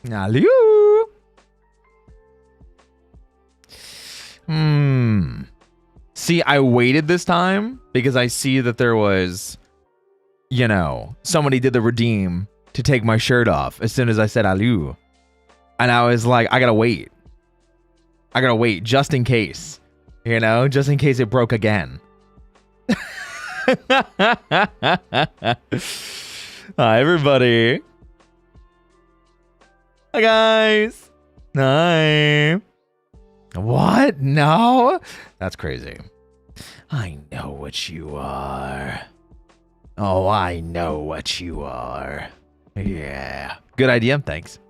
Hello. See, I waited this time because I see that there was, you know, somebody did the redeem to take my shirt off as soon as I said Alu. And I was like, I gotta wait. I gotta wait just in case, you know, just in case it broke again. Hi, everybody. Hi, guys. Hi. What? No? That's crazy. I know what you are. Oh, I know what you are. Yeah. Good idea. Thanks.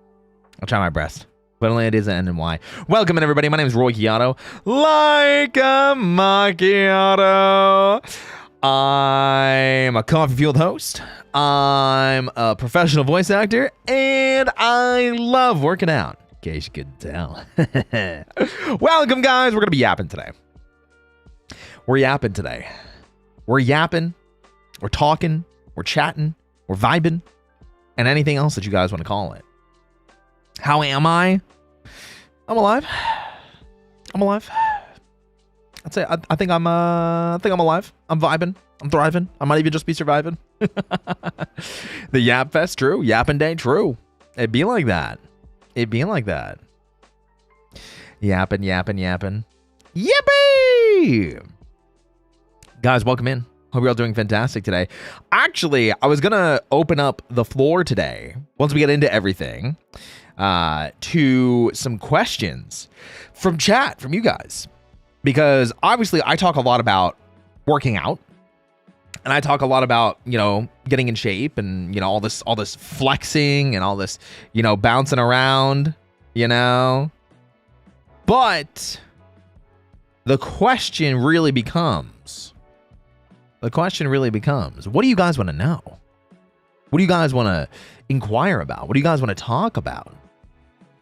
I'll try my best. But only it is an N and Y. Welcome in, everybody. My name is Roy Chiato. Like a macchiato. I'm a coffee-fueled host. I'm a professional voice actor. And I love working out. In case you couldn't tell. Welcome, guys. We're going to be yapping today. We're yapping today. We're yapping. We're talking. We're chatting. We're vibing. And anything else that you guys want to call it. How am I? I'm alive. I'm alive. I'd say I think I'm alive. I'm vibing. I'm thriving. I might even just be surviving. The Yap Fest, true. Yapping Day, true. It'd be like that. It'd be like that. Yapping, yapping, yapping. Yippee! Guys, welcome in. Hope you're all doing fantastic today. Actually, I was going to open up the floor today, once we get into everything, to some questions from chat, from you guys. Because obviously, I talk a lot about working out. And I talk a lot about, you know, getting in shape and, you know, all this flexing and all this, you know, bouncing around, you know. But the question really becomes, what do you guys want to know? What do you guys want to inquire about? What do you guys want to talk about?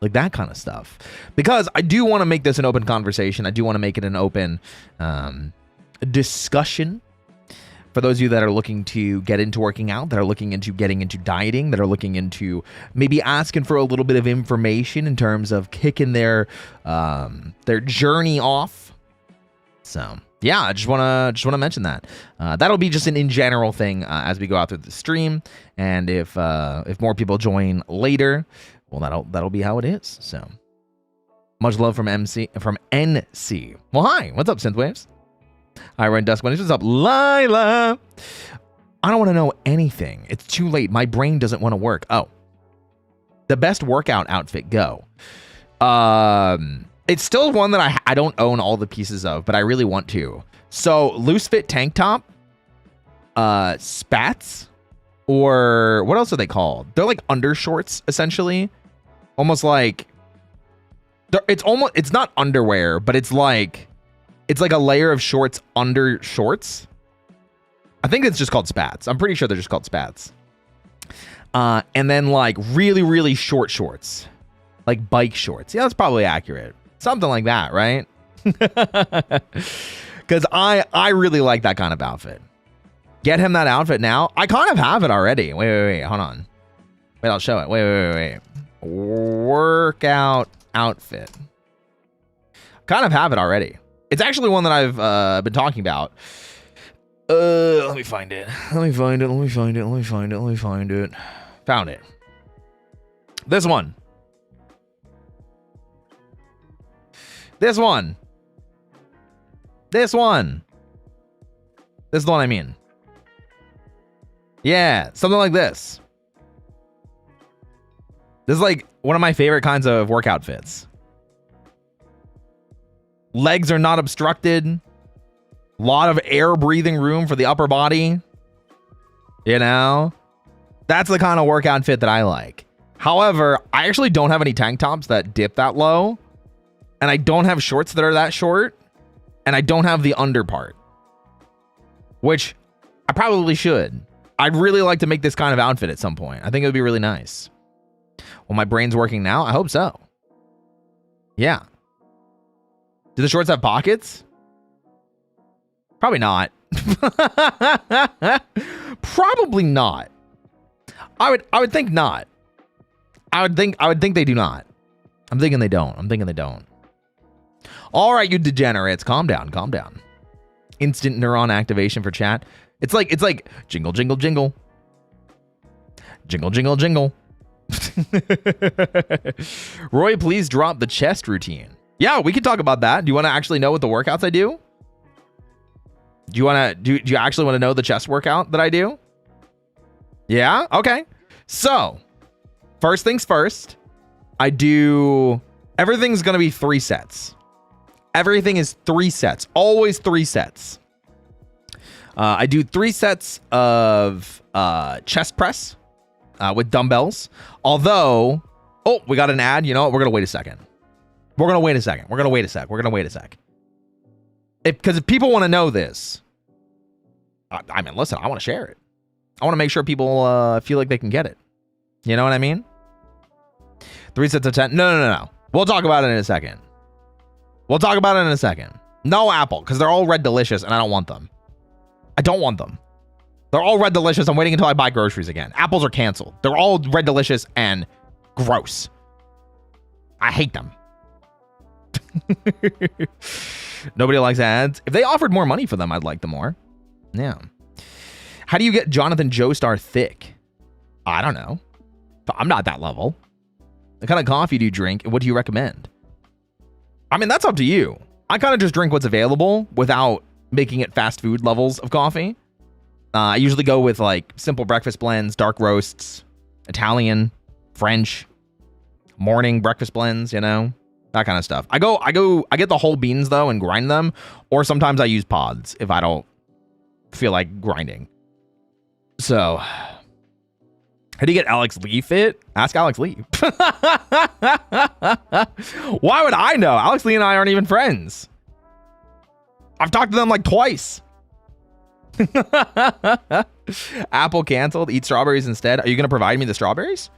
Like that kind of stuff. Because I do want to make this an open conversation. I do want to make it an open discussion. For those of you that are looking to get into working out, that are looking into getting into dieting, that are looking into maybe asking for a little bit of information in terms of kicking their journey off. So yeah, I just wanna mention that. That'll be just an in general thing as we go out through the stream, and if more people join later, well, that'll be how it is. So much love from NC. Well, hi, what's up, Synthwaves? Hi, Ryan Dusk. What's up, Lila? I don't want to know anything. It's too late. My brain doesn't want to work. Oh, the best workout outfit. Go. It's still one that I don't own all the pieces of, but I really want to. So loose fit tank top, spats, or what else are they called? They're like undershorts, essentially. Almost like it's not underwear, but it's like a layer of shorts under shorts. I think it's just called spats. I'm pretty sure they're just called spats. And then like really, really short shorts, like bike shorts. Yeah, that's probably accurate. Something like that, right? Because I really like that kind of outfit. Get him that outfit now. I kind of have it already. Wait. Hold on. Wait, I'll show it. Wait. Workout outfit. Kind of have it already. It's actually one that I've been talking about. Let me find it. Found it. This one. This is the one I mean. Yeah, something like this. This is like one of my favorite kinds of workout fits. Legs are not obstructed. A lot of air breathing room for the upper body. You know? That's the kind of workout fit that I like. However, I actually don't have any tank tops that dip that low. And I don't have shorts that are that short. And I don't have the under part. Which I probably should. I'd really like to make this kind of outfit at some point. I think it would be really nice. Well, my brain's working now. I hope so. Yeah. Do the shorts have pockets? Probably not. Probably not. I would think not. I would think they do not. I'm thinking they don't. All right, you degenerates, calm down. Instant neuron activation for chat. It's like jingle jingle jingle. Jingle jingle jingle. Roy, please drop the chest routine. Yeah, we can talk about that. Do you want to actually know what the workouts I do? Do you actually want to know the chest workout that I do? Yeah? Okay. So, first things first, everything's going to be 3 sets. Everything is 3 sets. Always 3 sets. I do 3 sets of chest press with dumbbells. Although, we got an ad. You know what? We're going to wait a second. Because if people want to know this, I mean, listen, I want to share it. I want to make sure people feel like they can get it. You know what I mean? 3 sets of 10. No. We'll talk about it in a second. No apple, because they're all Red Delicious, and I don't want them. They're all Red Delicious. I'm waiting until I buy groceries again. Apples are canceled. They're all Red Delicious and gross. I hate them. Nobody likes ads. If they offered more money for them, I'd like them more. Yeah. How do you get Jonathan Joestar thick? I don't know. I'm not that level. What kind of coffee do you drink, and what do you recommend? I mean, that's up to you. I kind of just drink what's available without making it fast food levels of coffee. I usually go with like simple breakfast blends, dark roasts, Italian, French, morning breakfast blends, you know, that kind of stuff. I get the whole beans though and grind them, or sometimes I use pods if I don't feel like grinding. So, how do you get Alex Lee fit? Ask Alex Lee. Why would I know? Alex Lee and I aren't even friends. I've talked to them like twice. Apple canceled. Eat strawberries instead. Are you going to provide me the strawberries?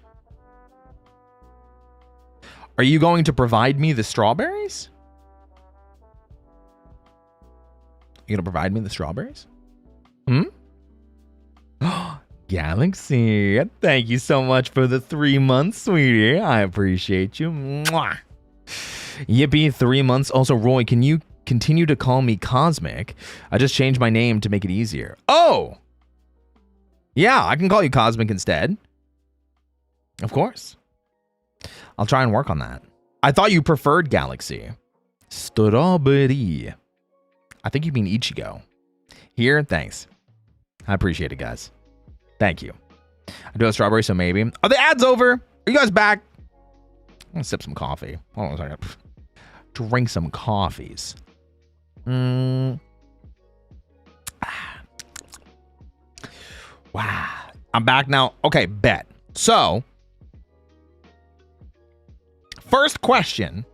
Galaxy, thank you so much for the 3 months, sweetie. I appreciate you. Mwah. Yippee, 3 months. Also, Roy, can you continue to call me Cosmic? I just changed my name to make it easier. Oh! Yeah, I can call you Cosmic instead. Of course. I'll try and work on that. I thought you preferred Galaxy. Strawberry. I think you mean Ichigo. Here, thanks. I appreciate it, guys. Thank you. I do have strawberry, so maybe. Are the ads over? Are you guys back? I'm gonna sip some coffee. Hold on a second. Drink some coffees. Wow. I'm back now. Okay, bet. So, first question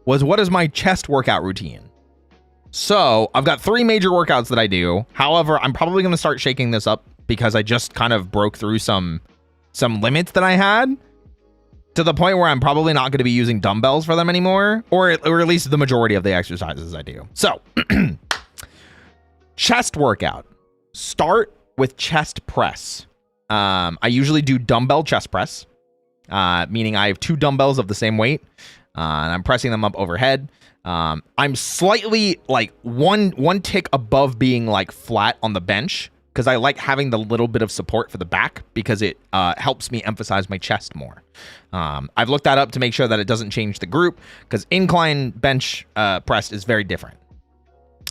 was, what is my chest workout routine? So, I've got 3 major workouts that I do. However, I'm probably going to start shaking this up because I just kind of broke through some limits that I had, to the point where I'm probably not going to be using dumbbells for them anymore, or at least the majority of the exercises I do. So, chest workout. Start with chest press. I usually do dumbbell chest press, meaning I have 2 dumbbells of the same weight, and I'm pressing them up overhead. I'm slightly like one tick above being like flat on the bench because I like having the little bit of support for the back because it helps me emphasize my chest more. I've looked that up to make sure that it doesn't change the group because incline bench press is very different.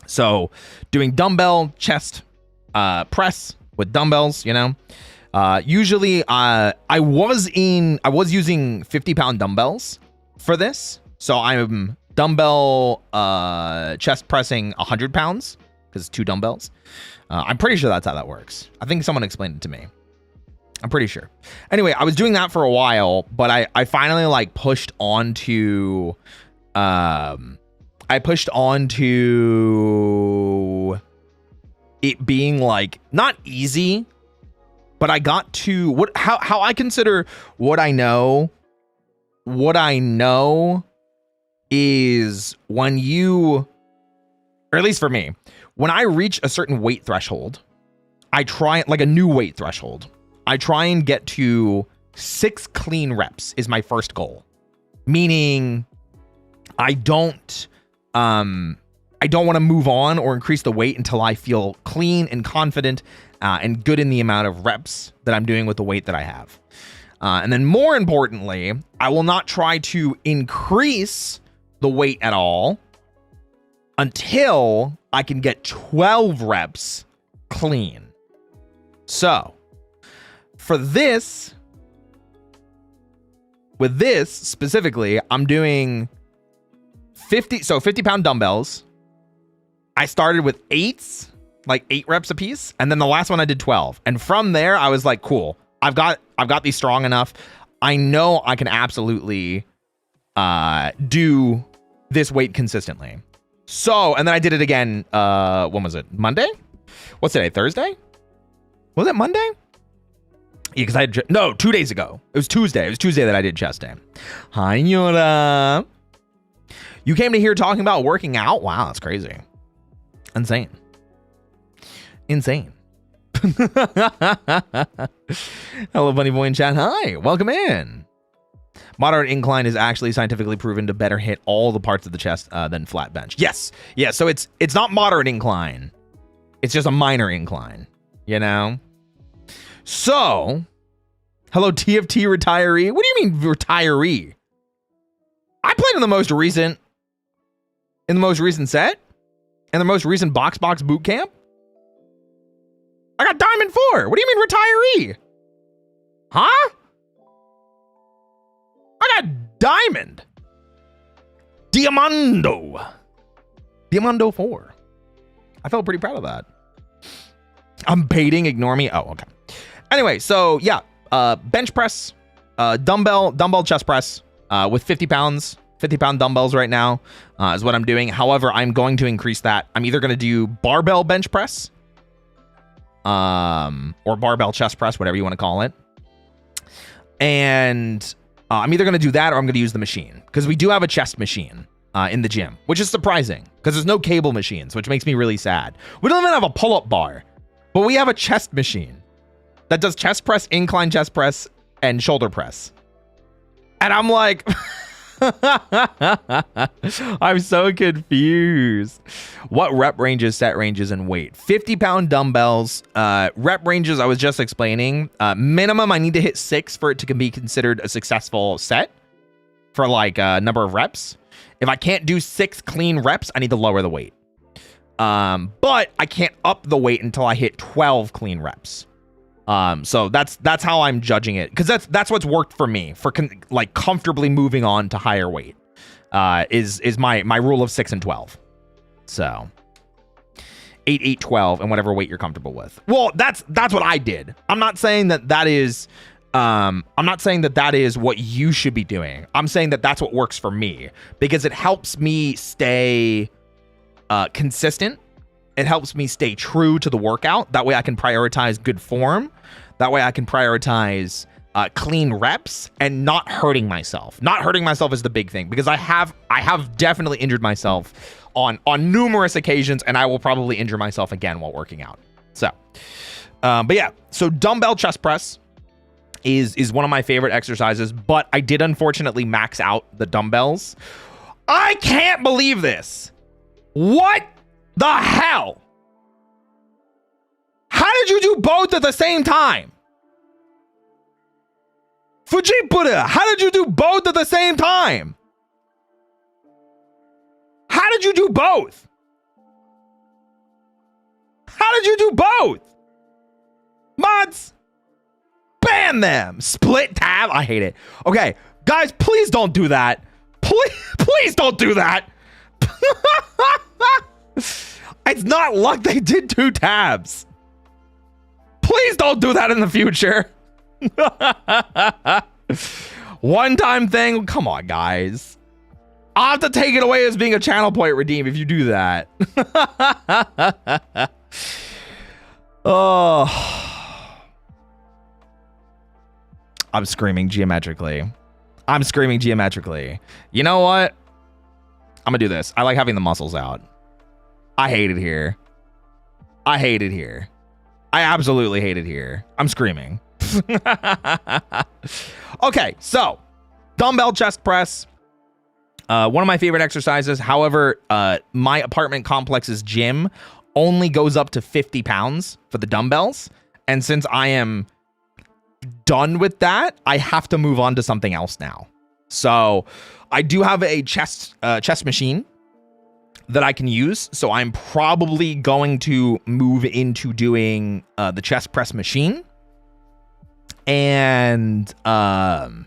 So doing dumbbell chest press with dumbbells, you know, usually I was using 50-pound dumbbells for this. So I'm dumbbell chest pressing 100 pounds because it's 2 dumbbells. I'm pretty sure that's how that works. I think someone explained it to me. I'm pretty sure. Anyway, I was doing that for a while, but I finally like pushed onto it being like not easy, but I got to how I consider what I know is when you, or at least for me, when I reach a certain weight threshold, I try like a new weight threshold. I try and get to 6 clean reps is my first goal. Meaning I don't want to move on or increase the weight until I feel clean and confident and good in the amount of reps that I'm doing with the weight that I have. And then more importantly, I will not try to increase the weight at all until I can get 12 reps clean. So for this, with this specifically, I'm doing 50-pound dumbbells. I started with 8s, like 8 reps a piece, and then the last one I did 12. And from there, I was like, cool. I've got these strong enough. I know I can absolutely do this weight consistently. So, and then I did it again. When was it? Monday? What's today? Thursday? Was it Monday? Yeah, because I had 2 days ago. It was Tuesday. It was Tuesday that I did chest day. Hi, Yoda. You came to here talking about working out? Wow, that's crazy. Insane. Hello, Bunny Boy in chat. Hi, welcome in. Moderate incline is actually scientifically proven to better hit all the parts of the chest than flat bench. Yes. Yeah, so it's not moderate incline. It's just a minor incline, you know? So, hello, TFT retiree. What do you mean retiree? I played in the most recent set? In the most recent box boot camp? I got Diamond 4. What do you mean retiree? Huh? I got Diamond. Diamando 4. I felt pretty proud of that. I'm baiting, ignore me. Oh, okay. Anyway, so yeah, bench press, dumbbell chest press with 50-pound dumbbells right now is what I'm doing. However, I'm going to increase that. I'm either going to do barbell bench press or barbell chest press, whatever you want to call it. And I'm either going to do that or I'm going to use the machine because we do have a chest machine in the gym, which is surprising because there's no cable machines, which makes me really sad. We don't even have a pull-up bar, but we have a chest machine that does chest press, incline chest press, and shoulder press. And I'm like, I'm so confused. What rep ranges, set ranges, and weight? 50-pound dumbbells, rep ranges I was just explaining. Minimum, I need to hit 6 for it to be considered a successful set for like a number of reps. If I can't do 6 clean reps, I need to lower the weight. But I can't up the weight until I hit 12 clean reps. So that's how I'm judging it, because that's what's worked for me for like comfortably moving on to higher weight. Is my rule of 6 and 12. So 8, 12, and whatever weight you're comfortable with. Well, that's what I did. I'm not saying that is what you should be doing. I'm saying that that's what works for me because it helps me stay consistent. It helps me stay true to the workout. That way I can prioritize good form. That way I can prioritize clean reps and not hurting myself. Not hurting myself is the big thing, because I have definitely injured myself on numerous occasions, and I will probably injure myself again while working out. So, But yeah, so dumbbell chest press is one of my favorite exercises, but I did unfortunately max out the dumbbells. I can't believe this. What the hell? How did you do both at the same time? Fujipura, how did you do both at the same time? How did you do both? How did you do both? Mods, ban them. Split tab. I hate it. Okay, guys, please don't do that. Please don't do that. It's not luck they did 2 tabs. Please don't do that in the future. One-time thing. Come on, guys. I'll have to take it away as being a channel point redeem if you do that. Oh. I'm screaming geometrically. I'm screaming geometrically. You know what? I'm gonna do this. I like having the muscles out. I hate it here. I hate it here. I absolutely hate it here. I'm screaming. Okay, so dumbbell chest press. One of my favorite exercises. However, my apartment complex's gym only goes up to 50 pounds for the dumbbells. And since I am done with that, I have to move on to something else now. So I do have a chest machine that I can use. So I'm probably going to move into doing the chest press machine. And I'm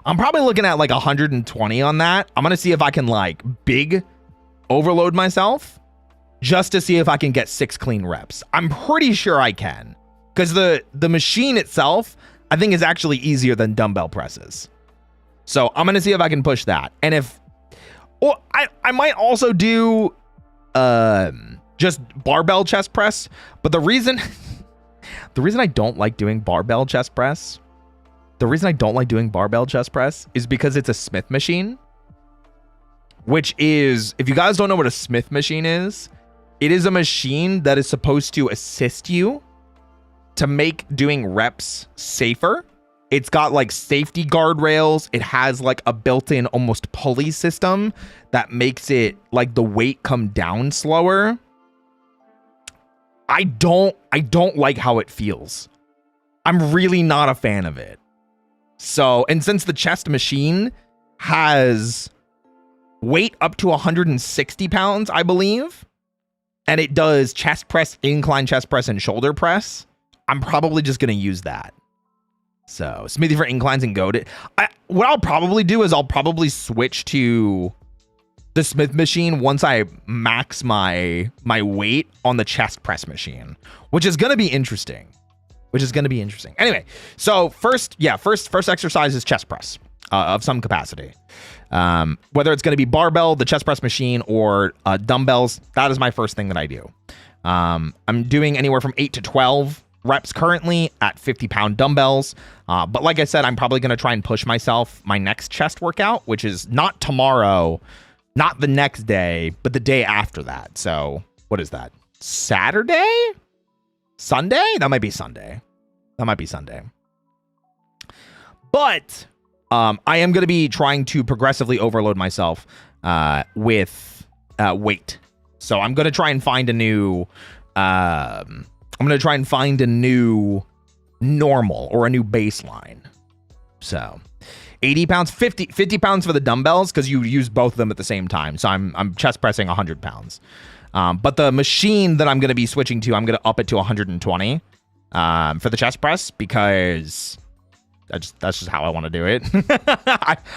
probably looking at like 120 on that. I'm going to see if I can like big overload myself just to see if I can get 6 clean reps. I'm pretty sure I can, because the machine itself, I think, is actually easier than dumbbell presses. So I'm going to see if I can push that. And if, well, I might also do just barbell chest press. But the reason I don't like doing barbell chest press, is because it's a Smith machine, which is, if you guys don't know what a Smith machine is, it is a machine that is supposed to assist you to make doing reps safer. It's got like safety guardrails. It has like a built-in almost pulley system that makes it like the weight come down slower. I don't like how it feels. I'm really not a fan of it. So, and since the chest machine has weight up to 160 pounds, I believe, and it does chest press, incline chest press, and shoulder press, I'm probably just going to use that. So Smithy for inclines and goat it. What I'll probably do is I'll probably switch to the Smith machine once I max my weight on the chest press machine, which is going to be interesting. Anyway, so first exercise is chest press of some capacity. Whether it's going to be barbell, the chest press machine, or dumbbells, that is my first thing that I do. I'm doing anywhere from 8 to 12 reps currently at 50-pound dumbbells. But like I said, I'm probably going to try and push myself my next chest workout, which is not tomorrow, not the next day, but the day after that. So what is that? Saturday? Sunday? That might be Sunday. But I am going to be trying to progressively overload myself with weight. So I'm going to try and find a new normal or a new baseline. So 80 pounds, 50 pounds for the dumbbells, because you use both of them at the same time. So I'm chest pressing 100 pounds. But the machine that I'm going to be switching to, I'm going to up it to 120 for the chest press, because that's just how I want to do it.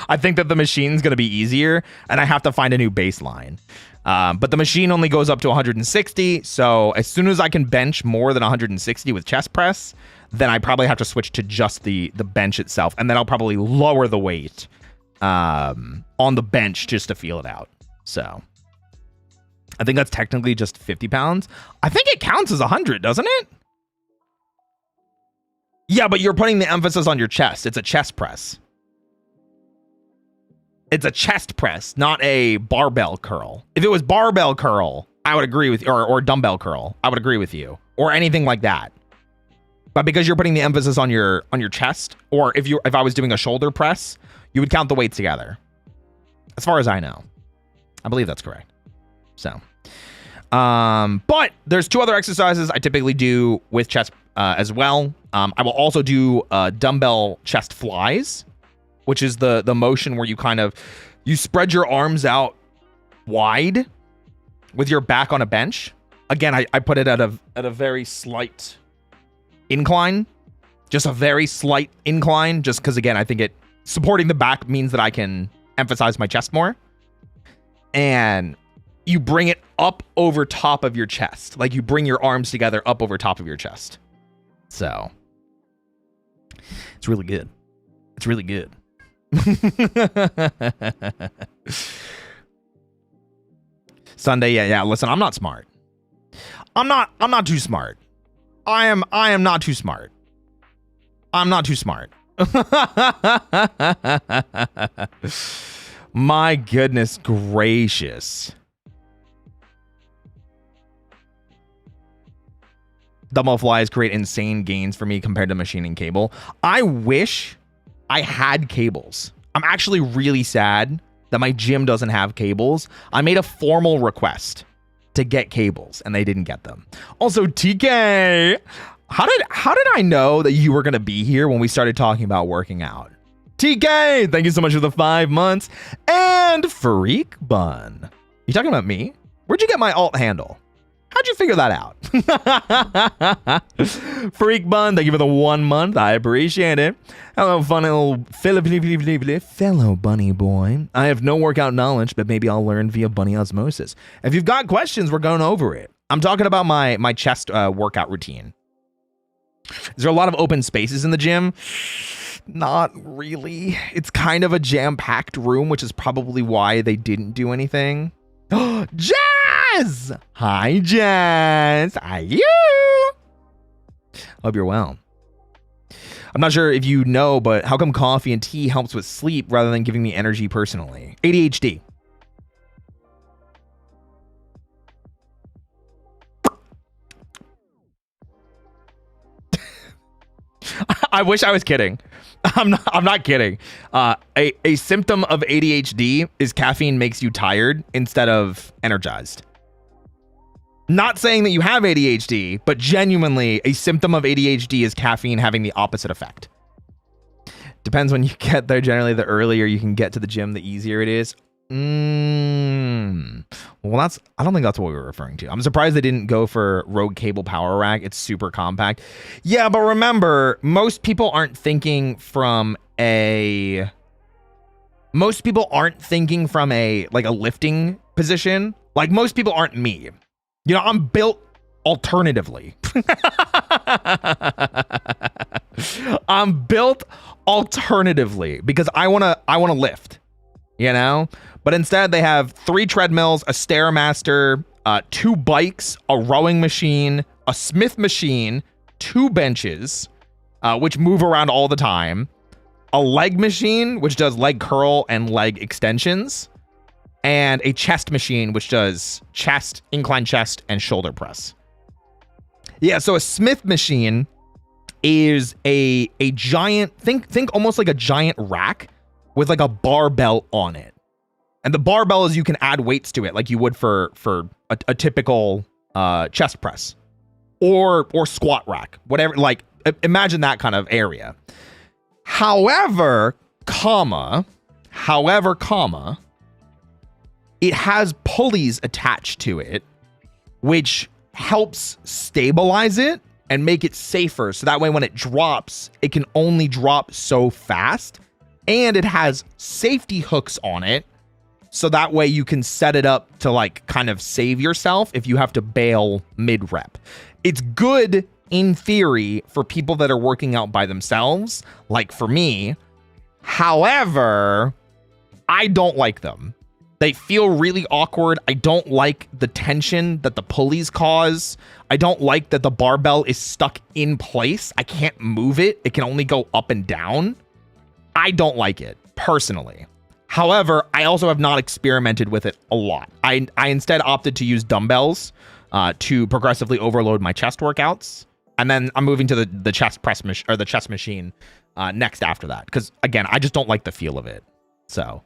I think that the machine's going to be easier, and I have to find a new baseline. But the machine only goes up to 160. So as soon as I can bench more than 160 with chest press, then I probably have to switch to just the bench itself. And then I'll probably lower the weight on the bench just to feel it out. So I think that's technically just 50 pounds. I think it counts as 100, doesn't it? Yeah, but you're putting the emphasis on your chest. It's a chest press. It's a chest press, not a barbell curl. If it was barbell curl, I would agree with you, or dumbbell curl, I would agree with you, or anything like that. But because you're putting the emphasis on your chest, or if I was doing a shoulder press, you would count the weights together. As far as I know. I believe that's correct. So, but there's 2 other exercises I typically do with chest as well. I will also do dumbbell chest flies, which is the motion where you spread your arms out wide with your back on a bench. Again, I put it at a very slight incline, just a very slight incline, just because, again, I think supporting the back means that I can emphasize my chest more. And you bring it up over top of your chest. Like you bring your arms together up over top of your chest. So it's really good. It's really good. Sunday, yeah. Listen, I'm not smart. I'm not too smart. I am not too smart. I'm not too smart. My goodness gracious. Dumbbell flies create insane gains for me compared to machining cable. I wish I had cables. I'm actually really sad that my gym doesn't have cables. I made a formal request to get cables and they didn't get them. Also, TK, how did I know that you were going to be here when we started talking about working out? TK, thank you so much for the 5 months. And Freak Bun. You talking about me? Where'd you get my alt handle? How'd you figure that out? Freak Bun, thank you for the 1 month. I appreciate it. Hello, fun little fellow bunny boy. I have no workout knowledge, but maybe I'll learn via bunny osmosis. If you've got questions, we're going over it. I'm talking about my chest workout routine. Is there a lot of open spaces in the gym? Not really. It's kind of a jam-packed room, which is probably why they didn't do anything. Jazz! Hi, Jazz. How are you? Hope you're well. I'm not sure if you know, but how come coffee and tea helps with sleep rather than giving me energy personally? ADHD. I wish I was kidding. I'm not kidding. A symptom of ADHD is caffeine makes you tired instead of energized. Not saying that you have ADHD, but genuinely a symptom of ADHD is caffeine having the opposite effect. Depends when you get there. Generally, the earlier you can get to the gym, the easier it is. Well, I don't think that's what we were referring to. I'm surprised they didn't go for Rogue Cable Power Rack. It's super compact. Yeah, but remember, most people aren't thinking from a like a lifting position. Like most people aren't me. You know, I'm built alternatively. I'm built alternatively because I want to lift, you know? But instead they have 3 treadmills, a Stairmaster, 2 bikes, a rowing machine, a Smith machine, 2 benches, which move around all the time, a leg machine, which does leg curl and leg extensions, and a chest machine, which does chest, incline chest, and shoulder press. Yeah, so a Smith machine is a giant, think almost like a giant rack with like a barbell on it. And the barbell is you can add weights to it like you would for a typical chest press or squat rack, whatever. Like imagine that kind of area. However, it has pulleys attached to it, which helps stabilize it and make it safer. So that way when it drops, it can only drop so fast. And it has safety hooks on it. So that way you can set it up to like kind of save yourself if you have to bail mid-rep. It's good in theory for people that are working out by themselves, like for me. However, I don't like them. They feel really awkward. I don't like the tension that the pulleys cause. I don't like that the barbell is stuck in place. I can't move it. It can only go up and down. I don't like it personally. However, I also have not experimented with it a lot. I instead opted to use dumbbells to progressively overload my chest workouts. And then I'm moving to the chest press or the chest machine next after that. Because again, I just don't like the feel of it. So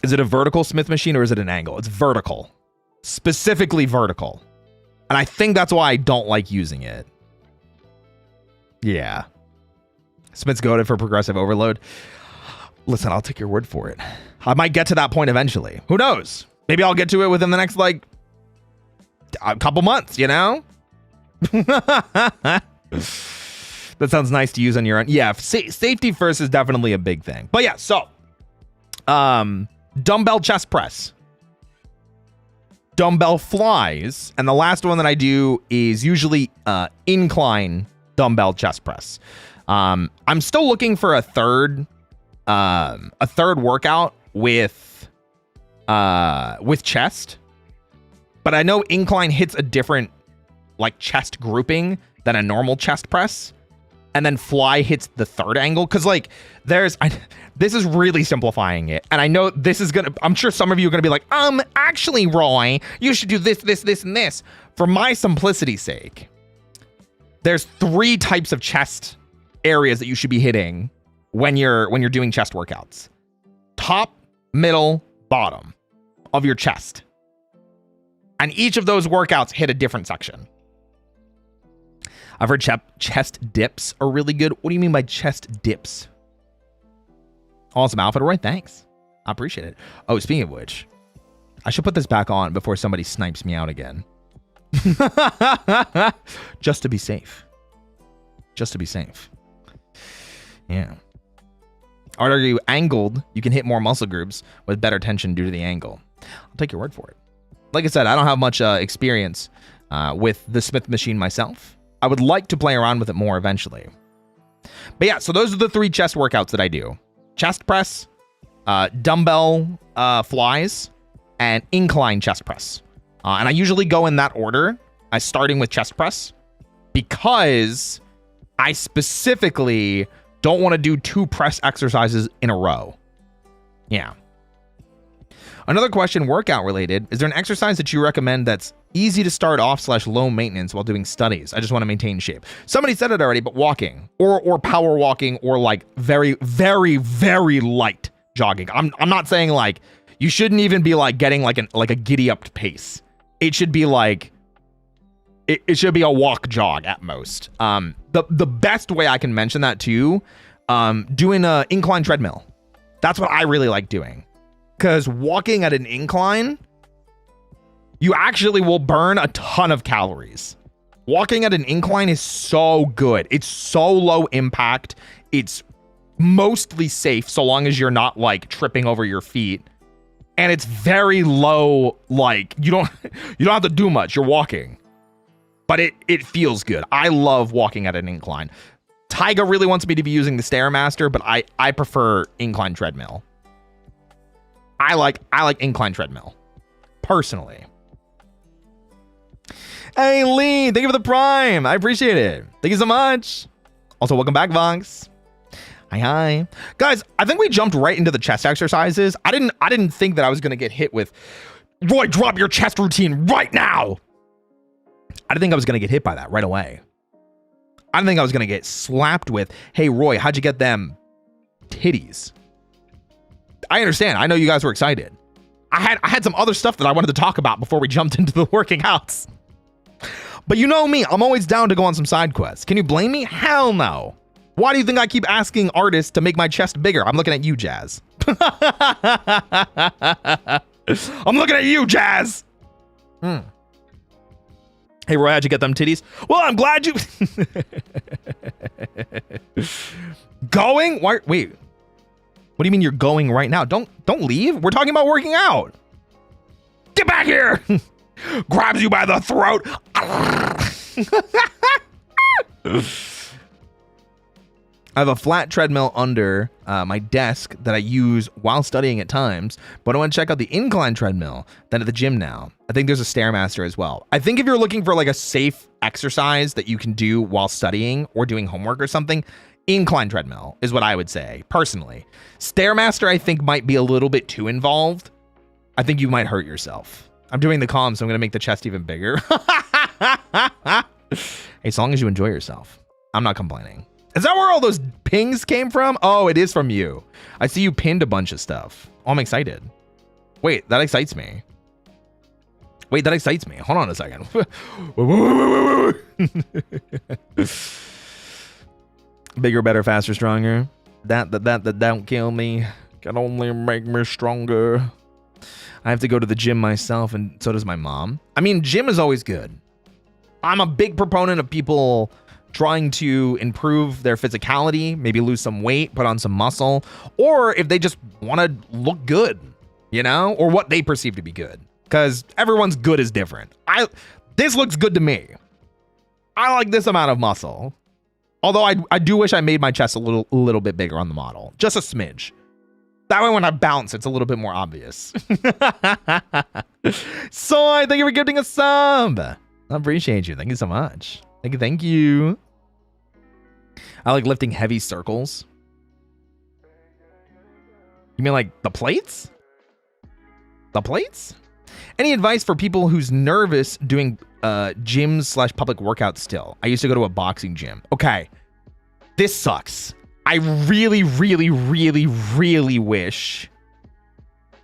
is it a vertical Smith machine or is it an angle? It's vertical, specifically vertical. And I think that's why I don't like using it. Yeah. Smith's goated for progressive overload. Listen, I'll take your word for it. I might get to that point eventually. Who knows? Maybe I'll get to it within the next, like, a couple months, you know? That sounds nice to use on your own. Yeah, safety first is definitely a big thing. But yeah, so dumbbell chest press, dumbbell flies, and the last one that I do is usually incline dumbbell chest press. I'm still looking for a third workout with chest, but I know incline hits a different like chest grouping than a normal chest press, and then fly hits the third angle. Cause like this is really simplifying it. And I know this is I'm sure some of you are gonna be like, actually, Roy, you should do this, this, this, and this. For my simplicity's sake, there's 3 types of chest areas that you should be hitting when you're doing chest workouts. Top, middle, bottom of your chest. And each of those workouts hit a different section. I've heard chest dips are really good. What do you mean by chest dips? Awesome outfit, Roy. Thanks. I appreciate it. Oh, speaking of which, I should put this back on before somebody snipes me out again. Just to be safe. Just to be safe. Yeah. I would argue angled, you can hit more muscle groups with better tension due to the angle. I'll take your word for it. Like I said, I don't have much experience with the Smith machine myself. I would like to play around with it more eventually. But yeah, so those are the 3 chest workouts that I do. Chest press, dumbbell flies, and incline chest press. And I usually go in that order, starting with chest press, because I specifically don't want to do 2 press exercises in a row. Yeah. Another question, workout related. Is there an exercise that you recommend that's easy to start off / low maintenance while doing studies? I just want to maintain shape. Somebody said it already, but walking or power walking or like very, very, very light jogging. I'm not saying like you shouldn't even be like getting like a giddy up pace. It should be like it should be a walk jog at most. The best way I can mention that too, doing a incline treadmill. That's what I really like doing. Because walking at an incline, you actually will burn a ton of calories. Walking at an incline is so good. It's so low impact. It's mostly safe so long as you're not like tripping over your feet. And it's very low, like you don't have to do much. You're walking. But it feels good. I love walking at an incline. Tyga really wants me to be using the Stairmaster, but I prefer incline treadmill. I like incline treadmill, personally. Hey, Lee, thank you for the Prime. I appreciate it. Thank you so much. Also, welcome back, Vonks. Hi. Guys, I think we jumped right into the chest exercises. I didn't think that I was going to get hit with, Roy, drop your chest routine right now. I didn't think I was going to get hit by that right away. I didn't think I was going to get slapped with, hey, Roy, how'd you get them titties? I understand. I know you guys were excited. I had some other stuff that I wanted to talk about before we jumped into the working outs. But you know me, I'm always down to go on some side quests. Can you blame me? Hell no. Why do you think I keep asking artists to make my chest bigger? I'm looking at you, Jazz. I'm looking at you, Jazz. Hey, Roy, how'd you get them titties? Well, I'm glad you... Going? Why? Wait. What do you mean you're going right now? Don't leave. We're talking about working out. Get back here. Grabs you by the throat. I have a flat treadmill under my desk that I use while studying at times, but I want to check out the incline treadmill then at the gym now. I think there's a Stairmaster as well. I think if you're looking for like a safe exercise that you can do while studying or doing homework or something, incline treadmill is what I would say, personally. Stairmaster, I think, might be a little bit too involved. I think you might hurt yourself. I'm doing the column, so I'm going to make the chest even bigger. Hey, as long as you enjoy yourself, I'm not complaining. Is that where all those pings came from? Oh, it is from you. I see you pinned a bunch of stuff. Oh, I'm excited. Wait, that excites me. Hold on a second. Bigger, better, faster, stronger. That don't kill me. Can only make me stronger. I have to go to the gym myself, and so does my mom. I mean, gym is always good. I'm a big proponent of people trying to improve their physicality, maybe lose some weight, put on some muscle, or if they just want to look good, you know, or what they perceive to be good, because everyone's good is different. This looks good to me. I like this amount of muscle. Although I do wish I made my chest a little bit bigger on the model, just a smidge. That way when I bounce, it's a little bit more obvious. Soy, thank you for gifting a sub. I appreciate you. Thank you so much. Thank you. I like lifting heavy circles. You mean like the plates? The plates? Any advice for people who's nervous doing gyms / public workouts still? I used to go to a boxing gym. Okay. This sucks. I really, really, really, really wish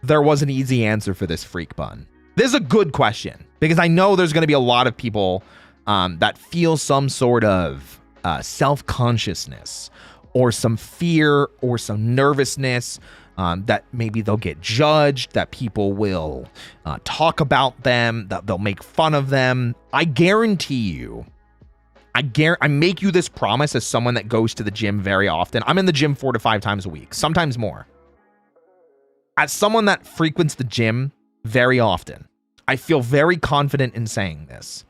there was an easy answer for this freak bun. This is a good question because I know there's going to be a lot of people that feel some sort of self-consciousness or some fear or some nervousness that maybe they'll get judged, that people will talk about them, that they'll make fun of them. I guarantee you, I make you this promise as someone that goes to the gym very often. I'm in the gym 4 to 5 times a week, sometimes more. As someone that frequents the gym very often, I feel very confident in saying this.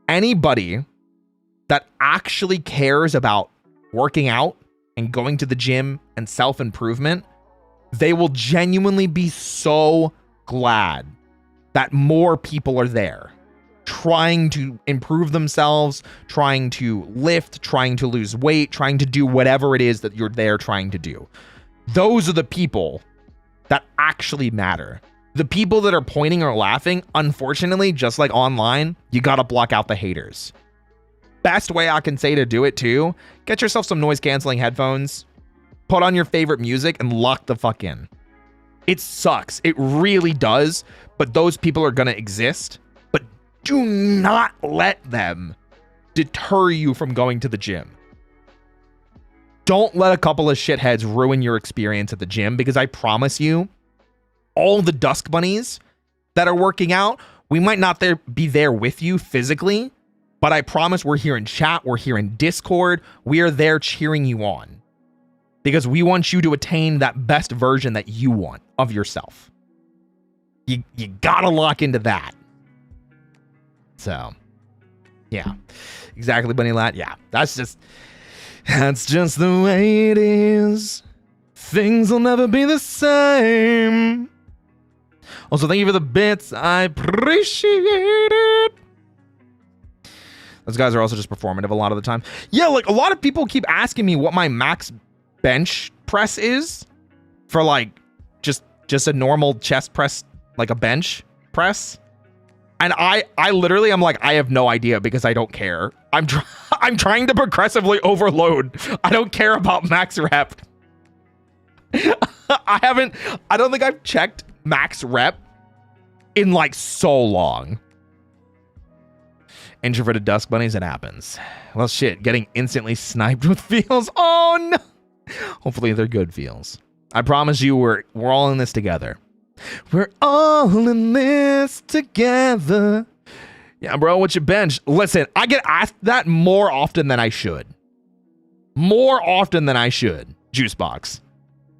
Anybody that actually cares about working out and going to the gym and self-improvement, they will genuinely be so glad that more people are there trying to improve themselves, trying to lift, trying to lose weight, trying to do whatever it is that you're there trying to do. Those are the people that actually matter. The people that are pointing or laughing, unfortunately, just like online, you gotta block out the haters. Best way I can say to do it too, get yourself some noise canceling headphones, put on your favorite music, and lock the fuck in. It sucks. It really does. But those people are gonna exist. But do not let them deter you from going to the gym. Don't let a couple of shitheads ruin your experience at the gym, because I promise you, all the Dusk Bunnies that are working out, we might not be there with you physically, but I promise we're here in chat, we're here in Discord, we are there cheering you on. Because we want you to attain that best version that you want of yourself. You gotta lock into that. So, yeah. Exactly, Bunny Lat. Yeah, that's just the way it is. Things will never be the same. Also, thank you for the bits. I appreciate it. Those guys are also just performative a lot of the time. Yeah, like a lot of people keep asking me what my max bench press is for like just a normal chest press, like a bench press. And I literally, I'm like, I have no idea because I don't care. I'm trying to progressively overload. I don't care about max rep. I don't think I've checked max rep in like so long. Introverted Dusk Bunnies, it happens. Well, shit, getting instantly sniped with feels. Oh no. Hopefully they're good feels. I promise you, we're all in this together. We're all in this together. Yeah, bro, what's your bench? Listen, I get asked that more often than I should. More often than I should. Juicebox.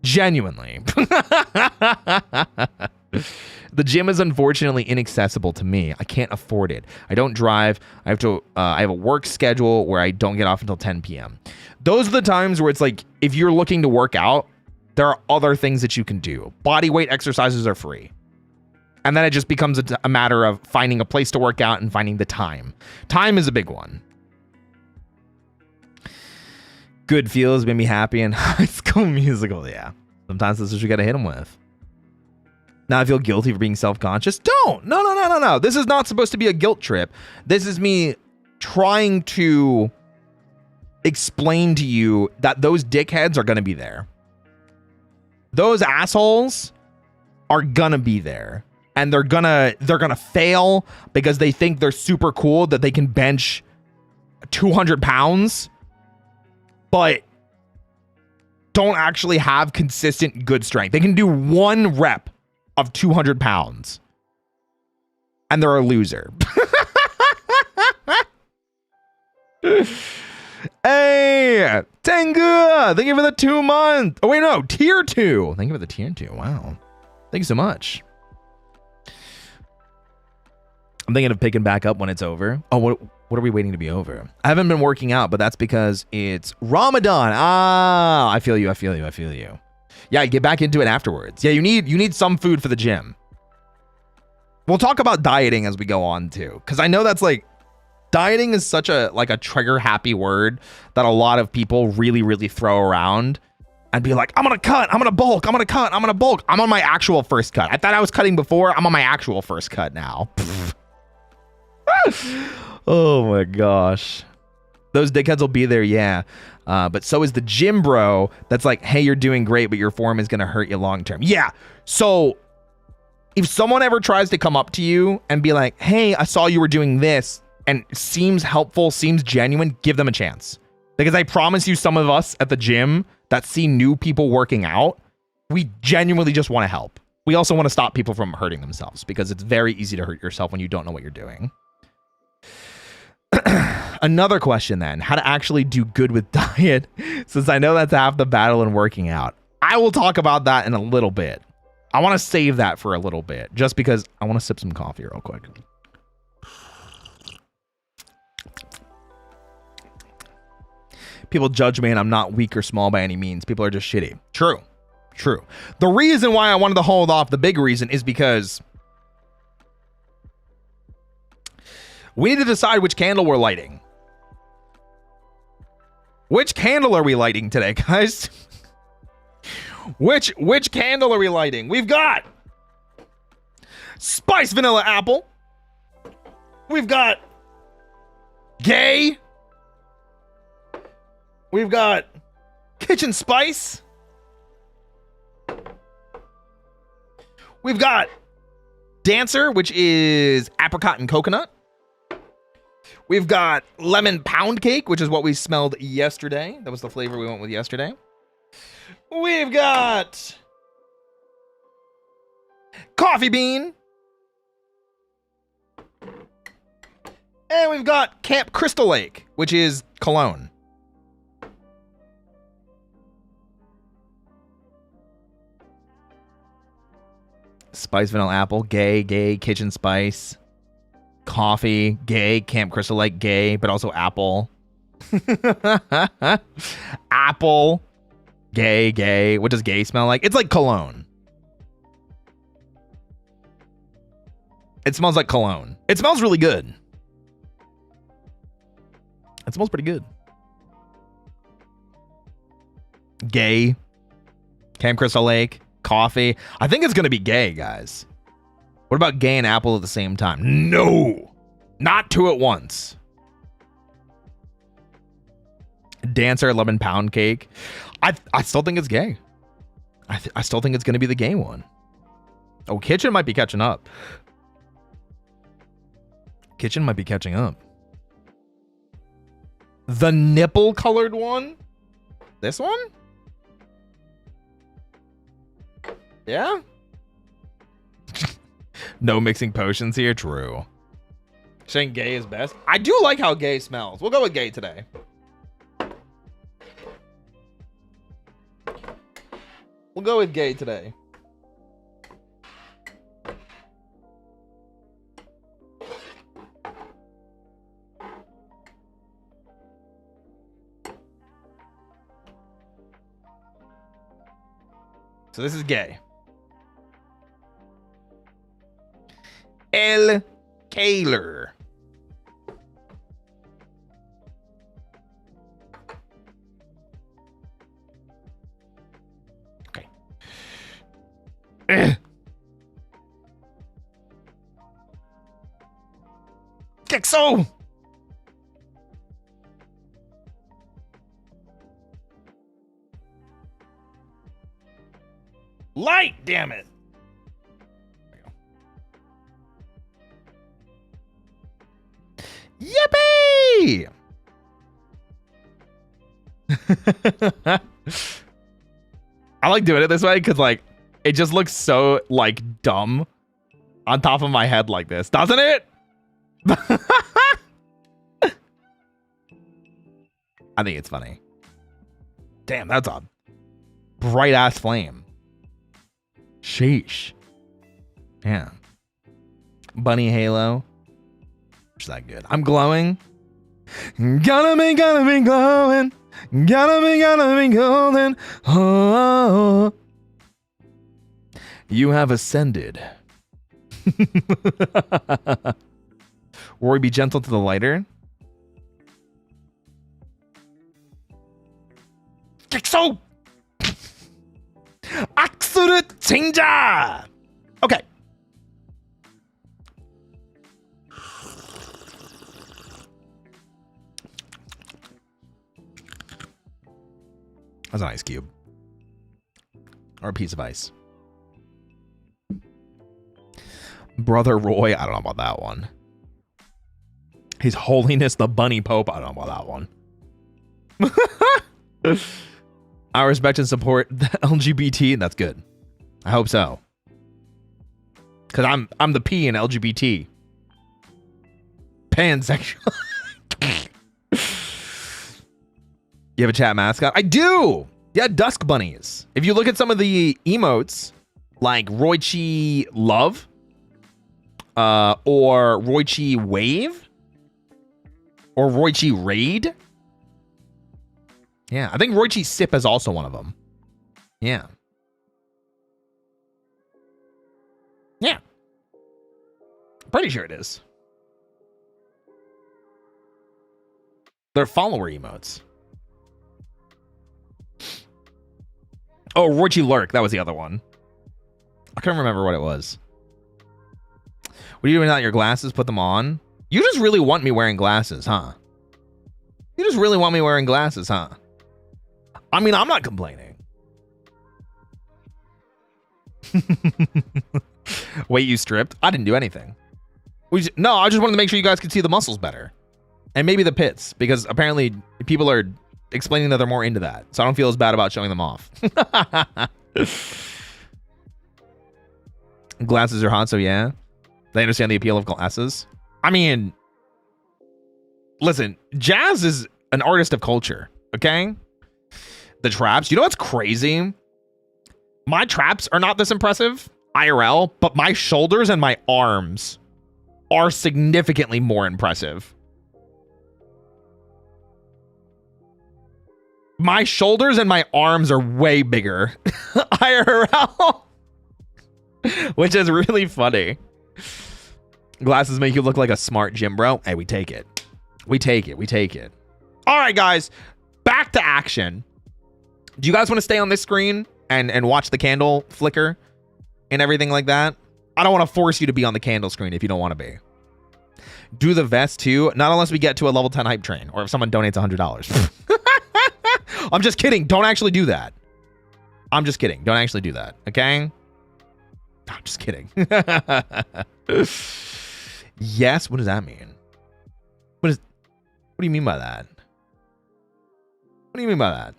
Genuinely. The gym is unfortunately inaccessible to me. I can't afford it. I don't drive. I have a work schedule where I don't get off until 10 p.m. Those are the times where it's like, if you're looking to work out, there are other things that you can do. Body weight exercises are free. And then it just becomes a matter of finding a place to work out and finding the time. Time is a big one. Good feels made me happy in High School Musical. Yeah. Sometimes that's what you got to hit them with. Now I feel guilty for being self-conscious. Don't. No. This is not supposed to be a guilt trip. This is me trying to explain to you that those dickheads are going to be there. Those assholes are going to be there. And they're going to fail because they think they're super cool that they can bench 200 pounds, but don't actually have consistent good strength. They can do 1 rep of 200 pounds and they're a loser. Hey, Tengu, thank you for the 2 months. Oh, wait, no, tier 2. Thank you for the tier 2. Wow. Thank you so much. I'm thinking of picking back up when it's over. Oh, what are we waiting to be over? I haven't been working out, but that's because it's Ramadan. Ah, I feel you. Yeah, get back into it afterwards. Yeah, you need some food for the gym. We'll talk about dieting as we go on too, because I know that's like, dieting is such a trigger happy word that a lot of people really throw around and be like, I'm gonna cut, I'm gonna bulk, I'm gonna cut, I'm gonna bulk. I'm on my actual first cut. I thought I was cutting before. I'm on my actual first cut now. Oh my gosh. Those dickheads will be there, yeah. But so is the gym bro that's like, hey, you're doing great, but your form is gonna hurt you long term. Yeah. So if someone ever tries to come up to you and be like, hey, I saw you were doing this, and seems helpful, seems genuine, give them a chance. Because I promise you, some of us at the gym that see new people working out, we genuinely just want to help. We also want to stop people from hurting themselves because it's very easy to hurt yourself when you don't know what you're doing. Another question then, how to actually do good with diet, since I know that's half the battle in working out. I will talk about that in a little bit. I want to save that for a little bit, just because I want to sip some coffee real quick. People judge me and I'm not weak or small by any means. People are just shitty. True. The reason why I wanted to hold off, the big reason, is because we need to decide which candle we're lighting. Which candle are we lighting today, guys? Which candle are we lighting? We've got Spice Vanilla Apple. We've got Gay. We've got Kitchen Spice. We've got Dancer, which is apricot and coconut. We've got Lemon Pound Cake, which is what we smelled yesterday. That was the flavor we went with yesterday. We've got Coffee Bean. And we've got Camp Crystal Lake, which is cologne. Spice Vanilla Apple, Gay, Kitchen Spice, Coffee, Gay, Camp Crystal Lake, Gay, but also Apple. Apple, Gay. What does Gay smell like? It's like cologne. It smells like cologne. It smells really good. It smells pretty good. Gay, Camp Crystal Lake, Coffee. I think it's going to be Gay, guys. What about Gay and Apple at the same time? No, not 2 at once. Dancer, Lemon Pound Cake. I still think it's Gay. I still think it's going to be the Gay one. Oh, Kitchen might be catching up. Kitchen might be catching up. The nipple colored one? This one? Yeah? No mixing potions here? True. Saying Gay is best? I do like how Gay smells. We'll go with Gay today. We'll go with Gay today. So this is Gay. El Kaler. Okay. Kexo! Light, damn it! Yippee! I like doing it this way because, like, it just looks so, like, dumb on top of my head like this, doesn't it? I think it's funny. Damn, that's a bright-ass flame. Sheesh. Yeah. Bunny halo. Is that good? I'm glowing. Gotta be glowing. Gotta be golden. Oh. You have ascended. Rory, be gentle to the lighter. Kexo! Absolute changer! Okay. That's an ice cube. Or a piece of ice. Brother Roy, I don't know about that one. His Holiness the Bunny Pope, I don't know about that one. I respect and support the LGBT, and that's good. I hope so. Because I'm the P in LGBT. Pansexual. You have a chat mascot? I do! Yeah, Dusk Bunnies. If you look at some of the emotes, like Roichi Love, or Roichi Wave, or Roichi Raid. Yeah, I think Roichi Sip is also one of them. Yeah. Yeah. Pretty sure it is. They're follower emotes. Oh, Roichi Lurk. That was the other one. I couldn't remember what it was. What are you doing without your glasses? Put them on. You just really want me wearing glasses, huh? You just really want me wearing glasses, huh? I mean, I'm not complaining. Wait, you stripped? I didn't do anything. No, I just wanted to make sure you guys could see the muscles better. And maybe the pits, because apparently people are explaining that they're more into that. So I don't feel as bad about showing them off. Glasses are hot, so yeah. They understand the appeal of glasses. I mean, listen, Jazz is an artist of culture, okay? The traps, you know what's crazy? My traps are not this impressive, IRL, but my shoulders and my arms are significantly more impressive. My shoulders and my arms are way bigger IRL, which is really funny. Glasses make you look like a smart gym bro. Hey, we take it. We take it. We take it. All right, guys, back to action. Do you guys want to stay on this screen and watch the candle flicker and everything like that? I don't want to force you to be on the candle screen if you don't want to be. Do the vest too, not unless we get to a level 10 hype train or if someone donates $100. I'm just kidding. Don't actually do that. I'm just kidding. Don't actually do that. Okay? I'm just kidding. Yes. What does that mean? What do you mean by that? What do you mean by that?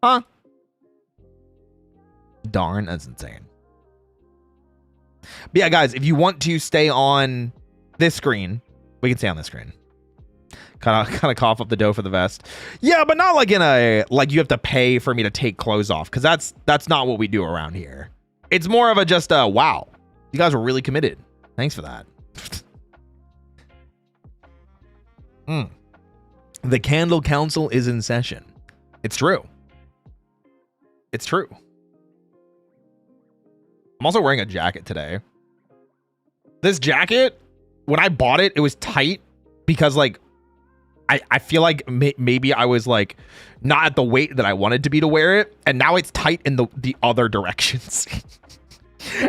Huh? Darn, that's insane. But yeah, guys, if you want to stay on this screen, we can stay on this screen. Kind of cough up the dough for the vest. Yeah, but not like in a like you have to pay for me to take clothes off, because that's not what we do around here. It's more of a just wow. You guys were really committed. Thanks for that. The Candle Council is in session. It's true. It's true. I'm also wearing a jacket today. This jacket, when I bought it, it was tight because like I feel like maybe I was like not at the weight that I wanted to be to wear it, and now it's tight in the other directions.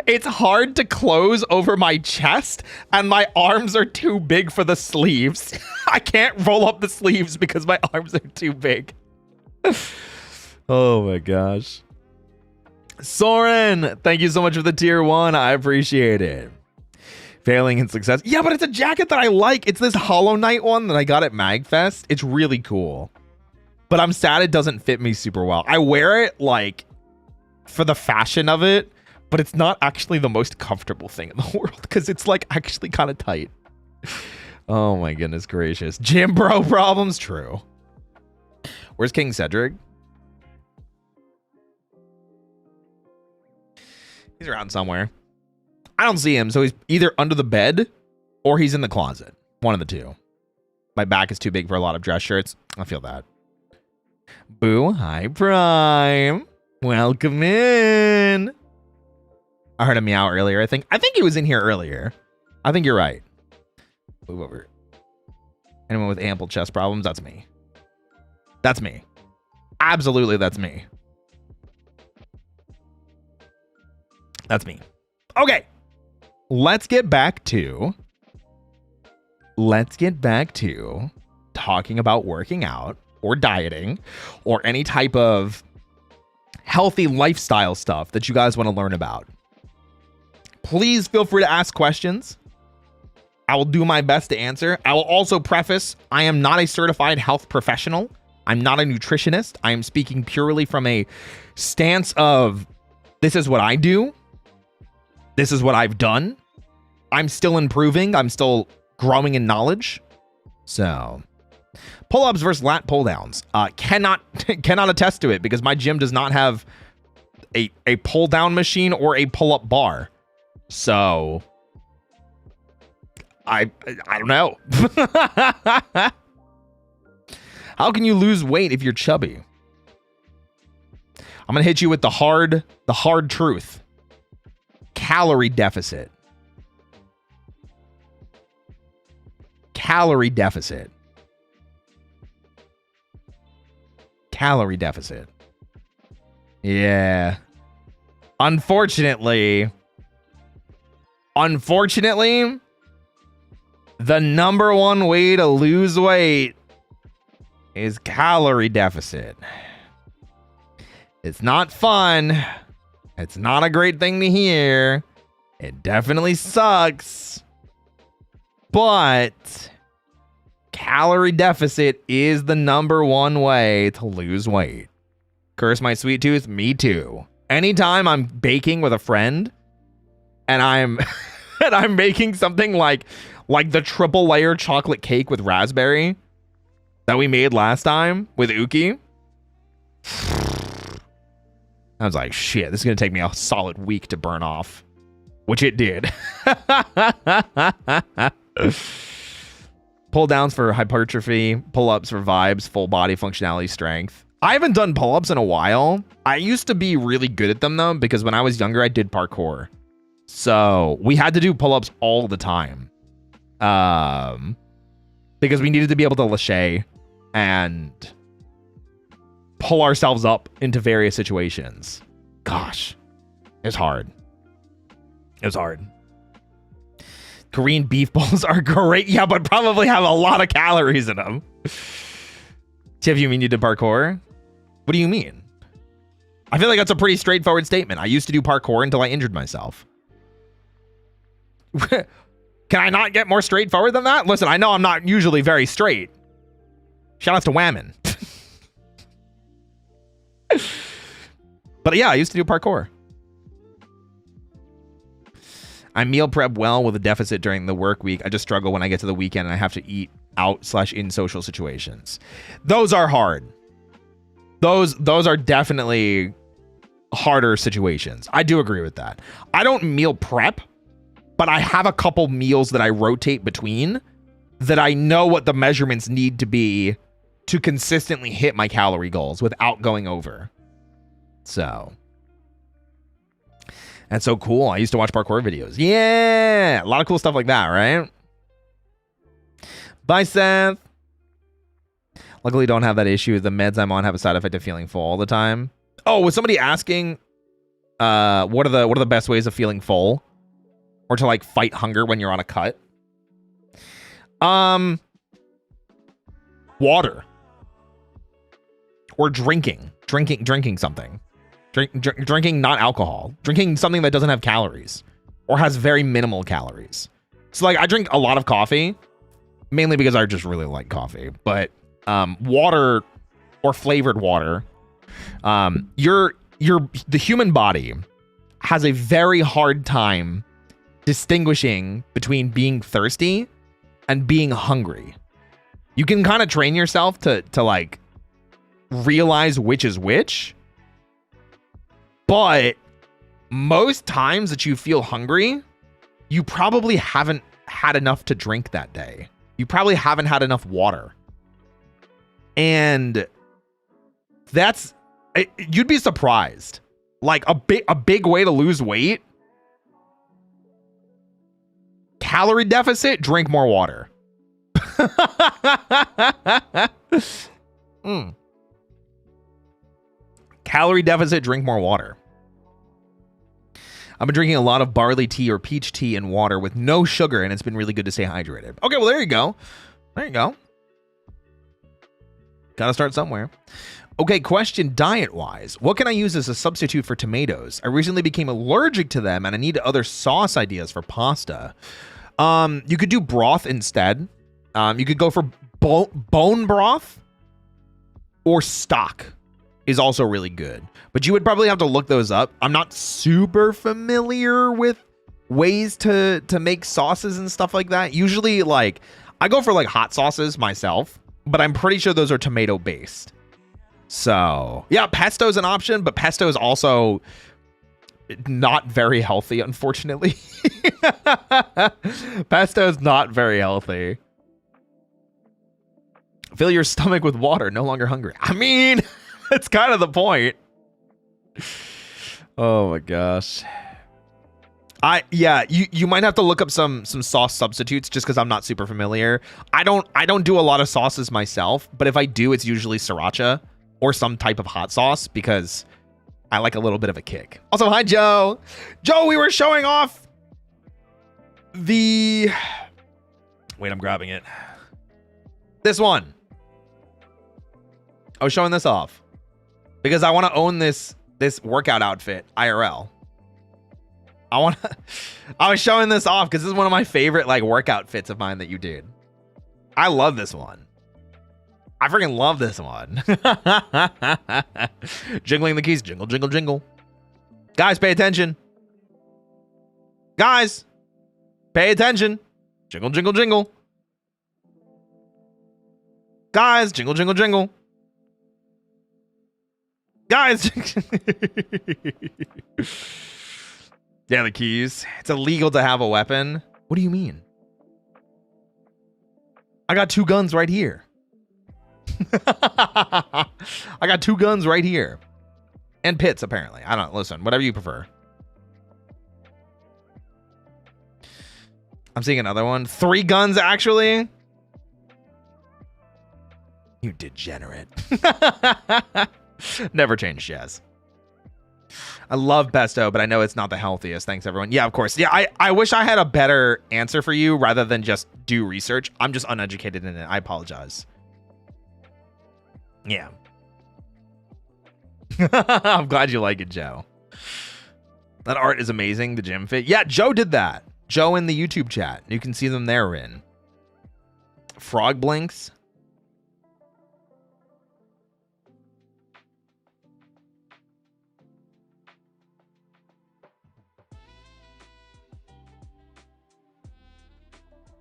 It's hard to close over my chest, and my arms are too big for the sleeves. I can't roll up the sleeves because my arms are too big. Oh my gosh. Soren, thank you so much for the tier 1. I appreciate it. Failing in success. Yeah, but it's a jacket that I like. It's this Hollow Knight one that I got at MagFest. It's really cool. But I'm sad it doesn't fit me super well. I wear it like for the fashion of it, but it's not actually the most comfortable thing in the world because it's like actually kind of tight. Oh my goodness gracious. Gym bro problems? True. Where's King Cedric? He's around somewhere. I don't see him, so he's either under the bed or he's in the closet. One of the two. My back is too big for a lot of dress shirts. I feel that. Boo, hi Prime. Welcome in. I heard a meow earlier. I think he was in here earlier. I think you're right. Move over. Anyone with ample chest problems? That's me. That's me. Absolutely, that's me. That's me. Okay. Let's get back to talking about working out or dieting or any type of healthy lifestyle stuff that you guys want to learn about. Please feel free to ask questions. I will do my best to answer. I will also preface, I am not a certified health professional. I'm not a nutritionist. I am speaking purely from a stance of this is what I do. This is what I've done. I'm still improving. I'm still growing in knowledge. So, pull-ups versus lat pull-downs. Cannot attest to it because my gym does not have a pull-down machine or a pull-up bar. So, I don't know. How can you lose weight if you're chubby? I'm gonna hit you with the hard truth. Calorie deficit. Calorie deficit. Calorie deficit. Yeah. Unfortunately, the number one way to lose weight is calorie deficit. It's not fun. It's not a great thing to hear. It definitely sucks. But calorie deficit is the number one way to lose weight. Curse my sweet tooth, me too. Anytime I'm baking with a friend and I'm making something like the triple layer chocolate cake with raspberry that we made last time with Uki, I was like, shit, this is going to take me a solid week to burn off, which it did. Pull downs for hypertrophy, pull ups for vibes, full body functionality, strength. I haven't done pull ups in a while. I used to be really good at them though, because when I was younger, I did parkour. So we had to do pull ups all the time. Because we needed to be able to lâcher and pull ourselves up into various situations. Gosh, it's hard. It was hard. Korean beef bowls are great. Yeah, but probably have a lot of calories in them. Tiff, you mean you did parkour? What do you mean? I feel like that's a pretty straightforward statement. I used to do parkour until I injured myself. Can I not get more straightforward than that? Listen, I know I'm not usually very straight. Shout outs to Whammon. But yeah, I used to do parkour. I meal prep well with a deficit during the work week. I just struggle when I get to the weekend and I have to eat out / in social situations. Those are hard. Those are definitely harder situations. I do agree with that. I don't meal prep, but I have a couple meals that I rotate between that I know what the measurements need to be to consistently hit my calorie goals without going over. So, that's so cool. I used to watch parkour videos. Yeah, a lot of cool stuff like that, right? Bye, Seth. Luckily, don't have that issue. The meds I'm on have a side effect of feeling full all the time. Oh, was somebody asking what are the best ways of feeling full or to like fight hunger when you're on a cut? Water or drinking something. Drinking not alcohol. Drinking something that doesn't have calories or has very minimal calories. So like I drink a lot of coffee, mainly because I just really like coffee. But water or flavored water, the human body has a very hard time distinguishing between being thirsty and being hungry. You can kind of train yourself to like realize which is which, but most times that you feel hungry, you probably haven't had enough to drink that day. You probably haven't had enough water. And you'd be surprised. Like a big way to lose weight, calorie deficit, drink more water. Calorie deficit, drink more water. I've been drinking a lot of barley tea or peach tea and water with no sugar, and it's been really good to stay hydrated. Okay, well, there you go. There you go. Gotta start somewhere. Okay, question diet-wise. What can I use as a substitute for tomatoes? I recently became allergic to them, and I need other sauce ideas for pasta. You could do broth instead. You could go for bone broth, or stock is also really good. But you would probably have to look those up. I'm not super familiar with ways to make sauces and stuff like that. Usually, like, I go for like hot sauces myself, but I'm pretty sure those are tomato based. So yeah, pesto is an option, but pesto is also not very healthy, unfortunately. Pesto is not very healthy. Fill your stomach with water, no longer hungry. I mean, that's kind of the point. Oh my gosh. You might have to look up some sauce substitutes just because I'm not super familiar. I don't do a lot of sauces myself, but if I do, it's usually sriracha or some type of hot sauce because I like a little bit of a kick. Also, hi Joe. Joe, we were showing off the wait, I'm grabbing it. This one. I was showing this off because I want to own this workout outfit IRL. I was showing this off because this is one of my favorite like workout fits of mine that you did. I love this one. I freaking love this one. Jingling the keys, jingle, jingle, jingle. Guys, pay attention. Guys, pay attention. Jingle, jingle, jingle. Guys, jingle, jingle, jingle. Guys. Yeah, the keys. It's illegal to have a weapon. What do you mean? I got 2 guns right here. I got 2 guns right here. And pits, apparently. I don't know. Listen, whatever you prefer. I'm seeing another one. 3 guns, actually. You degenerate. Never change jazz. I love pesto, but I know it's not the healthiest. Thanks, everyone. Yeah, of course. Yeah, I wish I had a better answer for you rather than just do research. I'm just uneducated in it. I apologize. Yeah. I'm glad you like it, Joe. That art is amazing. The gym fit. Yeah, Joe did that. Joe in the YouTube chat. You can see them there, Rin. Frog blinks.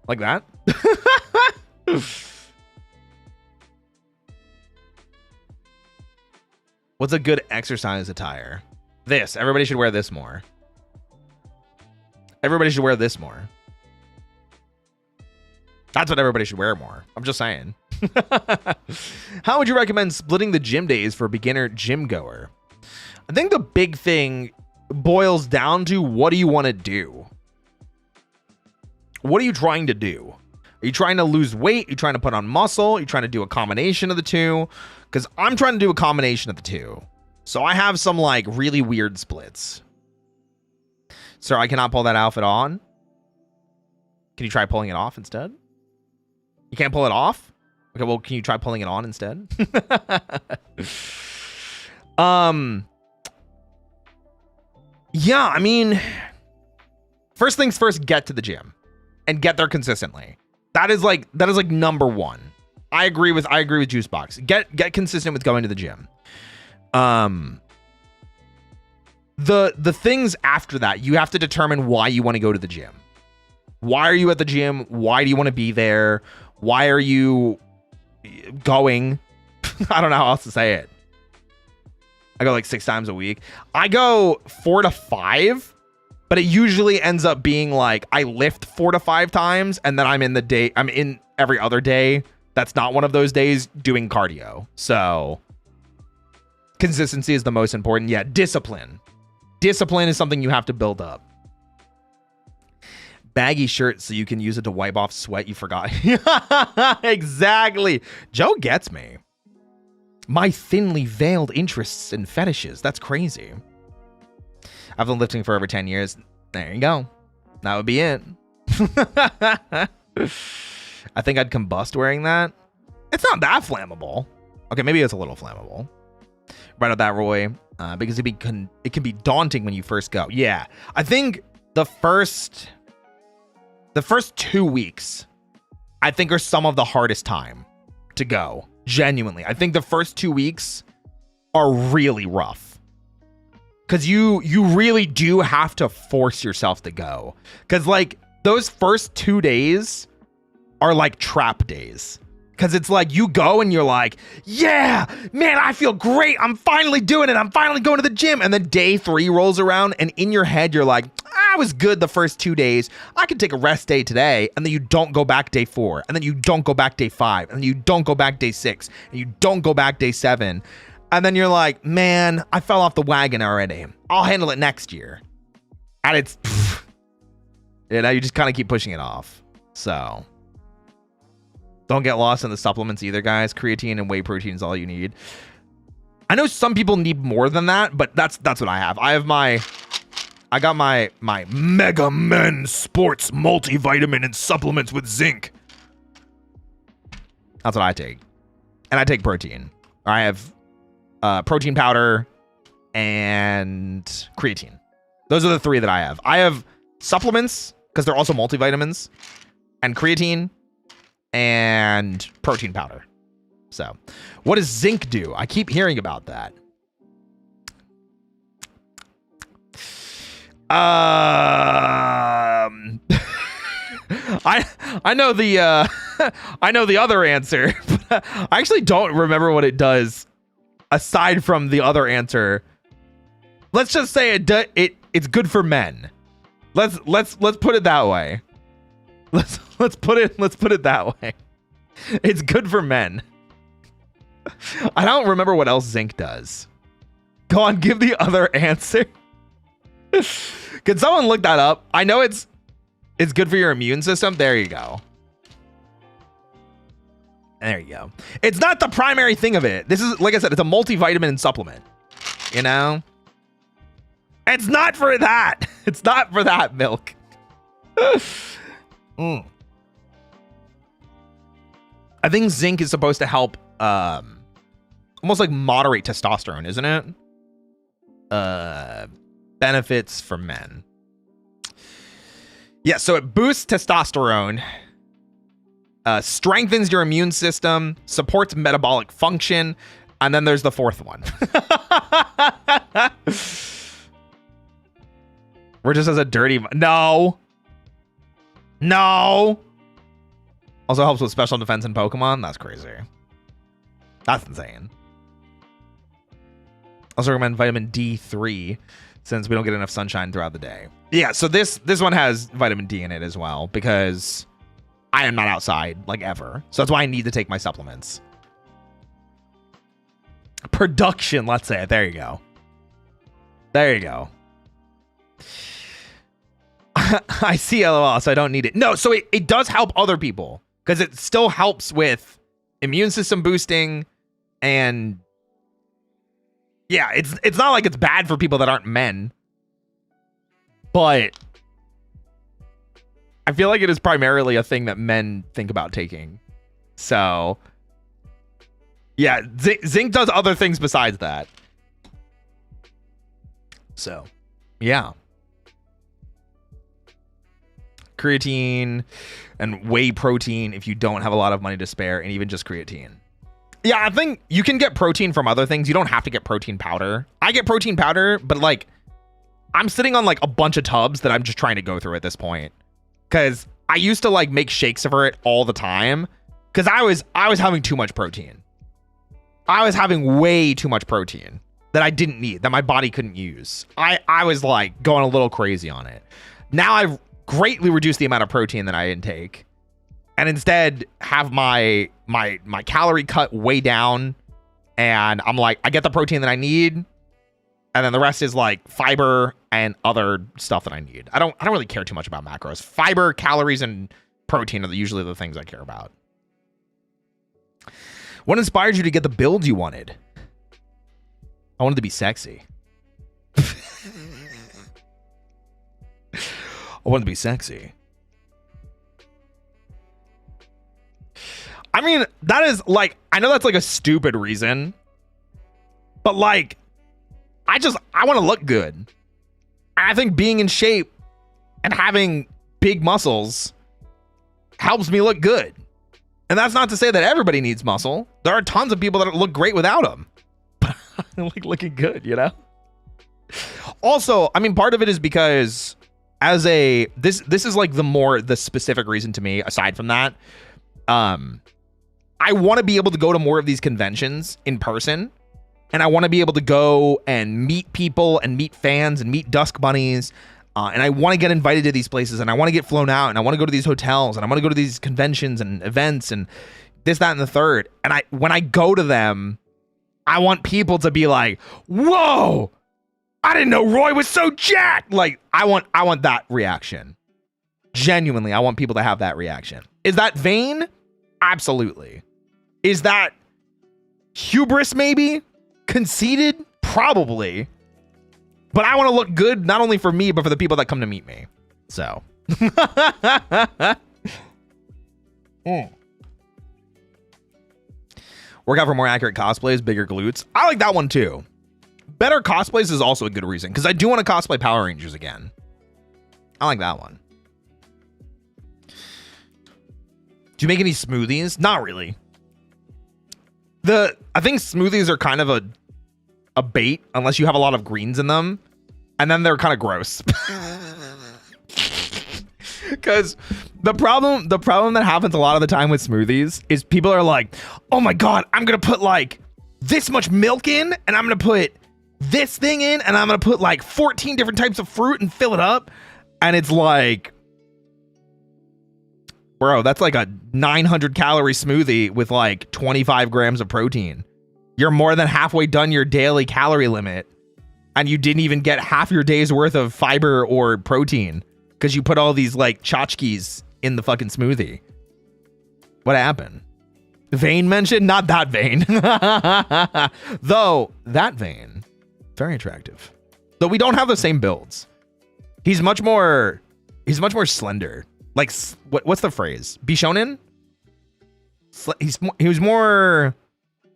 Like that? What's a good exercise attire? This. Everybody should wear this more. Everybody should wear this more. That's what everybody should wear more. I'm just saying. How would you recommend splitting the gym days for a beginner gym goer? I think the big thing boils down to what do you want to do? What are you trying to do? Are you trying to lose weight? Are you trying to put on muscle? Are you trying to do a combination of the two? Because I'm trying to do a combination of the two. So I have some like really weird splits. Sir, I cannot pull that outfit on. Can you try pulling it off instead? You can't pull it off? Okay, well, can you try pulling it on instead? Yeah, I mean, first things first, get to the gym and get there consistently. That is like number one. I agree with Juicebox. Get consistent with going to the gym. The things after that, you have to determine why you want to go to the gym. Why are you at the gym? Why do you want to be there? Why are you going? I don't know how else to say it. I go like 6 times a week. I go 4 to 5, but it usually ends up being like I lift 4 to 5 times, and then I'm in every other day. That's not one of those days doing cardio. So consistency is the most important. Yeah, discipline. Discipline is something you have to build up. Baggy shirt so you can use it to wipe off sweat you forgot. Exactly. Joe gets me. My thinly veiled interests and fetishes. That's crazy. I've been lifting for over 10 years. There you go. That would be it. I think I'd combust wearing that. It's not that flammable. Okay, maybe it's a little flammable. Right up that, Roy. Because it can be daunting when you first go. Yeah. I think the first 2 weeks, I think, are some of the hardest time to go. Genuinely. I think the first 2 weeks are really rough. Because you really do have to force yourself to go. Because, like, those first 2 days are like trap days. Because it's like you go and you're like, yeah, man, I feel great. I'm finally doing it. I'm finally going to the gym. And then day 3 rolls around and in your head, you're like, I was good the first 2 days. I could take a rest day today. And then you don't go back day 4. And then you don't go back day 5. And then you don't go back day 6. And you don't go back day 7. And then you're like, man, I fell off the wagon already. I'll handle it next year. And it's, you know, you just kind of keep pushing it off. So don't get lost in the supplements either, guys. Creatine and whey protein is all you need. I know some people need more than that, but that's what I have. I got my Mega Men Sports multivitamin and supplements with zinc. That's what I take. And I take protein. I have protein powder and creatine. Those are the 3 that I have. I have supplements because they're also multivitamins, and creatine, and protein powder. So what does zinc do? I keep hearing about that. I know the I know the other answer, but I actually don't remember what it does aside from the other answer. Let's just say it's good for men. Let's put it that way. Let's put it that way. It's good for men. I don't remember what else zinc does. Go on, give the other answer. Can someone look that up? I know it's good for your immune system. There you go. There you go. It's not the primary thing of it. This is, like I said, it's a multivitamin supplement. You know? It's not for that. It's not for that, Milk. I think zinc is supposed to help almost like moderate testosterone, isn't it? Benefits for men. Yeah, so it boosts testosterone, strengthens your immune system, supports metabolic function, and then there's the 4th one. We're just as a dirty... No. Also helps with special defense in Pokemon. That's crazy. That's insane. Also recommend vitamin D3 since we don't get enough sunshine throughout the day. Yeah, so this one has vitamin D in it as well because I am not outside like ever. So that's why I need to take my supplements. Production, let's say it. There you go. There you go. I see LOL, so I don't need it. No, so it does help other people because it still helps with immune system boosting, and yeah, it's not like it's bad for people that aren't men. but I feel like it is primarily a thing that men think about taking. So yeah, zinc does other things besides that. So yeah. Creatine and whey protein if you don't have a lot of money to spare, and even just creatine. Yeah, I think you can get protein from other things. You don't have to get protein powder. I get protein powder, but like I'm sitting on like a bunch of tubs that I'm just trying to go through at this point. Cause I used to like make shakes of it all the time. Cause I was having too much protein. I was having way too much protein that I didn't need, that my body couldn't use. I was like going a little crazy on it. Now I've greatly reduced the amount of protein that I intake, and instead have my calorie cut way down, and I'm like, I get the protein that I need, and then the rest is like fiber and other stuff that I need. I don't really care too much about macros. Fiber, calories, and protein are usually the things I care about. What inspired you to get the build you wanted? I wanted to be sexy. I wanted to be sexy. I mean, that is like, I know that's like a stupid reason, but like, I want to look good. And I think being in shape and having big muscles helps me look good. And that's not to say that everybody needs muscle. There are tons of people that look great without them. But I like looking good, you know? Also, I mean, part of it is because as a, this is like the specific reason to me, aside from that, I want to be able to go to more of these conventions in person, and I want to be able to go and meet people and meet fans and meet Dusk Bunnies, and I want to get invited to these places, and I want to get flown out, and I want to go to these hotels, and I want to go to these conventions and events and this, that, and the third. And when I go to them, I want people to be like, whoa, I didn't know Roy was so jacked. Like, I want that reaction. Genuinely, I want people to have that reaction. Is that vain? Absolutely. Is that hubris maybe? Conceited? Probably. But I want to look good, not only for me, but for the people that come to meet me. So. Work out for more accurate cosplays, bigger glutes. I like that one too. Better cosplays is also a good reason, because I do want to cosplay Power Rangers again. I like that one. Do you make any smoothies? Not really. I think smoothies are kind of a bait unless you have a lot of greens in them, and then they're kind of gross. Because the problem that happens a lot of the time with smoothies is people are like, oh my god, I'm gonna put like this much milk in, and I'm gonna put this thing in, and I'm gonna put like 14 different types of fruit and fill it up, and it's like, bro, that's like a 900 calorie smoothie with like 25 grams of protein. You're more than halfway done your daily calorie limit, and you didn't even get half your day's worth of fiber or protein because you put all these like tchotchkes in the fucking smoothie. What happened? Vain mentioned? Not that vain. Though, that vain. Very attractive. Though we don't have the same builds. He's much more slender. Like, what's the phrase? Bishonen? He was more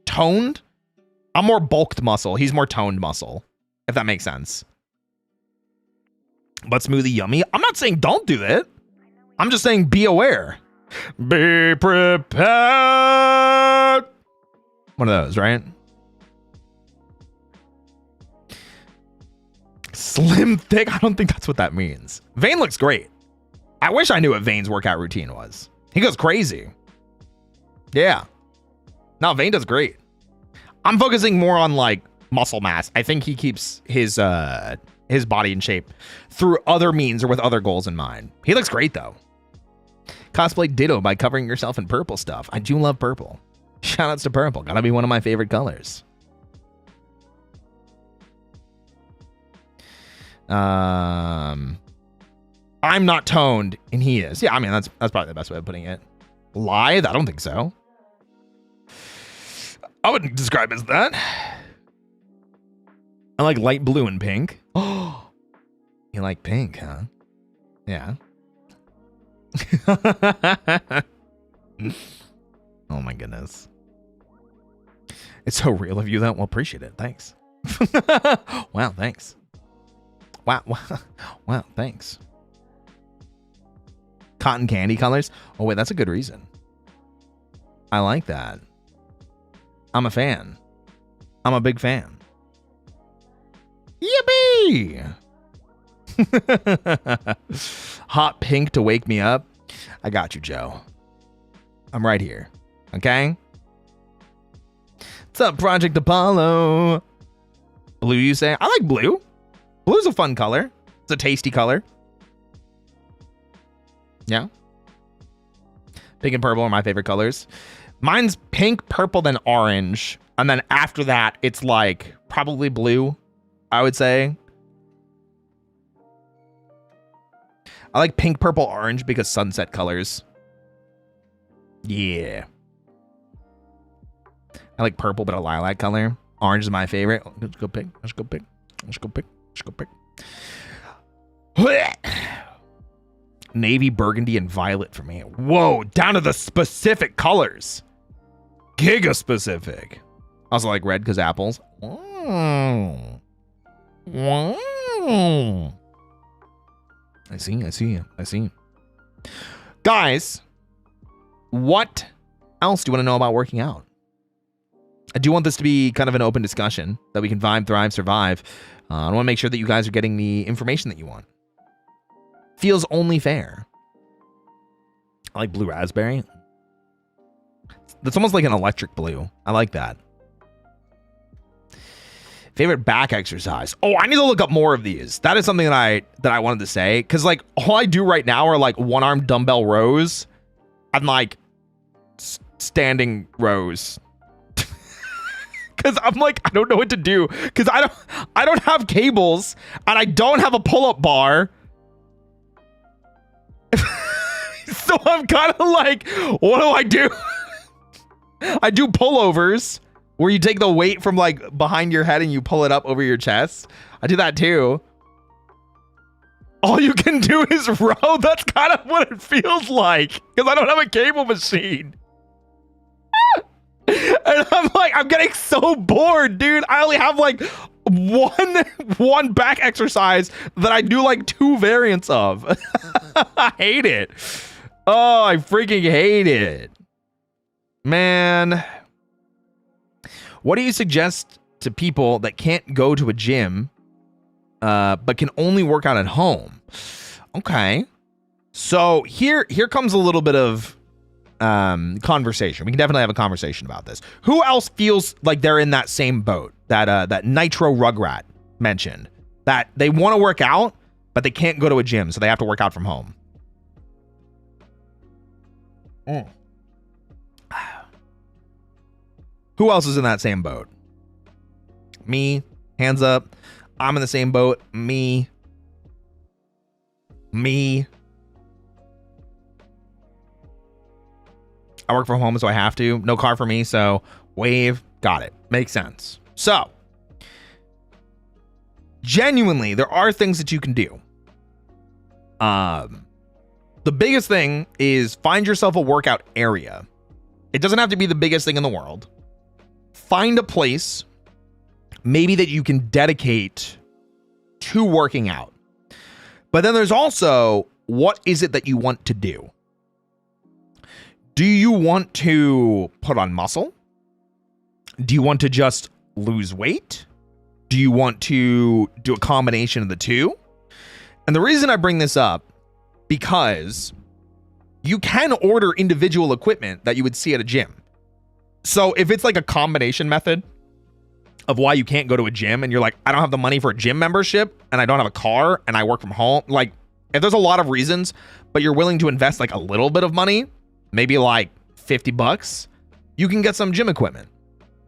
toned. I'm more bulked muscle. He's more toned muscle, if that makes sense. But smoothie yummy. I'm not saying don't do that. I'm just saying be aware. Be prepared. One of those, right? Slim thick. I don't think that's what that means. Vane looks great. I wish I knew what Vane's workout routine was. He goes crazy. Yeah. No, Vane does great. I'm focusing more on like muscle mass. I think he keeps his body in shape through other means or with other goals in mind. He looks great though. Cosplay Ditto by covering yourself in purple stuff. I do love purple. Shoutouts to purple. Gotta be one of my favorite colors. I'm not toned and he is. Yeah, I mean that's probably the best way of putting it. Lithe? I don't think so. I wouldn't describe it as that. I like light blue and pink. Oh, You like pink, huh? Yeah. Oh my goodness. It's so real of you that we'll appreciate it. Thanks. Wow, thanks. Wow, thanks. Cotton candy colors? Oh wait, that's a good reason. I like that. I'm a fan. I'm a big fan. Yippee! Hot pink to wake me up. I got you, Joe. I'm right here. Okay? What's up, Project Apollo? Blue, you say? I like blue. Blue's a fun color. It's a tasty color. Yeah. Pink and purple are my favorite colors. Mine's pink, purple, then orange. And then after that, it's like probably blue, I would say. I like pink, purple, orange because sunset colors. Yeah. I like purple, but a lilac color. Orange is my favorite. Let's go pick. Let's go pick. Let's go pick. Let's go pick. Navy, burgundy, and violet for me. Whoa, down to the specific colors. Giga specific. Also like red because apples. Wow. Wow. I see. Guys, what else do you want to know about working out? I do want this to be kind of an open discussion that we can vibe, thrive, survive. I want to make sure that you guys are getting the information that you want. Feels only fair. I like blue raspberry. That's almost like an electric blue. I like that. Favorite back exercise. Oh, I need to look up more of these. That is something that I wanted to say. Because like all I do right now are like one-arm dumbbell rows. And like standing rows. Because I'm like, I don't know what to do. Because I don't have cables. And I don't have a pull-up bar. So I'm kind of like, what do I do? I do pullovers where you take the weight from like behind your head and you pull it up over your chest. I do that too. All you can do is row. That's kind of what it feels like because I don't have a cable machine. And I'm like, I'm getting so bored, dude. I only have like one back exercise that I do like 2 variants of. I hate it. Oh, I freaking hate it. Man. What do you suggest to people that can't go to a gym, but can only work out at home? Okay. So here comes a little bit of conversation. We can definitely have a conversation about this. Who else feels like they're in that same boat that Nitro Rugrat mentioned? That they want to work out, but they can't go to a gym, so they have to work out from home. Who else is in that same boat? Me. Hands up. I'm in the same boat. Me. I work from home, so I have to. No car for me, so wave. Got it. Makes sense. So, genuinely, there are things that you can do. The biggest thing is find yourself a workout area. It doesn't have to be the biggest thing in the world. Find a place maybe that you can dedicate to working out. But then there's also, what is it that you want to do? Do you want to put on muscle? Do you want to just lose weight? Do you want to do a combination of the two? And the reason I bring this up, because you can order individual equipment that you would see at a gym. So if it's like a combination method of why you can't go to a gym and you're like, I don't have the money for a gym membership and I don't have a car and I work from home. Like if there's a lot of reasons, but you're willing to invest like a little bit of money, maybe like $50, you can get some gym equipment.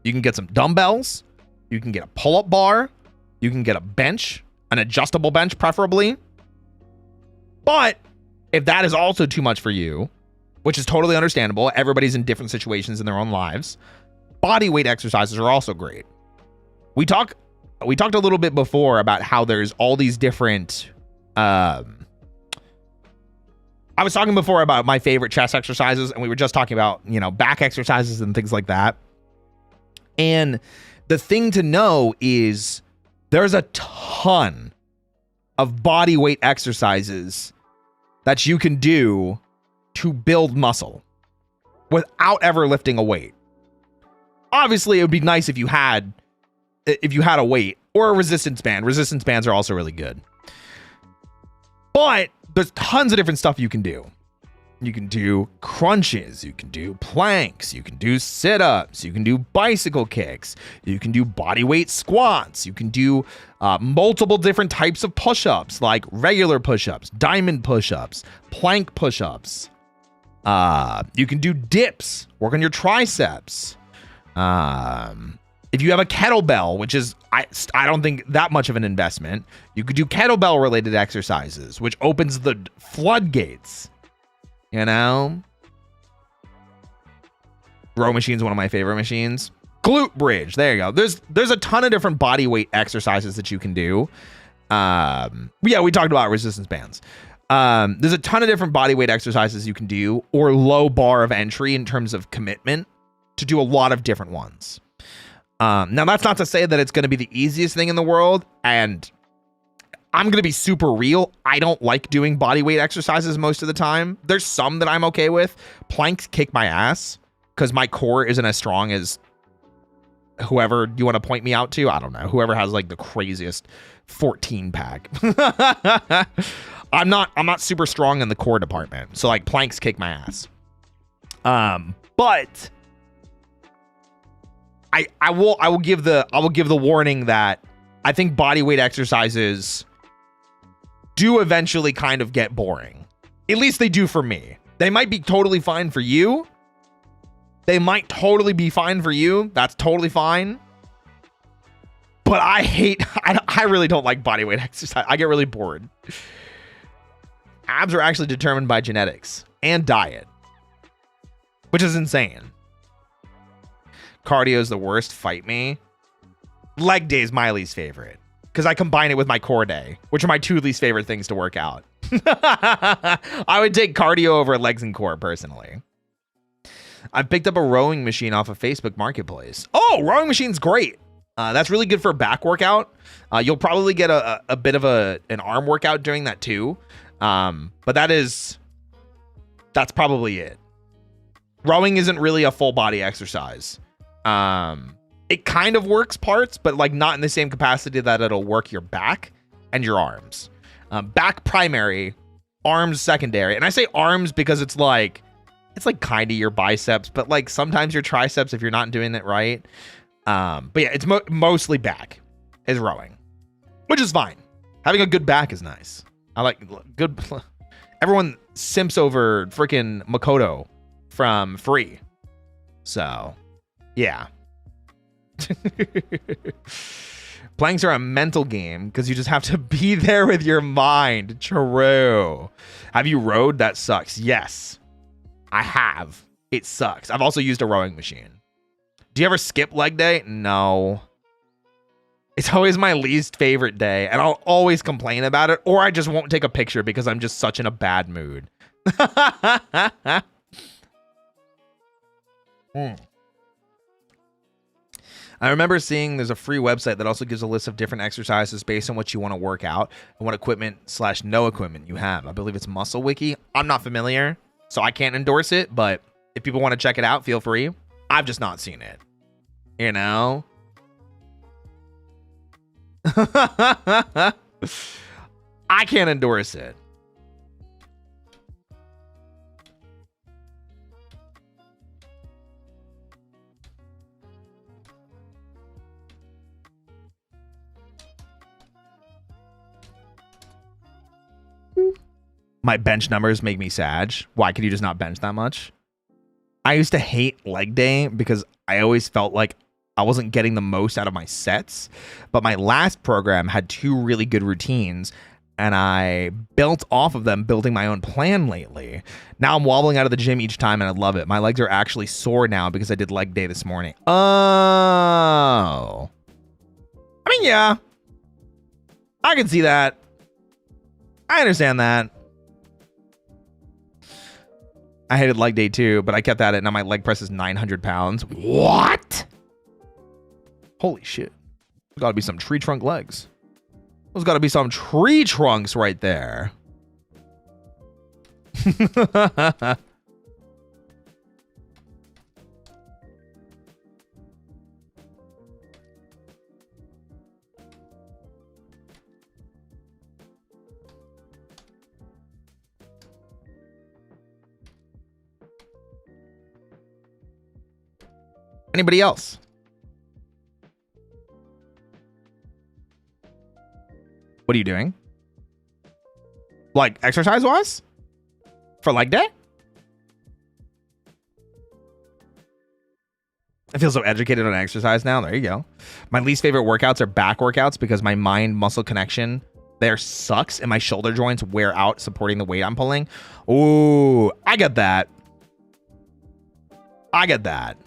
You can get some dumbbells. You can get a pull-up bar. You can get a bench, an adjustable bench preferably. But if that is also too much for you, which is totally understandable, everybody's in different situations in their own lives, body weight exercises are also great. We talked a little bit before about how there's all these different I was talking before about my favorite chest exercises, and we were just talking about, you know, back exercises and things like that. And the thing to know is there's a ton of body weight exercises that you can do to build muscle without ever lifting a weight. Obviously, it would be nice if you had a weight or a resistance band. Resistance bands are also really good. But there's tons of different stuff you can do. You can do crunches, you can do planks, you can do sit-ups, you can do bicycle kicks, you can do body weight squats, you can do multiple different types of push-ups, like regular push-ups, diamond push-ups, plank push-ups. You can do dips, work on your triceps. If you have a kettlebell, which is, I don't think that much of an investment, you could do kettlebell related exercises, which opens the floodgates, you know? Row machine is one of my favorite machines. Glute bridge. There you go. There's a ton of different body weight exercises that you can do. Yeah, we talked about resistance bands. There's a ton of different body weight exercises you can do, or low bar of entry in terms of commitment to do a lot of different ones. Now, that's not to say that it's going to be the easiest thing in the world, and I'm going to be super real. I don't like doing body weight exercises most of the time. There's some that I'm okay with. Planks kick my ass because my core isn't as strong as whoever you want to point me out to. I don't know. Whoever has like the craziest 14 pack. I'm not super strong in the core department. So like planks kick my ass. But I will give the warning that I think body weight exercises do eventually kind of get boring. At least they do for me. They might be totally fine for you. They might totally be fine for you. That's totally fine. But I really don't like body weight exercise. I get really bored. Abs are actually determined by genetics and diet, which is insane. Cardio is the worst. Fight me. Leg day is my least favorite because I combine it with my core day, which are my two least favorite things to work out. I would take cardio over legs and core personally. I picked up a rowing machine off of Facebook Marketplace. Oh, rowing machine's great. That's really good for a back workout. You'll probably get a bit of an arm workout doing that too. But that's probably it. Rowing isn't really a full body exercise. It kind of works parts, but like not in the same capacity that it'll work your back and your arms. Back primary, arms secondary. And I say arms because it's like kind of your biceps, but like sometimes your triceps if you're not doing it right. But yeah, it's mostly back is rowing, which is fine. Having a good back is nice. I like good. Everyone simps over freaking Makoto from Free. So yeah. Planks are a mental game because you just have to be there with your mind. True. Have you rowed? That sucks. Yes, I have. It sucks. I've also used a rowing machine. Do you ever skip leg day? No. It's always my least favorite day, and I'll always complain about it, or I just won't take a picture because I'm just such in a bad mood. I remember seeing there's a free website that also gives a list of different exercises based on what you want to work out and what equipment/no equipment you have. I believe it's Muscle Wiki. I'm not familiar, so I can't endorse it, but if people want to check it out, feel free. I've just not seen it. You know? I can't endorse it. My bench numbers make me sad. Why could you just not bench that much? I used to hate leg day because I always felt like I wasn't getting the most out of my sets. But my last program had two really good routines, and I built off of them, building my own plan lately. Now I'm wobbling out of the gym each time, and I love it. My legs are actually sore now because I did leg day this morning. Oh. I mean, yeah. I can see that. I understand that. I hated leg day too, but I kept at it. Now my leg press is 900 pounds. What? Holy shit. There's got to be some tree trunk legs. There's got to be some tree trunks right there. Anybody else? What are you doing? Like exercise wise? For leg day? I feel so educated on exercise now. There you go. My least favorite workouts are back workouts because my mind muscle connection there sucks and my shoulder joints wear out supporting the weight I'm pulling. Ooh, I get that. I get that.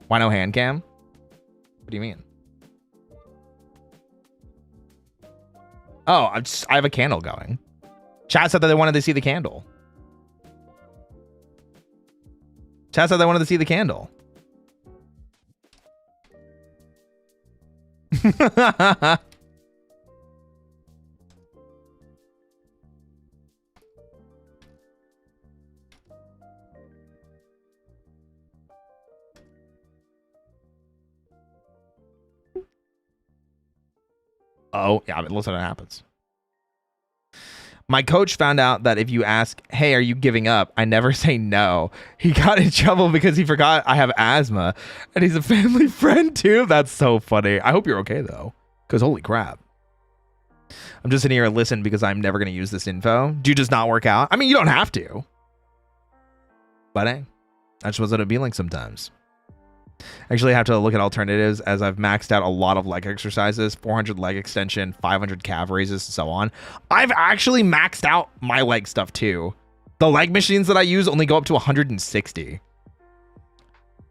Why no hand cam? What do you mean? Oh, I have a candle going. Chat said that they wanted to see the candle. Chat said they wanted to see the candle. Oh, yeah, but listen what happens. My coach found out that if you ask, hey, are you giving up? I never say no. He got in trouble because he forgot I have asthma. And he's a family friend, too. That's so funny. I hope you're okay, though. Because holy crap. I'm just sitting here and listen because I'm never going to use this info. Do you just not work out? I mean, you don't have to. But hey, that's what it'll be like sometimes. Actually, I have to look at alternatives as I've maxed out a lot of leg exercises, 400 leg extension, 500 calf raises, and so on. I've actually maxed out my leg stuff too. The leg machines that I use only go up to 160.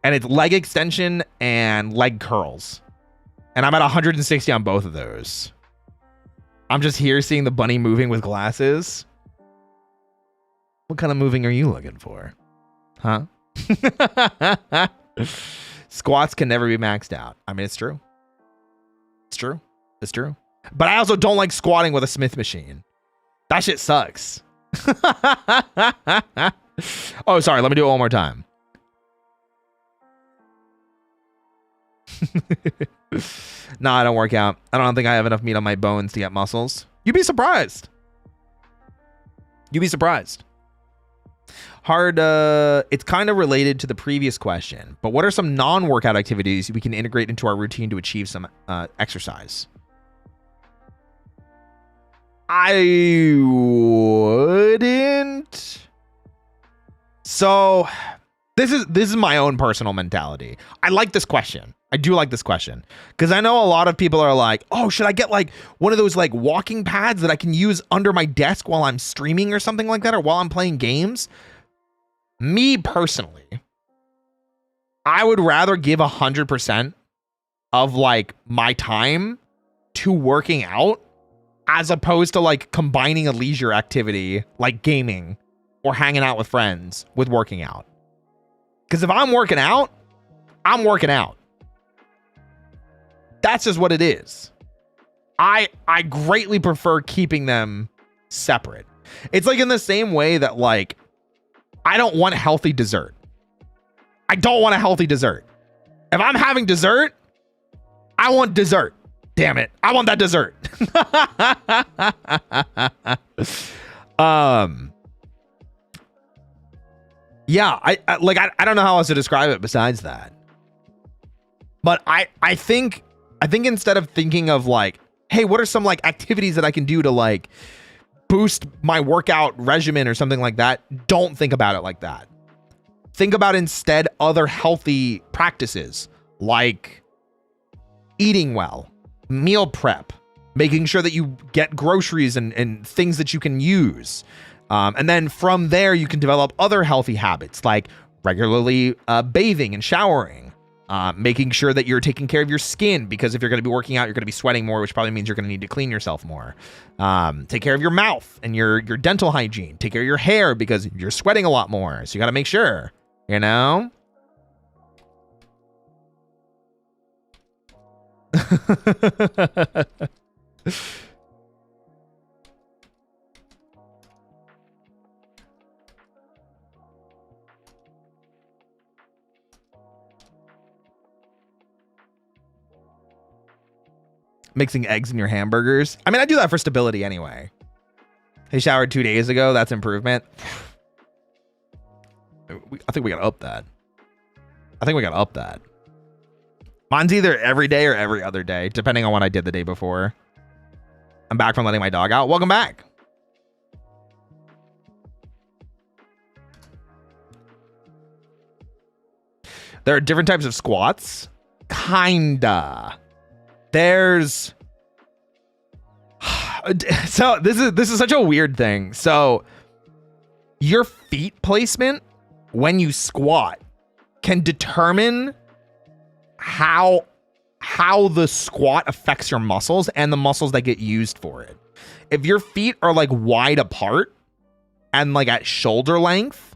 And it's leg extension and leg curls. And I'm at 160 on both of those. I'm just here seeing the bunny moving with glasses. What kind of moving are you looking for? Huh? Squats can never be maxed out. I mean, it's true. It's true. It's true. But I also don't like squatting with a Smith machine. That shit sucks. Oh, sorry. Let me do it one more time. No, I don't work out. I don't think I have enough meat on my bones to get muscles. You'd be surprised. You'd be surprised. Hard, it's kind of related to the previous question, but what are some non-workout activities we can integrate into our routine to achieve some exercise? I wouldn't. So this is my own personal mentality. I like this question. I do like this question because I know a lot of people are like, oh, should I get like one of those like walking pads that I can use under my desk while I'm streaming or something like that, or while I'm playing games? Me personally, I would rather give 100% of like my time to working out as opposed to like combining a leisure activity like gaming or hanging out with friends with working out. Because if I'm working out, I'm working out. That's just what it is. I greatly prefer keeping them separate. It's like in the same way that like I don't want healthy dessert. I don't want a healthy dessert. If I'm having dessert, I want dessert. Damn it. I want that dessert. Yeah, I don't know how else to describe it besides that. But I think instead of thinking of like, hey, what are some like activities that I can do to like boost my workout regimen or something like that, don't think about it like that. Think about instead other healthy practices like eating well, meal prep, making sure that you get groceries and things that you can use, And then from there, you can develop other healthy habits like regularly bathing and showering, making sure that you're taking care of your skin, because if you're going to be working out, you're going to be sweating more, which probably means you're going to need to clean yourself more. Take care of your mouth and your dental hygiene. Take care of your hair because you're sweating a lot more. So you got to make sure, you know? Mixing eggs in your hamburgers. I mean, I do that for stability anyway. I showered 2 days ago. That's improvement. I think we gotta up that. Mine's either every day or every other day, depending on what I did the day before. I'm back from letting my dog out. Welcome back. There are different types of squats. Kinda. There's so this is such a weird thing. So your feet placement when you squat can determine how the squat affects your muscles and the muscles that get used for it. If your feet are like wide apart and like at shoulder length,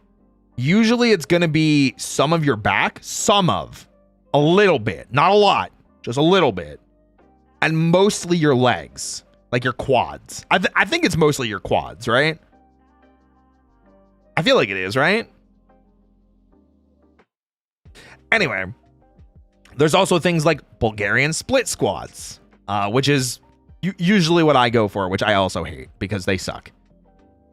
usually it's going to be some of your back, a little bit, not a lot, just a little bit. And mostly your legs, like your quads. I think it's mostly your quads, right? I feel like it is, right? Anyway, there's also things like Bulgarian split squats, which is usually what I go for, which I also hate because they suck.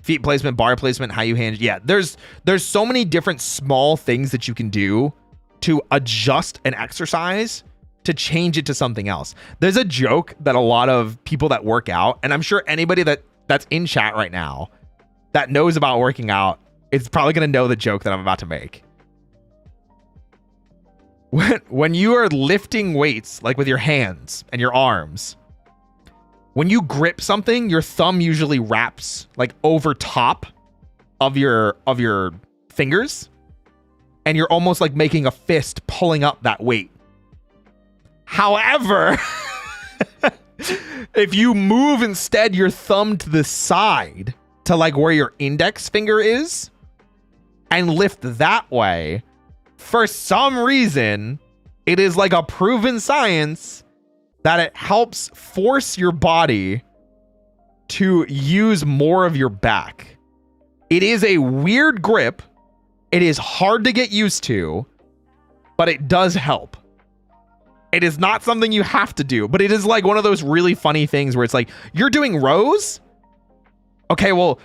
Feet placement, bar placement, how you hinge. Yeah, there's so many different small things that you can do to adjust an exercise to change it to something else. There's a joke that a lot of people that work out, and I'm sure anybody that's in chat right now that knows about working out is probably going to know the joke that I'm about to make. When you are lifting weights, like with your hands and your arms, when you grip something, your thumb usually wraps like over top of your fingers, and you're almost like making a fist pulling up that weight. However, if you move instead your thumb to the side to like where your index finger is and lift that way, for some reason, it is like a proven science that it helps force your body to use more of your back. It is a weird grip. It is hard to get used to, but it does help. It is not something you have to do, but it is like one of those really funny things where it's like, you're doing rows? Okay, well,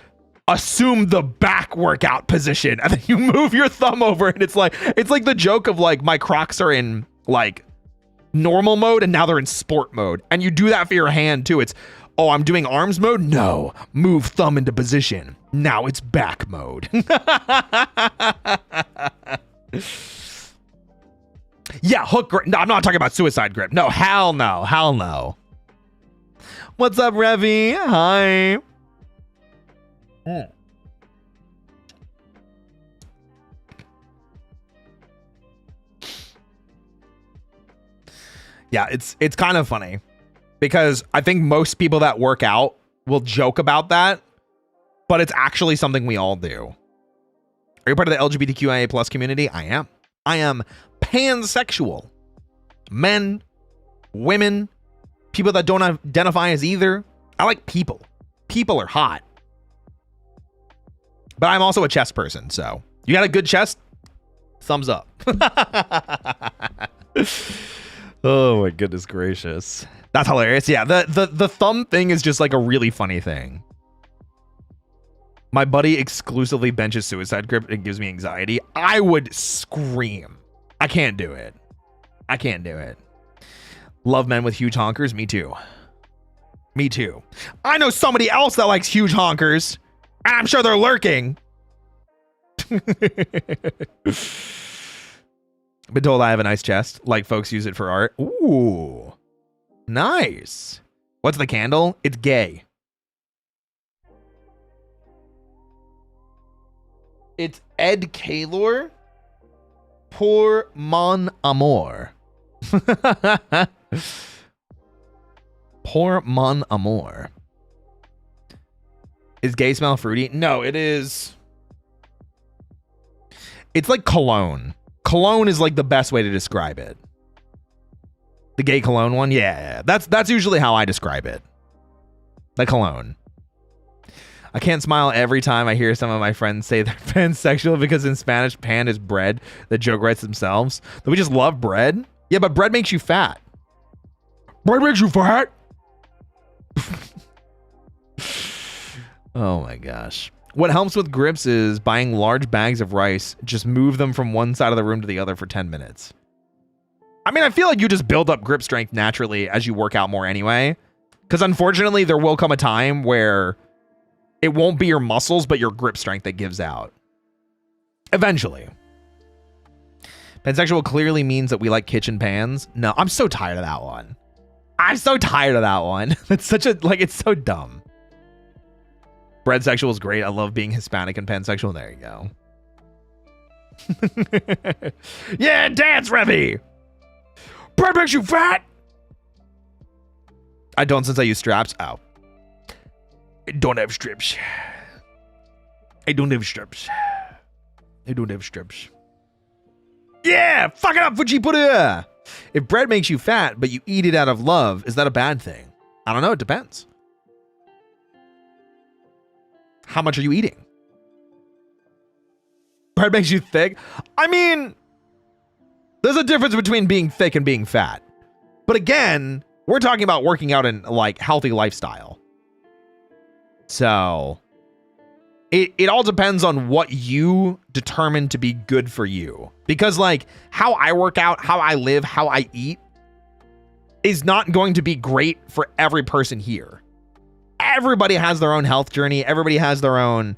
assume the back workout position, and then you move your thumb over, and it's like the joke of like, my Crocs are in like normal mode and now they're in sport mode. And you do that for your hand too. It's, oh, I'm doing arms mode? No, move thumb into position. Now it's back mode. Yeah, hook grip. No, I'm not talking about suicide grip. No, hell no. Hell no. What's up, Revy? Hi. Yeah, it's kind of funny because I think most people that work out will joke about that, but it's actually something we all do. Are you part of the LGBTQIA plus community? I am. I am pansexual. Men, women, people that don't identify as either. I like people. People are hot. But I'm also a chest person, so you got a good chest? Thumbs up. Oh my goodness gracious. That's hilarious. Yeah, the thumb thing is just like a really funny thing. My buddy exclusively benches suicide grip. It gives me anxiety. I would scream. I can't do it. I can't do it. Love men with huge honkers. Me too. Me too. I know somebody else that likes huge honkers, and I'm sure they're lurking. Been told I have a nice chest. Like folks use it for art. Ooh. Nice. What's the candle? It's gay. It's Ed Kaylor. Pour mon amour. Pour mon amour. Is gay smell fruity? No, it is. It's like cologne. Cologne is like the best way to describe it. The gay cologne one? Yeah. That's usually how I describe it. The cologne. I can't smile every time I hear some of my friends say they're pansexual because in Spanish, pan is bread. The joke writes themselves. That we just love bread? Yeah, but bread makes you fat. Bread makes you fat? Oh my gosh. What helps with grips is buying large bags of rice. Just move them from one side of the room to the other for 10 minutes. I mean, I feel like you just build up grip strength naturally as you work out more anyway. Because unfortunately, there will come a time where it won't be your muscles, but your grip strength that gives out. Eventually. Pansexual clearly means that we like kitchen pans. No, I'm so tired of that one. I'm so tired of that one. It's such a, like, it's so dumb. Bread sexual is great. I love being Hispanic and pansexual. There you go. Yeah, dance, Revy. Bread makes you fat. I don't since I use straps. Oh. I don't have strips. I don't have strips. I don't have strips. Yeah, fuck it up, Fujipura. If bread makes you fat, but you eat it out of love, is that a bad thing? I don't know. It depends. How much are you eating? Bread makes you thick? I mean, there's a difference between being thick and being fat. But again, we're talking about working out in like healthy lifestyle. So it all depends on what you determine to be good for you. Because like how I work out, how I live, how I eat is not going to be great for every person here. Everybody has their own health journey. Everybody has their own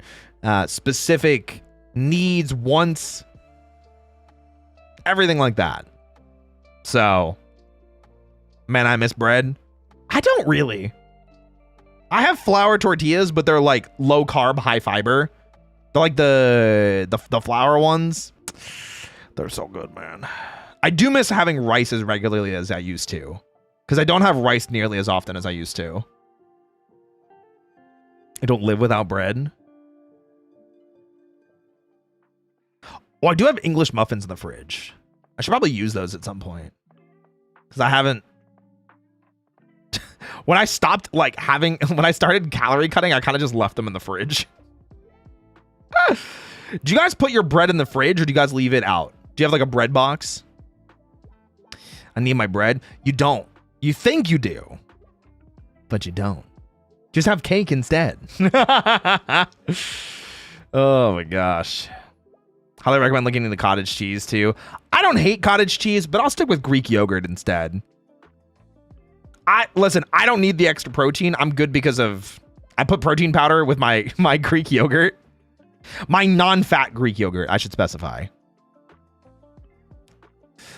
specific needs, wants, everything like that. So, man, I miss bread. I don't really. I have flour tortillas, but they're like low carb, high fiber. They're like the flour ones. They're so good, man. I do miss having rice as regularly as I used to, because I don't have rice nearly as often as I used to. I don't live without bread. Oh, I do have English muffins in the fridge. I should probably use those at some point, because I haven't. When I stopped like when I started calorie cutting, I kind of just left them in the fridge. Do you guys put your bread in the fridge or do you guys leave it out? Do you have like a bread box? I need my bread. You don't. You think you do, but you don't. Just have cake instead. Oh my gosh. Highly recommend looking into cottage cheese too. I don't hate cottage cheese, but I'll stick with Greek yogurt instead. Listen, I don't need the extra protein. I'm good because of I put protein powder with my Greek yogurt. My non-fat Greek yogurt, I should specify.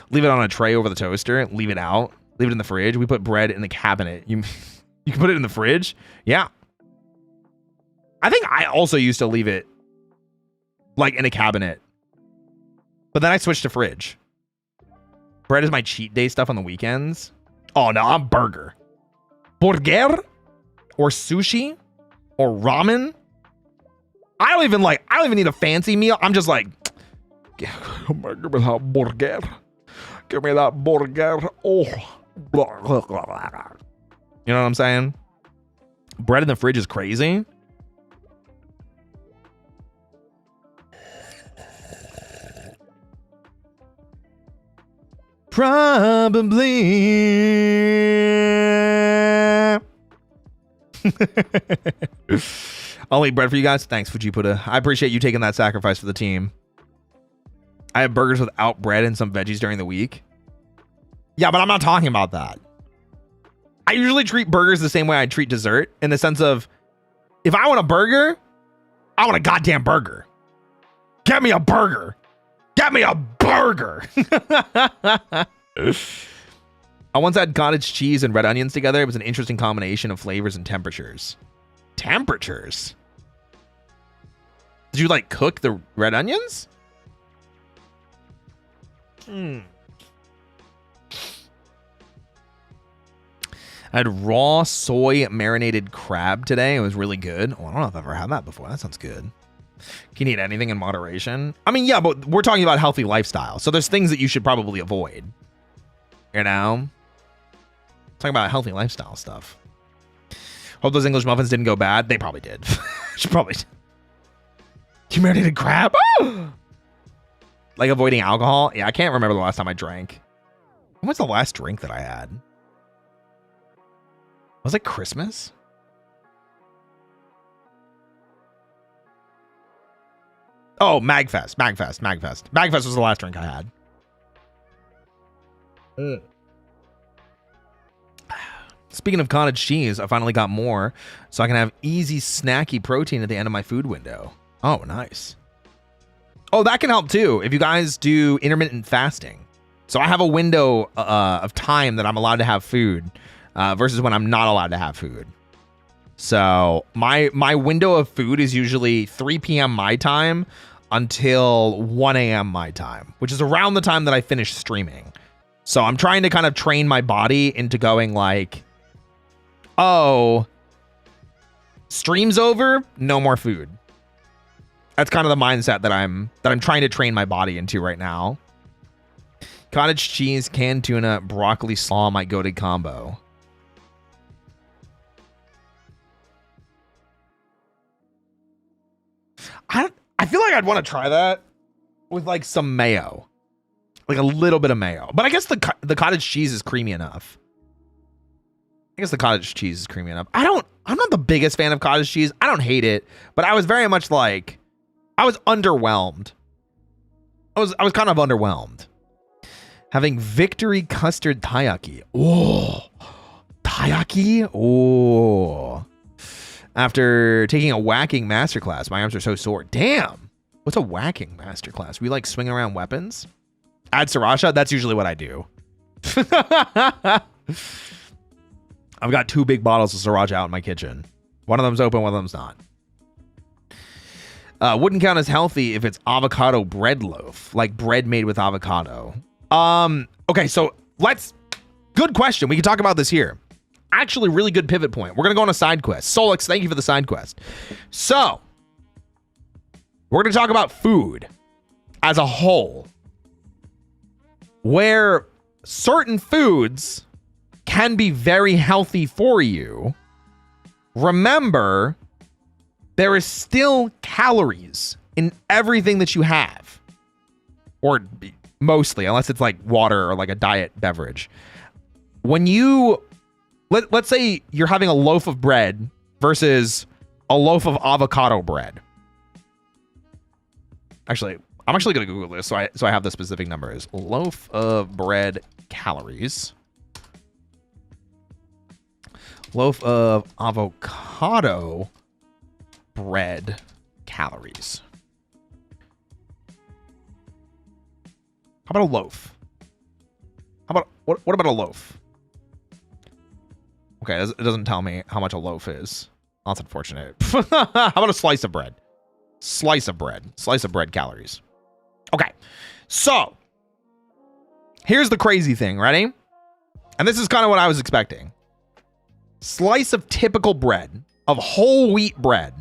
Leave it on a tray over the toaster. Leave it out. Leave it in the fridge. We put bread in the cabinet. You can put it in the fridge? Yeah. I think I also used to leave it like in a cabinet. But then I switched to fridge. Bread is my cheat day stuff on the weekends. Oh no, I'm burger. Burger? Or sushi? Or ramen? I don't even need a fancy meal. I'm just like, give me that burger. Give me that burger. Oh. You know what I'm saying? Bread in the fridge is crazy. Probably. I'll eat bread for you guys. Thanks, Fujipura. I appreciate you taking that sacrifice for the team. I have burgers without bread and some veggies during the week. Yeah, but I'm not talking about that. I usually treat burgers the same way I treat dessert, in the sense of, if I want a burger, I want a goddamn burger. Get me a burger. Get me a burger. I once had cottage cheese and red onions together. It was an interesting combination of flavors and temperatures. Temperatures? Did you like cook the red onions? I had raw soy marinated crab today. It was really good. Oh, I don't know if I've ever had that before. That sounds good. Can you eat anything in moderation? I mean, yeah, but we're talking about healthy lifestyle. So there's things that you should probably avoid. You know? Talking about healthy lifestyle stuff. Hope those English muffins didn't go bad. They probably did. She probably did. You marinated crab? Oh! Like avoiding alcohol? Yeah, I can't remember the last time I drank. When was the last drink that I had? Was it Christmas? Oh, Magfest. Magfest was the last drink I had. Speaking of cottage cheese, I finally got more, so I can have easy, snacky protein at the end of my food window. Oh, nice. Oh, that can help too if you guys do intermittent fasting. So I have a window of time that I'm allowed to have food versus when I'm not allowed to have food. So my window of food is usually 3 p.m. my time until 1 a.m. my time, which is around the time that I finish streaming. So I'm trying to kind of train my body into going like, oh, stream's over, no more food. That's kind of the mindset that I'm trying to train my body into right now. Cottage cheese, canned tuna, broccoli slaw, my goated combo. I feel like I'd want to try that with like some mayo, like a little bit of mayo. But I guess the cottage cheese is creamy enough. I'm not the biggest fan of cottage cheese. I don't hate it, but I was very much like, I was underwhelmed. I was kind of underwhelmed. Having victory custard taiyaki. Oh, taiyaki. Oh. After taking a whacking masterclass, my arms are so sore. Damn. What's a whacking masterclass? We like swinging around weapons? Add sriracha? That's usually what I do. I've got 2 big bottles of sriracha out in my kitchen. One of them's open, one of them's not. Wouldn't count as healthy if it's avocado bread loaf, like bread made with avocado. Okay, so good question. We can talk about this here. Actually, really good pivot point. We're going to go on a side quest. Solix, thank you for the side quest. So, we're going to talk about food as a whole, where certain foods can be very healthy for you. Remember, there is still calories in everything that you have, or mostly, unless it's like water or like a diet beverage. When you let's say you're having a loaf of bread versus a loaf of avocado bread. Actually, I'm actually going to Google this so I have the specific numbers. Loaf of bread calories. Loaf of avocado bread calories. How about a loaf? How about what about a loaf? Okay, it doesn't tell me how much a loaf is. That's unfortunate. How about a slice of bread? Slice of bread calories. Okay, so here's the crazy thing. Ready? And this is kind of what I was expecting. Slice of typical bread, of whole wheat bread,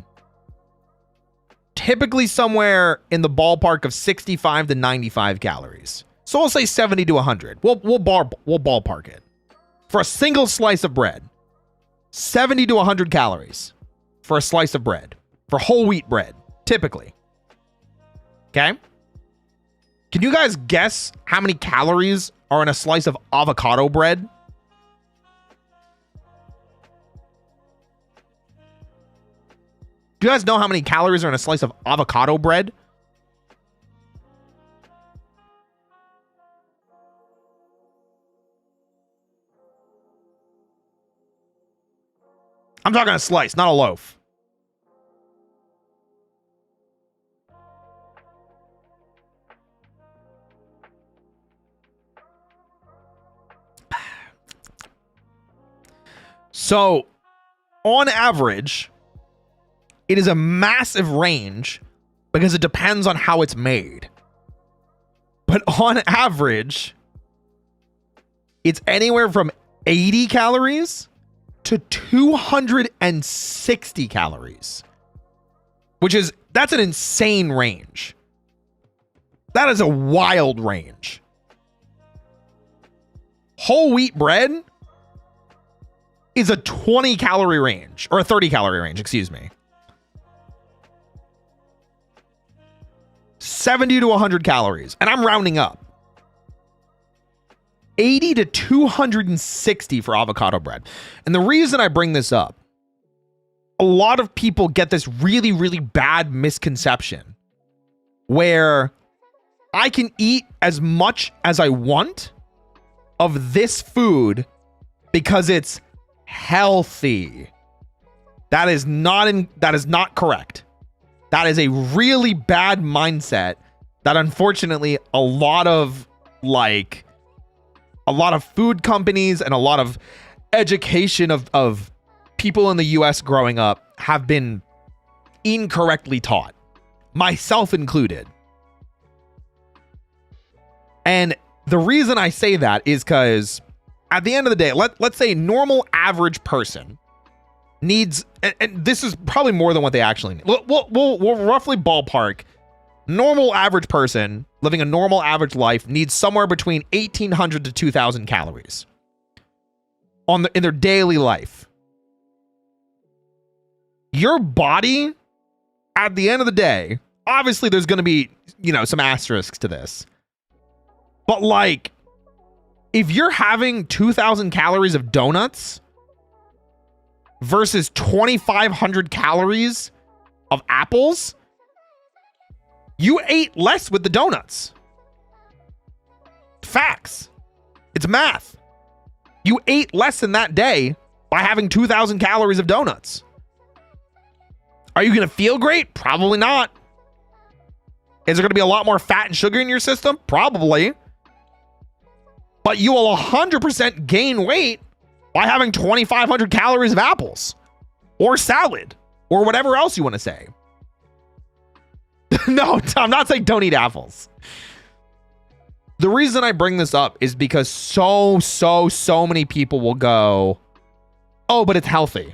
typically somewhere in the ballpark of 65 to 95 calories. So I'll say 70 to 100. We'll ballpark it. For a single slice of bread, 70 to 100 calories for a slice of bread, for whole wheat bread, typically. Okay? Can you guys guess how many calories are in a slice of avocado bread? Do you guys know how many calories are in a slice of avocado bread? I'm talking a slice, not a loaf. So, on average, it is a massive range because it depends on how it's made. But on average, it's anywhere from 80 calories to 260 calories, that's an insane range. That is a wild range. Whole wheat bread is a 20 calorie range, or a 30 calorie range, excuse me. 70 to 100 calories, and I'm rounding up. 80 to 260 for avocado bread. And the reason I bring this up, a lot of people get this really, really bad misconception where I can eat as much as I want of this food because it's healthy. That is not correct. That is a really bad mindset that unfortunately a lot of food companies and a lot of education of people in the US growing up have been incorrectly taught, myself included. And the reason I say that is because at the end of the day, let's say normal average person needs, and this is probably more than what they actually need. We'll roughly ballpark. Normal average person living a normal average life needs somewhere between 1,800 to 2,000 calories in their daily life. Your body, at the end of the day, obviously there's going to be, some asterisks to this. But if you're having 2,000 calories of donuts versus 2,500 calories of apples, you ate less with the donuts. Facts. It's math. You ate less in that day by having 2,000 calories of donuts. Are you going to feel great? Probably not. Is there going to be a lot more fat and sugar in your system? Probably. But you will 100% gain weight by having 2,500 calories of apples or salad or whatever else you want to say. No, I'm not saying don't eat apples. The reason I bring this up is because so many people will go, oh, but it's healthy.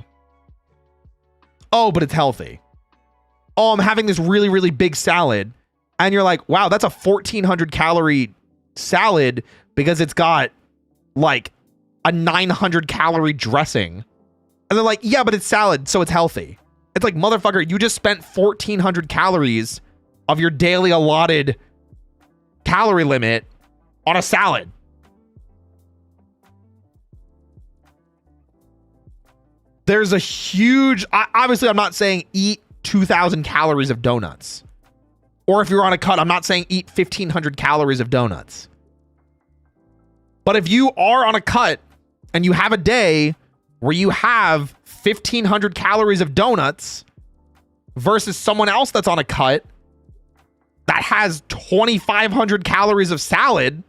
Oh, but it's healthy. Oh, I'm having this really, really big salad. And you're like, wow, that's a 1,400 calorie salad because it's got a 900 calorie dressing. And they're like, yeah, but it's salad, so it's healthy. It's like, motherfucker, you just spent 1,400 calories of your daily allotted calorie limit on a salad. There's a huge, obviously I'm not saying eat 2,000 calories of donuts. Or if you're on a cut, I'm not saying eat 1,500 calories of donuts. But if you are on a cut and you have a day where you have 1,500 calories of donuts versus someone else that's on a cut that has 2,500 calories of salad,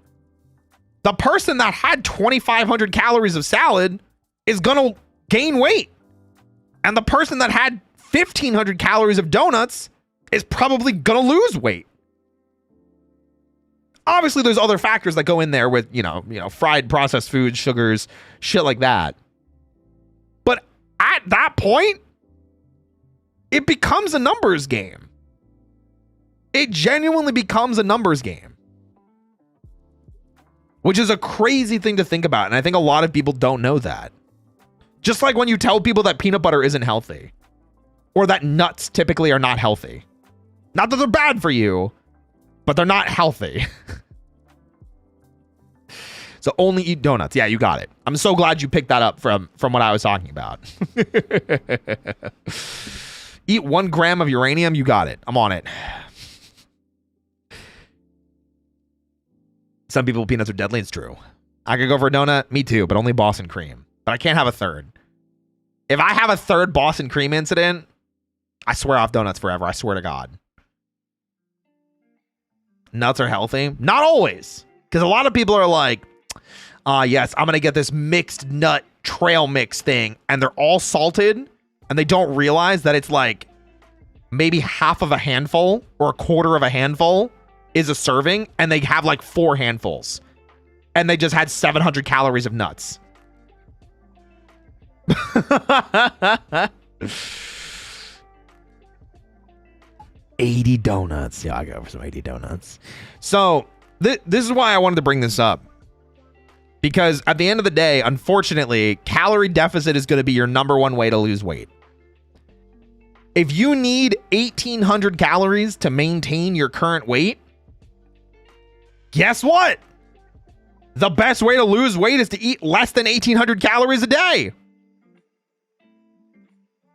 the person that had 2,500 calories of salad is going to gain weight. And the person that had 1,500 calories of donuts is probably going to lose weight. Obviously, there's other factors that go in there with, fried processed foods, sugars, shit like that. But at that point, it becomes a numbers game. It genuinely becomes a numbers game, which is a crazy thing to think about. And I think a lot of people don't know that. Just like when you tell people that peanut butter isn't healthy or that nuts typically are not healthy. Not that they're bad for you, but they're not healthy. So only eat donuts. Yeah, you got it. I'm so glad you picked that up from what I was talking about. Eat 1 gram of uranium. You got it. I'm on it. Some people, peanuts are deadly. It's true. I could go for a donut. Me too, but only Boston cream. But I can't have a third. If I have a third Boston cream incident, I swear off donuts forever. I swear to God. Nuts are healthy. Not always. Because a lot of people are like, yes, I'm going to get this mixed nut trail mix thing. And they're all salted. And they don't realize that it's maybe half of a handful or a quarter of a handful is a serving, and they have like 4 handfuls. And they just had 700 calories of nuts. 80 donuts. Yeah, I go for some 80 donuts. So this is why I wanted to bring this up. Because at the end of the day, unfortunately, calorie deficit is going to be your #1 way to lose weight. If you need 1,800 calories to maintain your current weight, guess what? The best way to lose weight is to eat less than 1,800 calories a day.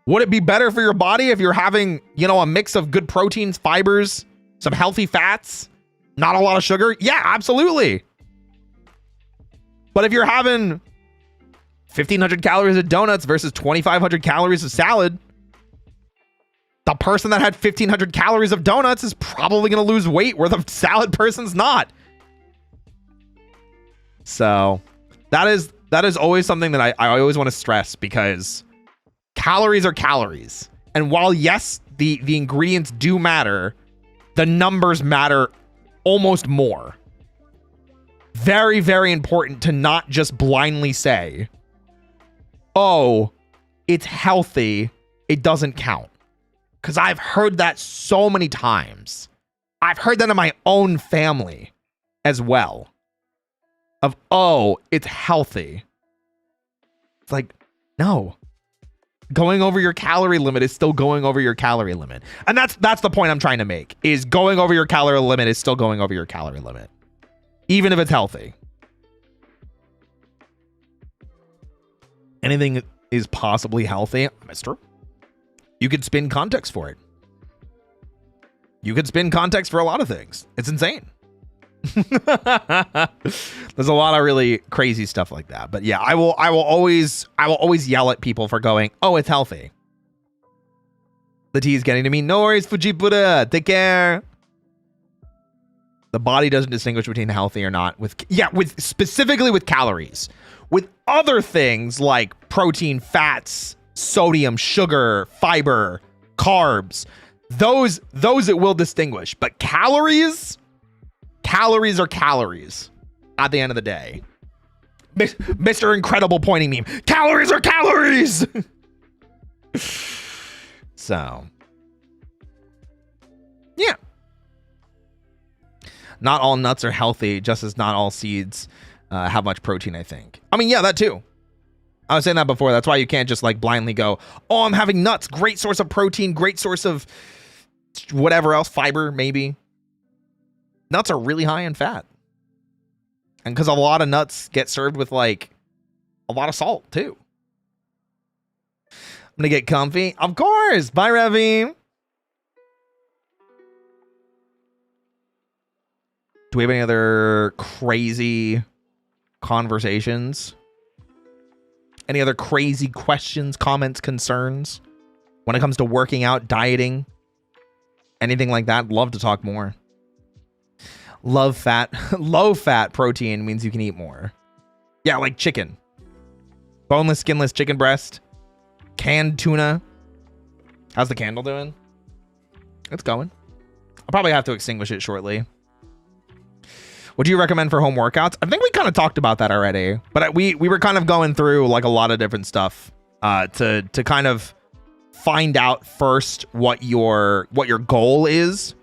Would it be better for your body if you're having, you know, a mix of good proteins, fibers, some healthy fats, not a lot of sugar? Yeah, absolutely. But if you're having 1,500 calories of donuts versus 2,500 calories of salad, the person that had 1,500 calories of donuts is probably going to lose weight where the salad person's not. So that is always something that I always want to stress, because calories are calories. And while, yes, the ingredients do matter, the numbers matter almost more. Very, very important to not just blindly say, oh, it's healthy, it doesn't count. Because I've heard that so many times. I've heard that in my own family as well. Of, oh, it's healthy. It's like, no. Going over your calorie limit is still going over your calorie limit. And that's the point I'm trying to make, is going over your calorie limit is still going over your calorie limit. Even if it's healthy. Anything is possibly healthy, mister. You could spin context for it. You could spin context for a lot of things. It's insane. There's a lot of really crazy stuff like that. But yeah, I will always yell at people for going, oh, it's healthy. The tea is getting to me. No worries, Fujipura. Take care. The body doesn't distinguish between healthy or not specifically with calories. With other things like protein, fats, sodium, sugar, fiber, carbs, those it will distinguish. But calories are calories at the end of the day. Mr. Incredible pointing meme. Calories are calories. So, yeah. Not all nuts are healthy, just as not all seeds have much protein, I think. I mean, yeah, that too. I was saying that before. That's why you can't just like blindly go, oh, I'm having nuts. Great source of protein. Great source of whatever else. Fiber, maybe. Nuts are really high in fat. And because a lot of nuts get served with like a lot of salt too. I'm going to get comfy. Of course. Bye, Revy. Do we have any other crazy conversations? Any other crazy questions, comments, concerns when it comes to working out, dieting, anything like that? Love to talk more. Love fat. Low fat protein means you can eat more. Yeah, like chicken. Boneless, skinless chicken breast. Canned tuna. How's the candle doing? It's going. I'll probably have to extinguish it shortly. What do you recommend for home workouts? I think we kind of talked about that already, but we were kind of going through like a lot of different stuff to kind of find out first what your goal is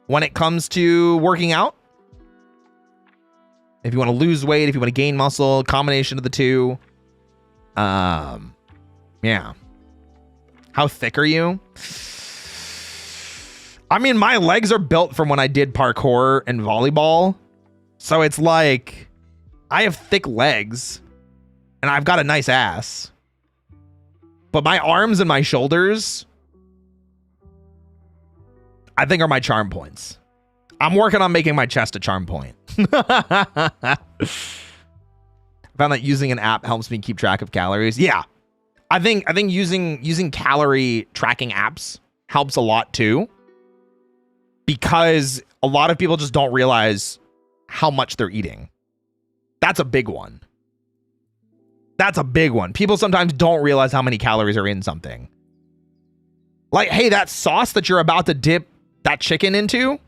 when it comes to working out. If you want to lose weight, if you want to gain muscle, combination of the two. Yeah. How thick are you? I mean, my legs are built from when I did parkour and volleyball. So it's like, I have thick legs and I've got a nice ass. But my arms and my shoulders, I think, are my charm points. I'm working on making my chest a charm point. I found that using an app helps me keep track of calories. Yeah. I think using calorie tracking apps helps a lot too. Because a lot of people just don't realize how much they're eating. That's a big one. That's a big one. People sometimes don't realize how many calories are in something. Like, hey, that sauce that you're about to dip that chicken into,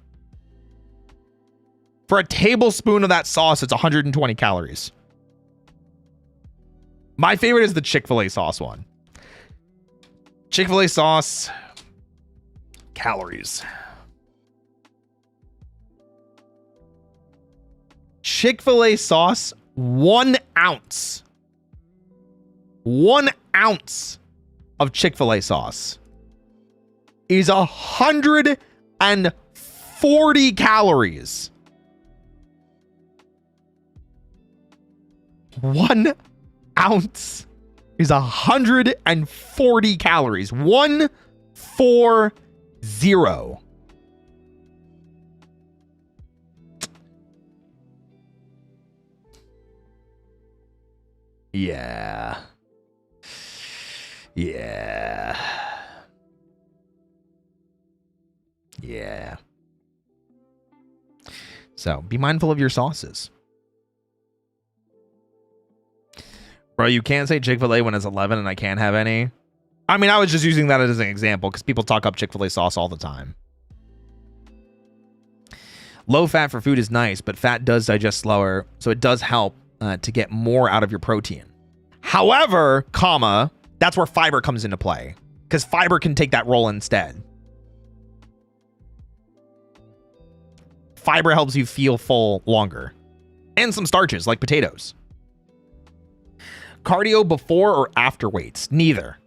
for a tablespoon of that sauce, it's 120 calories. My favorite is the Chick-fil-A sauce one. Chick-fil-A sauce, calories. Chick-fil-A sauce, 1 ounce. 1 ounce of Chick-fil-A sauce is 140 calories. 1 ounce is 140 calories. 140. Yeah. Yeah. Yeah. So be mindful of your sauces. Bro, you can't say Chick-fil-A when it's 11 and I can't have any. I mean, I was just using that as an example because people talk up Chick-fil-A sauce all the time. Low fat for food is nice, but fat does digest slower, so it does help to get more out of your protein. However, comma, that's where fiber comes into play because fiber can take that role instead. Fiber helps you feel full longer. And some starches like potatoes. Cardio before or after weights? Neither.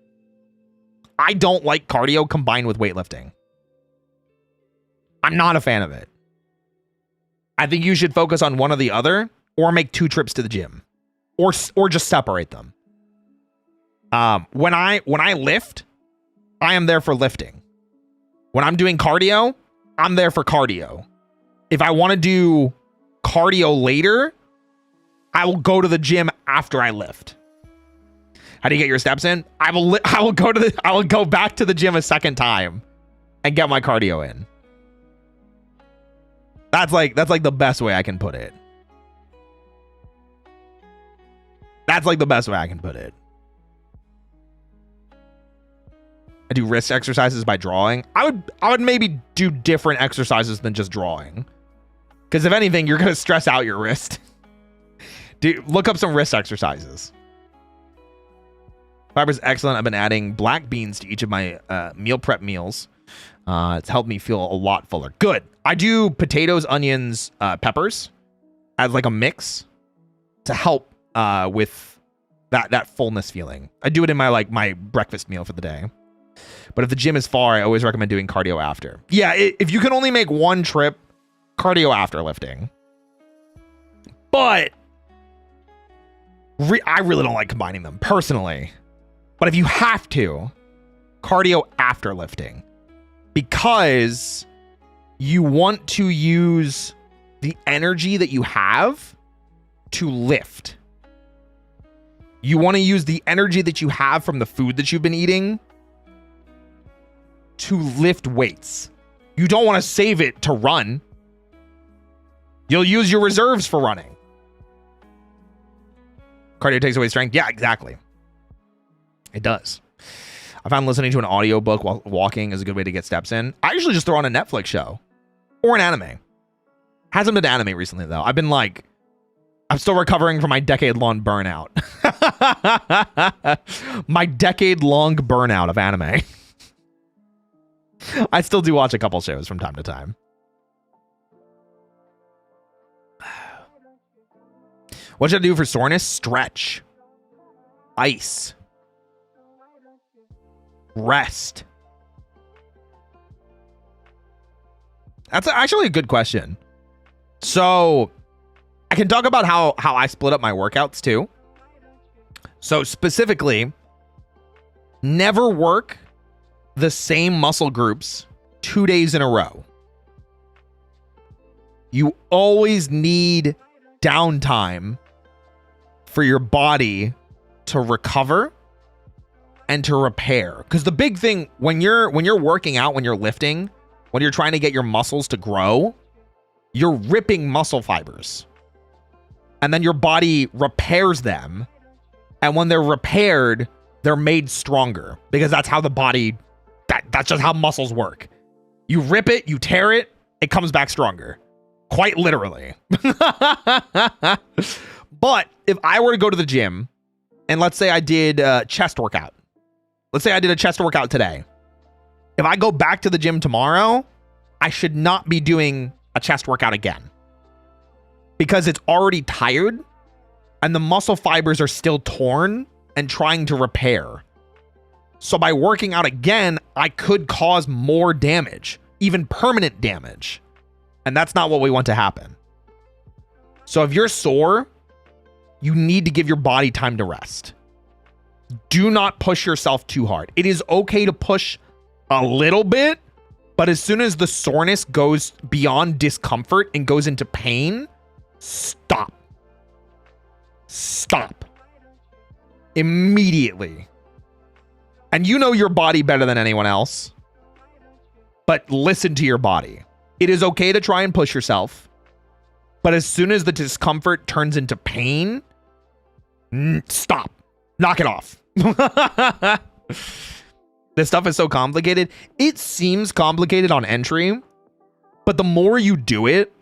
I don't like cardio combined with weightlifting. I'm not a fan of it. I think you should focus on one or the other, or make 2 trips to the gym, or just separate them. When I lift, I am there for lifting. When I'm doing cardio, I'm there for cardio. If I want to do cardio later, I will go to the gym after I lift. How do you get your steps in? I will go back to the gym a second time and get my cardio in. That's like the best way I can put it. That's like the best way I can put it. I do wrist exercises by drawing. I would maybe do different exercises than just drawing. Because if anything, you're going to stress out your wrist. Look up some wrist exercises. Fiber's excellent. I've been adding black beans to each of my meal prep meals. It's helped me feel a lot fuller. Good. I do potatoes, onions, peppers as like a mix to help with that fullness feeling. I do it in my breakfast meal for the day. But if the gym is far, I always recommend doing cardio after. Yeah, if you can only make 1 trip, cardio after lifting. But I really don't like combining them personally. But if you have to, cardio after lifting. Because you want to use the energy that you have to lift. You want to use the energy that you have from the food that you've been eating to lift weights. You don't want to save it to run. You'll use your reserves for running. Cardio takes away strength. Yeah, exactly. It does. I found listening to an audiobook while walking is a good way to get steps in. I usually just throw on a Netflix show or an anime. Hasn't been anime recently, though. I'm still recovering from my decade-long burnout. My decade-long burnout of anime. I still do watch a couple shows from time to time. What should I do for soreness? Stretch. Ice. Rest. That's actually a good question. So I can talk about how I split up my workouts too. So specifically, never work the same muscle groups 2 days in a row. You always need downtime for your body to recover and to repair. Because the big thing when you're working out, when you're lifting, when you're trying to get your muscles to grow, you're ripping muscle fibers. And then your body repairs them. And when they're repaired, they're made stronger. Because that's how the body That's just how muscles work. You rip it, you tear it, it comes back stronger. Quite literally. But if I were to go to the gym, and let's say I did a chest workout. Let's say I did a chest workout today. If I go back to the gym tomorrow, I should not be doing a chest workout again. Because it's already tired, and the muscle fibers are still torn and trying to repair. So by working out again, I could cause more damage, even permanent damage. And that's not what we want to happen. So if you're sore, you need to give your body time to rest. Do not push yourself too hard. It is okay to push a little bit, but as soon as the soreness goes beyond discomfort and goes into pain, stop. Stop. Immediately. And you know your body better than anyone else. But listen to your body. It is okay to try and push yourself. But as soon as the discomfort turns into pain, stop. Knock it off. This stuff is so complicated. It seems complicated on entry, but the more you do it,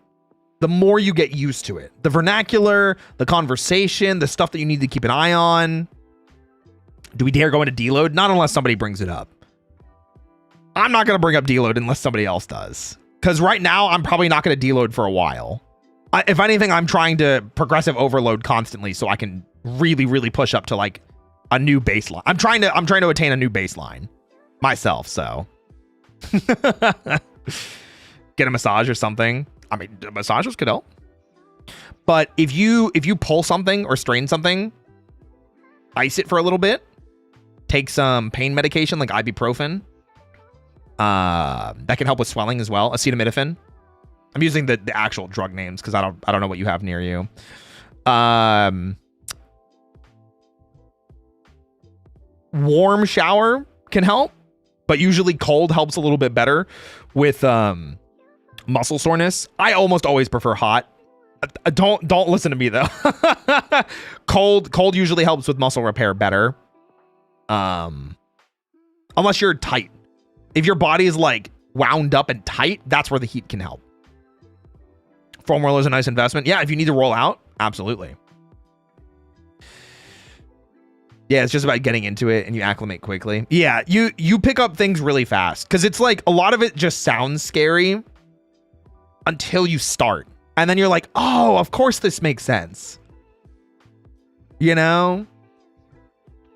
the more you get used to it. The vernacular, the conversation, the stuff that you need to keep an eye on. Do we dare go into deload? Not unless somebody brings it up. I'm not going to bring up deload unless somebody else does. Because right now, I'm probably not going to deload for a while. If anything, I'm trying to progressive overload constantly so I can really, really push up to like a new baseline. I'm trying to attain a new baseline myself, so. Get a massage or something. I mean, massages could help. But if you pull something or strain something, ice it for a little bit. Take some pain medication like ibuprofen. That can help with swelling as well. Acetaminophen. I'm using the actual drug names because I don't know what you have near you. Warm shower can help, but usually cold helps a little bit better with muscle soreness. I almost always prefer hot. Don't listen to me though. Cold usually helps with muscle repair better. Unless you're tight. If your body is like wound up and tight, that's where the heat can help. Foam roller is a nice investment. Yeah, if you need to roll out, absolutely. Yeah, it's just about getting into it and you acclimate quickly. Yeah, you pick up things really fast because it's like a lot of it just sounds scary until you start. And then you're like, oh, of course this makes sense. You know?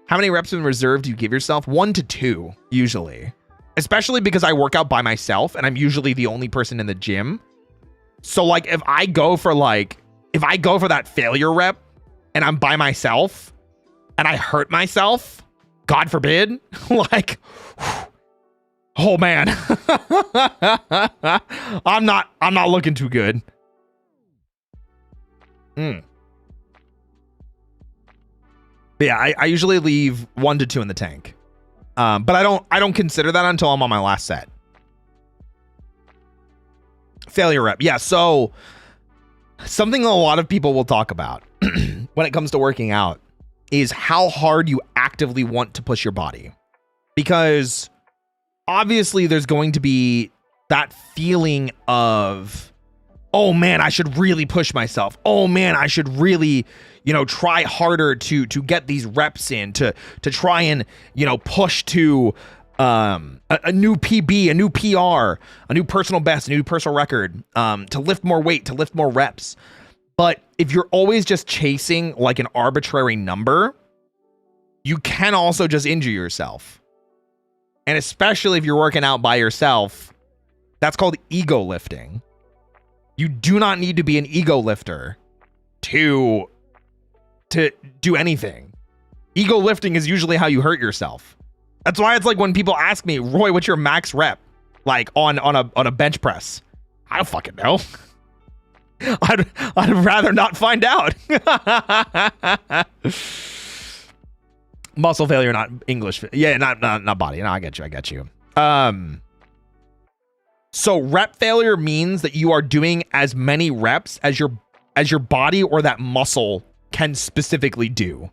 How many reps in reserve do you give yourself? 1 to 2, usually. Especially because I work out by myself and I'm usually the only person in the gym. So like if I go for that failure rep and I'm by myself and I hurt myself, God forbid, like, oh man, I'm not looking too good. But yeah, I usually leave 1 to 2 in the tank. But I don't consider that until I'm on my last set. Failure rep. Yeah, so something a lot of people will talk about when it comes to working out is how hard you actively want to push your body. Because obviously there's going to be that feeling of, oh man, I should really push myself. Oh man, I should really, try harder to get these reps in, to try and, push to a new PB, a new PR, a new personal best, a new personal record, to lift more weight, to lift more reps. But if you're always just chasing like an arbitrary number, you can also just injure yourself. And especially if you're working out by yourself, that's called ego lifting. You do not need to be an ego lifter to do anything. Ego lifting is usually how you hurt yourself. That's why it's like when people ask me, Roy, what's your max rep? Like on a bench press. I don't fucking know. I'd rather not find out. Muscle failure, not English. Yeah, not body. No, I get you. So rep failure means that you are doing as many reps as your body or that muscle can specifically do.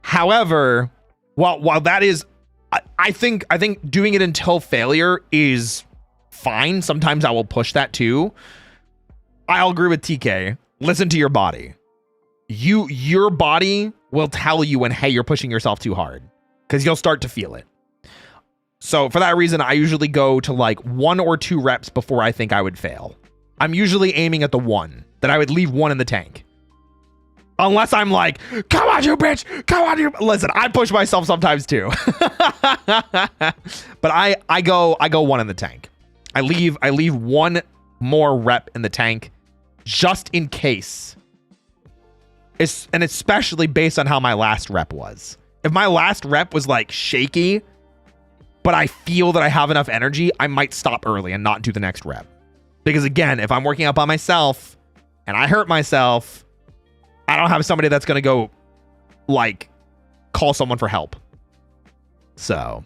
However, while that is I think doing it until failure is fine. Sometimes I will push that too. I'll agree with TK. Listen to your body. Your body will tell you when, hey, you're pushing yourself too hard, because you'll start to feel it. So for that reason, I usually go to like 1 or 2 reps before I think I would fail. I'm usually aiming at the 1, that I would leave 1 in the tank. Unless I'm like, come on, you bitch. Come on, you. Listen, I push myself sometimes too. But I go 1 in the tank. I leave 1 more rep in the tank just in case. And especially based on how my last rep was. If my last rep was like shaky, but I feel that I have enough energy, I might stop early and not do the next rep. Because again, if I'm working out by myself and I hurt myself, I don't have somebody that's going to go like call someone for help. So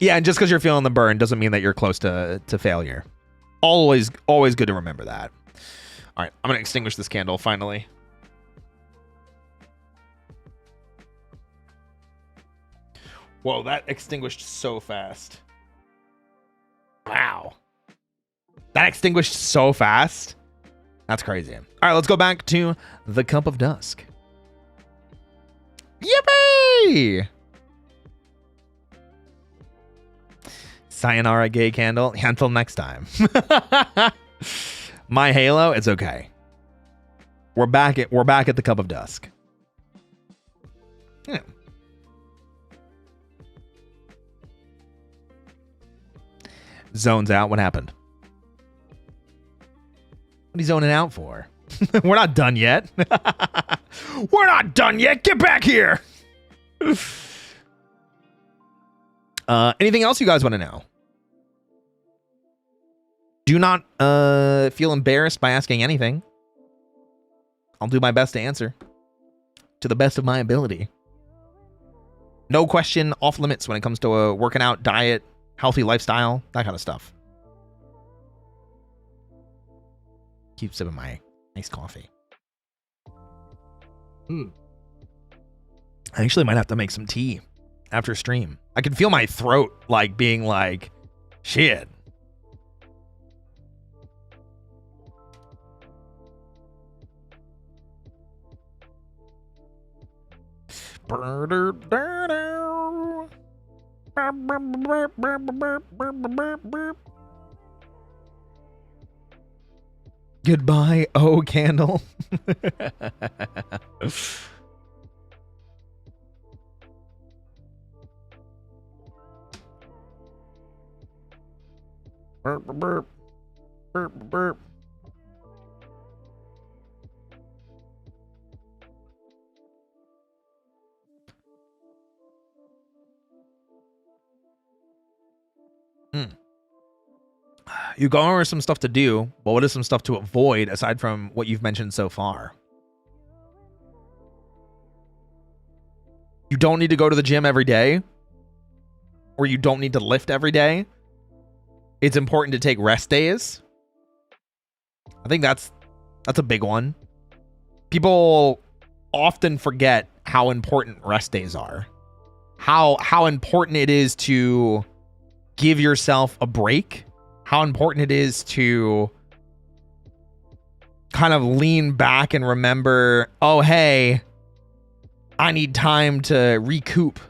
yeah, and just because you're feeling the burn doesn't mean that you're close to failure. Always good to remember that. All right, I'm going to extinguish this candle finally. Whoa, that extinguished so fast. Wow. That extinguished so fast. That's crazy. All right, let's go back to the Cup of Dusk. Yippee! Sayonara, gay candle. Until next time. My Halo, it's okay. We're back at the Cup of Dusk. Yeah. Zones out. What happened? What are you zoning out for? We're not done yet. We're not done yet. Get back here. Anything else you guys want to know? Do not feel embarrassed by asking anything. I'll do my best to answer to the best of my ability. No question off limits when it comes to working out, diet, healthy lifestyle, that kind of stuff. Keep sipping my nice coffee. I actually might have to make some tea after stream. I can feel my throat like being like, shit. Goodbye, oh candle. Burp, burp, burp, burp. You go over some stuff to do, but what is some stuff to avoid aside from what you've mentioned so far? You don't need to go to the gym every day, or you don't need to lift every day. It's important to take rest days. I think that's a big one. People often forget how important rest days are. How important it is to give yourself a break. How important it is to kind of lean back and remember, oh, hey, I need time to recoup.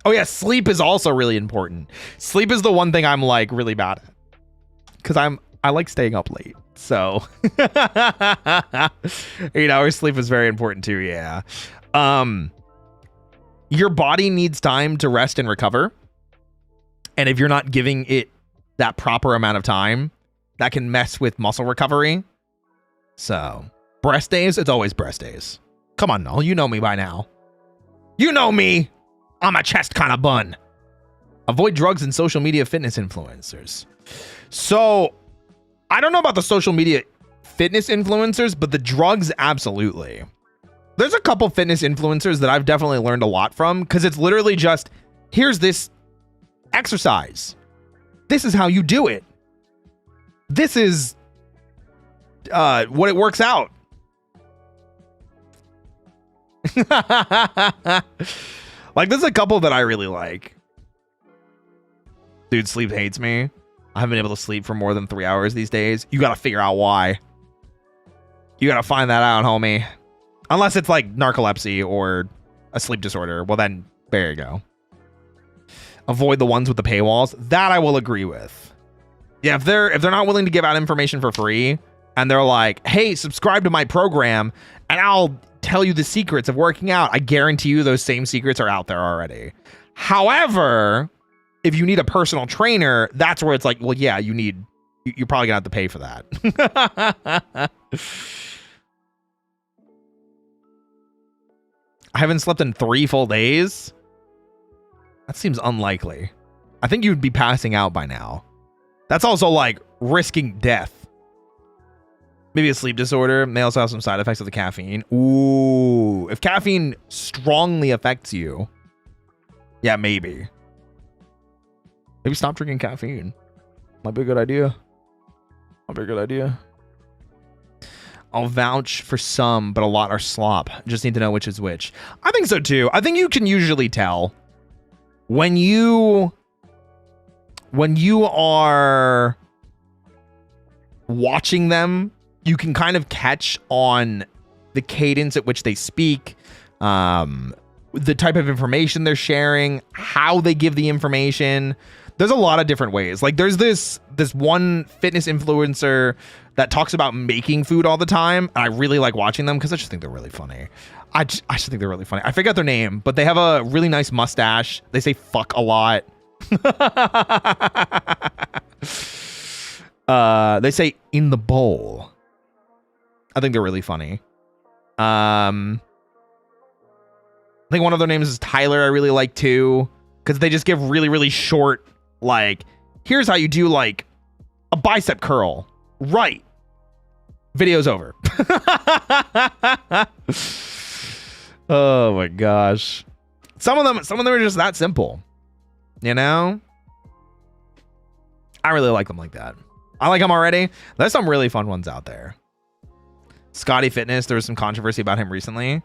Oh, yeah, sleep is also really important. Sleep is the one thing I'm like really bad at because I like staying up late. So 8 hours sleep is very important too. Yeah. Your body needs time to rest and recover. And if you're not giving it that proper amount of time, that can mess with muscle recovery. So breast days, it's always breast days. Come on, Null, you know me by now. You know me. I'm a chest kind of bun. Avoid drugs and social media fitness influencers. So I don't know about the social media fitness influencers, but the drugs, absolutely. There's a couple fitness influencers that I've definitely learned a lot from because it's literally just, here's this exercise. This is how you do it. This is what it works out. Like, there's a couple that I really like. Dude, sleep hates me. I haven't been able to sleep for more than 3 hours these days. You got to figure out why. You got to find that out, homie. Unless it's like narcolepsy or a sleep disorder. Well, then there you go. Avoid the ones with the paywalls. That I will agree with. Yeah, if they're not willing to give out information for free and they're like, hey, subscribe to my program and I'll tell you the secrets of working out. I guarantee you those same secrets are out there already. However, if you need a personal trainer, that's where it's like, well, yeah, you're probably gonna have to pay for that. I haven't slept in 3 full days. That seems unlikely. I think you'd be passing out by now. That's also like risking death. Maybe a sleep disorder. May also have some side effects of the caffeine. Ooh, if caffeine strongly affects you, yeah, maybe. Maybe stop drinking caffeine. Might be a good idea. Might be a good idea. I'll vouch for some, but a lot are slop. Just need to know which is which. I think so too. I think you can usually tell when you are watching them, you can kind of catch on the cadence at which they speak, the type of information they're sharing, how they give the information. There's a lot of different ways. Like there's this one fitness influencer that talks about making food all the time. And I really like watching them because I just think they're really funny. I just think they're really funny. I forget their name, but they have a really nice mustache. They say fuck a lot. They say in the bowl. I think they're really funny. I think one of their names is Tyler. I really like too, because they just give really, really short, like, here's how you do like a bicep curl. Right. Video's over. Oh my gosh. Some of them are just that simple. You know? I really like them like that. I like them already. There's some really fun ones out there. Scotty Fitness, there was some controversy about him recently.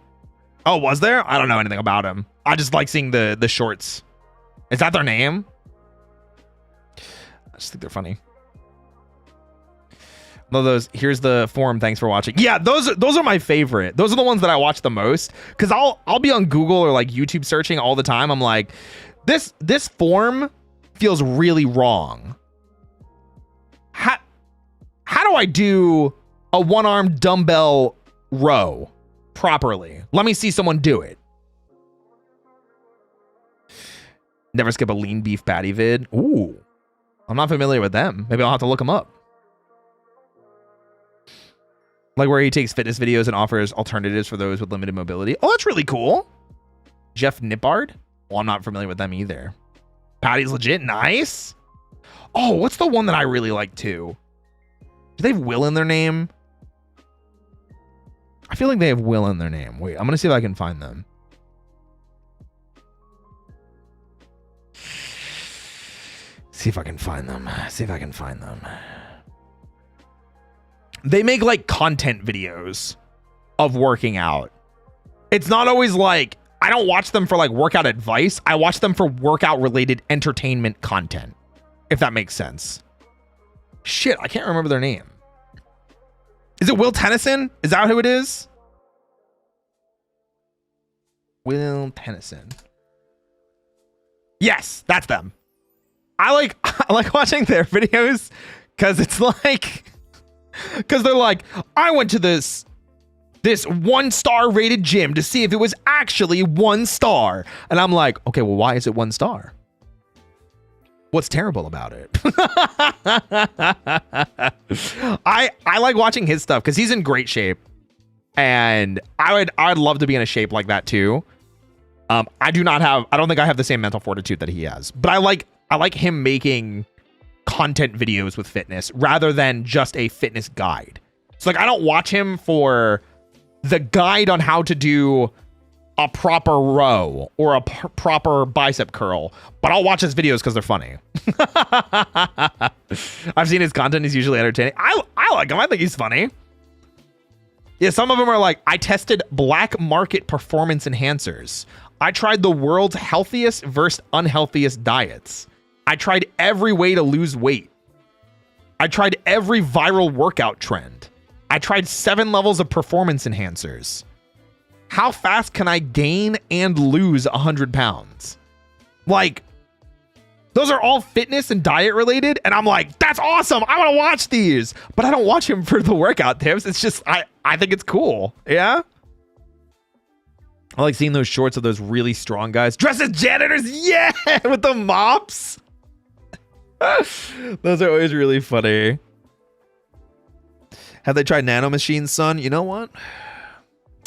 Oh, was there? I don't know anything about him. I just like seeing the shorts. Is that their name? I just think they're funny. Here's the forum. Thanks for watching. Yeah, those are my favorite. Those are the ones that I watch the most because I'll be on Google or like YouTube searching all the time. I'm like, this form feels really wrong. How do I do a one-arm dumbbell row properly? Let me see someone do it. Never skip a lean beef patty vid. Ooh, I'm not familiar with them. Maybe I'll have to look them up. Like where he takes fitness videos and offers alternatives for those with limited mobility. Oh, that's really cool. Jeff Nippard. Well, I'm not familiar with them either. Patty's legit. Nice. Oh, what's the one that I really like too? Do they have Will in their name? I feel like they have Will in their name. Wait, I'm going to see if I can find them. See if I can find them. They make like content videos of working out. It's not always like, I don't watch them for like workout advice. I watch them for workout related entertainment content, if that makes sense. Shit, I can't remember their name. Is it Will Tennyson? Is that who it is? Will Tennyson. Yes, that's them. I like watching their videos because it's like, because they're like, I went to this 1-star rated gym to see if it was actually 1 star. And I'm like, okay, well, why is it 1 star? What's terrible about it? I like watching his stuff because he's in great shape. And I'd love to be in a shape like that too. I don't think I have the same mental fortitude that he has. But I like him making content videos with fitness rather than just a fitness guide. So like I don't watch him for the guide on how to do a proper row or a proper bicep curl, but I'll watch his videos because they're funny. I've seen his content. He's usually entertaining. I like him. I think he's funny. Yeah, some of them are like, I tested black market performance enhancers. I tried the world's healthiest versus unhealthiest diets. I tried every way to lose weight. I tried every viral workout trend. I tried 7 levels of performance enhancers. How fast can I gain and lose 100 pounds? Like, those are all fitness and diet related. And I'm like, that's awesome. I want to watch these. But I don't watch him for the workout tips. It's just, I think it's cool. Yeah. I like seeing those shorts of those really strong guys dressed as janitors. Yeah. With the mops. Those are always really funny. Have they tried nanomachines, son? You know what?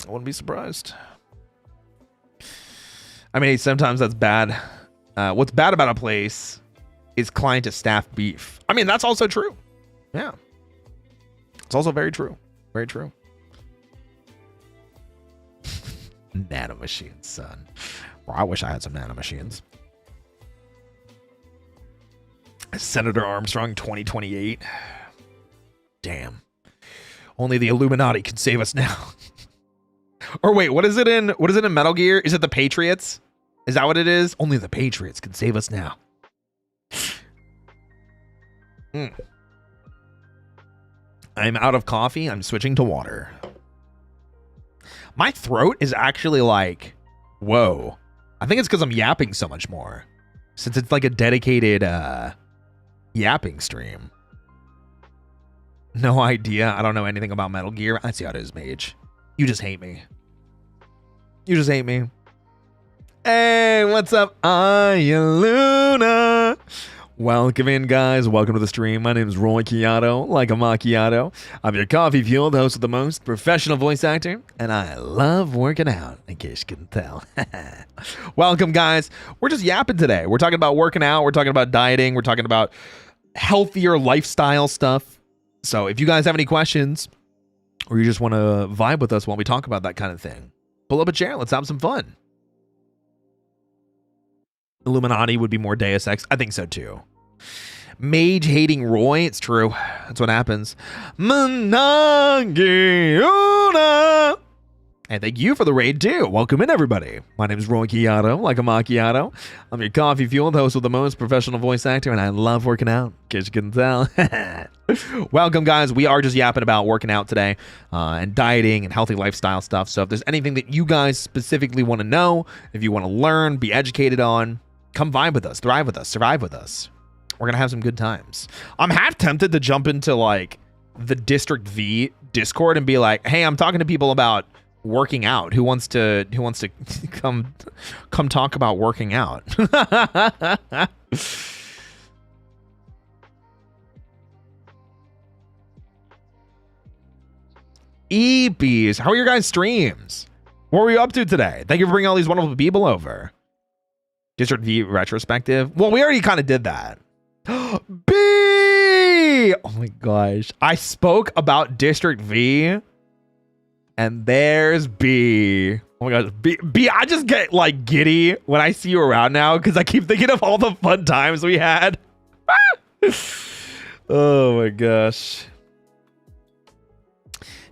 I wouldn't be surprised. I mean, sometimes that's bad. What's bad about a place is client to staff beef. I mean, that's also true. Yeah. It's also very true. Very true. Nanomachines, son. Well, I wish I had some nanomachines. Senator Armstrong 2028. Damn. Only the Illuminati can save us now. Or wait, what is it in Metal Gear? Is it the Patriots? Is that what it is? Only the Patriots can save us now. I'm out of coffee. I'm switching to water. My throat is actually like, whoa. I think it's because I'm yapping so much more. Since it's like a dedicated yapping stream. No idea. I don't know anything about Metal Gear. I see how it is, Mage. You just hate me. You just hate me. Hey, what's up? Luna. Welcome in, guys. Welcome to the stream. My name is Roy Chiato, like a macchiato. I'm your coffee-fueled host of the most professional voice actor, and I love working out, in case you couldn't tell. Welcome, guys. We're just yapping today. We're talking about working out. We're talking about dieting. We're talking about healthier lifestyle stuff. So if you guys have any questions, or you just want to vibe with us while we talk about that kind of thing, pull up a chair. Let's have some fun. Illuminati would be more Deus Ex. I think so too. Mage hating Roy. It's true. That's what happens. Managiuna. And thank you for the raid too. Welcome in, everybody. My name is Roy Chiato, like a macchiato. I'm your coffee fueled host with the most professional voice actor, and I love working out, in case you couldn't tell. Welcome, guys. We are just yapping about working out today and dieting and healthy lifestyle stuff. So if there's anything that you guys specifically want to know, if you want to learn, be educated on, come vibe with us, thrive with us, survive with us. We're going to have some good times. I'm half tempted to jump into like the District V Discord and be like, hey, I'm talking to people about working out. Who wants to come talk about working out? EBs, how are your guys' streams? What were you up to today? Thank you for bringing all these wonderful people over. District V retrospective. Well, we already kind of did that. B! Oh my gosh. I spoke about District V, and there's B. Oh my gosh. B, I just get like giddy when I see you around now because I keep thinking of all the fun times we had. Oh my gosh.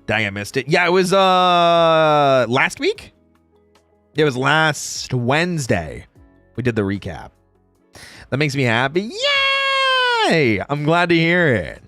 Dang, I missed it. Yeah, it was last week? It was last Wednesday. We did the recap. That makes me happy. Yay! I'm glad to hear it.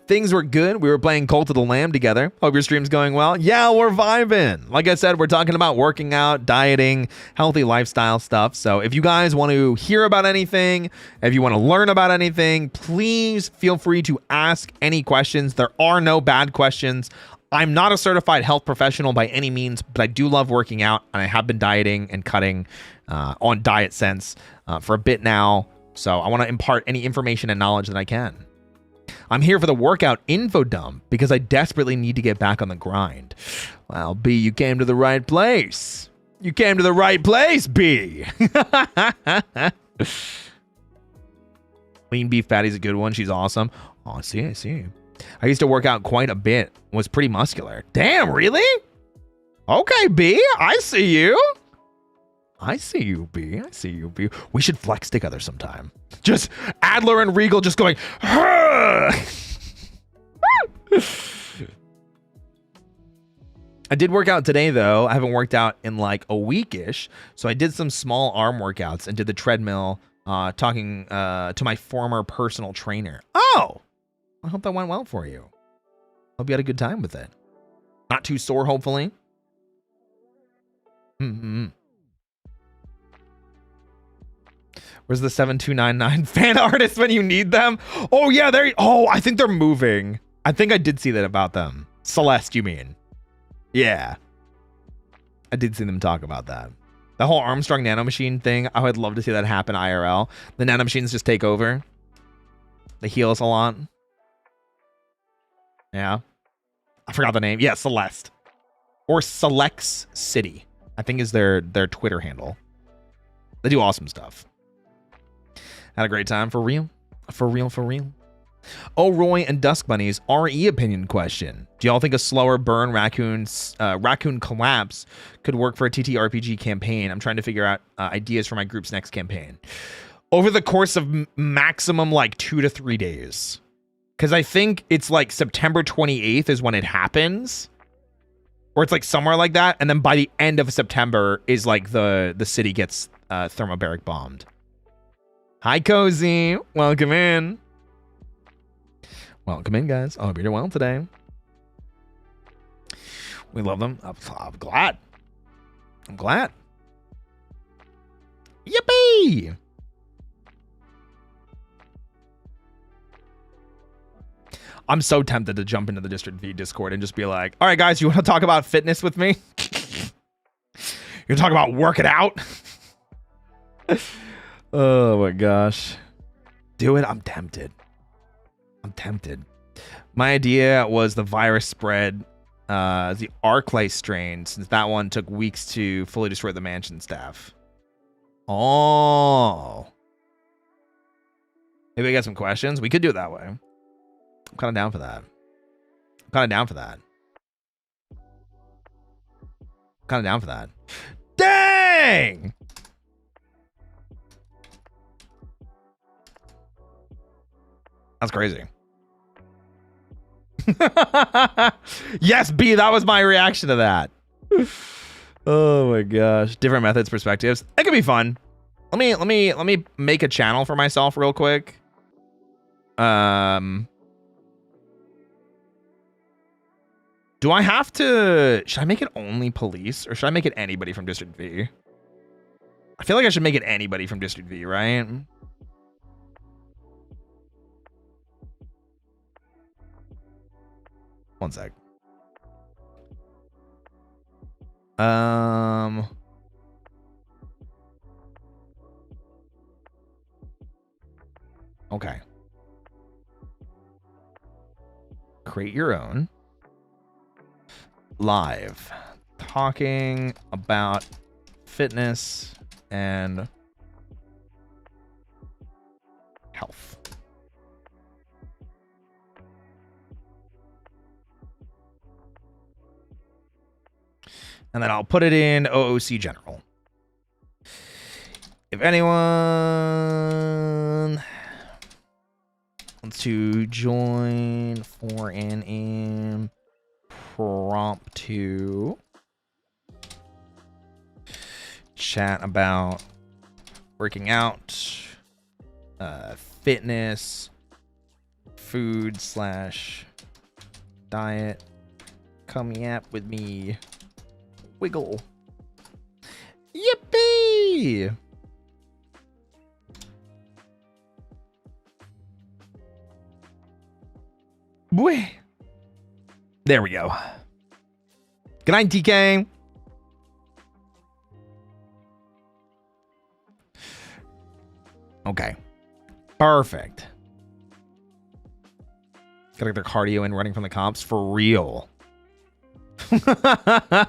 Things were good. We were playing Cult of the Lamb together. Hope your stream's going well. Yeah, we're vibing. Like I said, we're talking about working out, dieting, healthy lifestyle stuff. So if you guys want to hear about anything, if you want to learn about anything, please feel free to ask any questions. There are no bad questions. I'm not a certified health professional by any means, but I do love working out, and I have been dieting and cutting on Diet Sense for a bit now. So I want to impart any information and knowledge that I can. I'm here for the workout info dump because I desperately need to get back on the grind. Well, B, you came to the right place. You came to the right place, B. Lean beef patty's a good one. She's awesome. Oh, I see. I used to work out quite a bit. Was pretty muscular. Damn, really? Okay, B, I see you. I see you, B. We should flex together sometime. Just Adler and Regal just going, I did work out today though. I haven't worked out in like a weekish. So I did some small arm workouts and did the treadmill, talking to my former personal trainer. Oh, I hope that went well for you. Hope you had a good time with it. Not too sore, hopefully. Mm-hmm. Where's the 7299 fan artists when you need them? Oh yeah, I think they're moving. I think I did see that about them. Celeste, you mean? Yeah. I did see them talk about that. The whole Armstrong nanomachine thing, I would love to see that happen IRL. The nanomachines just take over. They heal us a lot. Yeah. I forgot the name. Yeah, Celeste. Or Selects City, I think is their Twitter handle. They do awesome stuff. Had a great time for real. For real, for real. Oh, Roy and Dusk Bunnies, RE opinion question. Do y'all think a slower burn raccoon collapse could work for a TTRPG campaign? I'm trying to figure out ideas for my group's next campaign. Over the course of maximum like 2 to 3 days. Because I think it's like September 28th is when it happens. Or it's like somewhere like that. And then by the end of September is like the city gets thermobaric bombed. Hi, Cozy. Welcome in. Welcome in, guys. I hope you're doing well today. We love them. I'm glad. I'm glad. Yippee! I'm so tempted to jump into the District V Discord and just be like, all right, guys, you want to talk about fitness with me? You talk about working out? Oh my gosh. Do it. I'm tempted. I'm tempted. My idea was the virus spread, the Arclight strain, since that one took weeks to fully destroy the mansion staff. Oh. Maybe I got some questions. We could do it that way. I'm kind of down for that. I'm kind of down for that. I'm kind of down for that. Dang! That's crazy. Yes, B, that was my reaction to that. Oh my gosh. Different methods, perspectives. It could be fun. Let me make a channel for myself real quick. Do I have to... Should I make it only police? Or should I make it anybody from District V? I feel like I should make it anybody from District V, right? One sec. Okay. Create your own. Live. Talking about fitness and health. And then I'll put it in OOC General. If anyone wants to join for an impromptu chat about working out, fitness, food / diet, come yap with me. Wiggle. Yippee! Boy. There we go. Good night, TK. Okay. Perfect. Gotta get their cardio in running from the cops for real.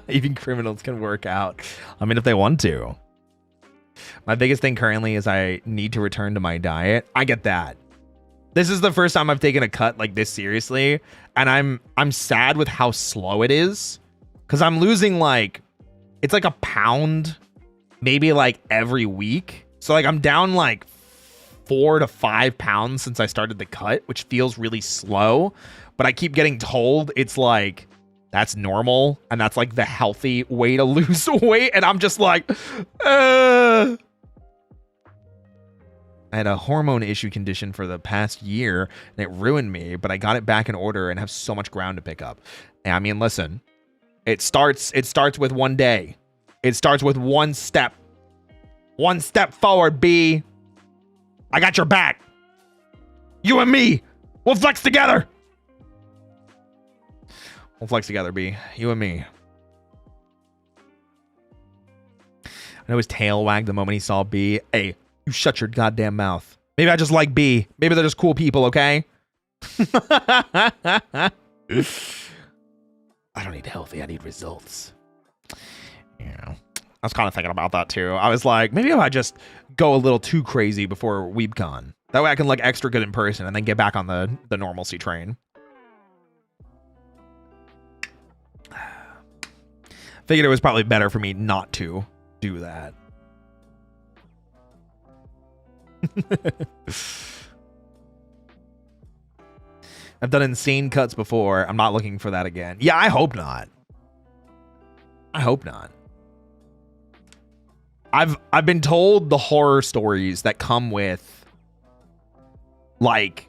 Even criminals can work out. I mean, if they want to. My biggest thing currently is I need to return to my diet. I get that. This is the first time I've taken a cut like this seriously, and I'm sad with how slow it is, because I'm losing like, it's like a pound maybe like every week. So like I'm down like 4 to 5 pounds since I started the cut, which feels really slow, but I keep getting told it's like That's normal, and that's like the healthy way to lose weight. And I'm just like, I had a hormone issue condition for the past year, and it ruined me, but I got it back in order and have so much ground to pick up. And I mean, listen, it starts with one day. It starts with one step. One step forward, B. I got your back. You and me. We'll flex together. We'll flex together, B. You and me. I know his tail wagged the moment he saw B. Hey, you shut your goddamn mouth. Maybe I just like B. Maybe they're just cool people, okay? I don't need healthy. I need results. Yeah. I was kind of thinking about that too. I was like, maybe if I just go a little too crazy before WeebCon. That way I can look extra good in person and then get back on the normalcy train. Figured it was probably better for me not to do that. I've done insane cuts before. I'm not looking for that again. Yeah, I hope not. I hope not. I've been told the horror stories that come with like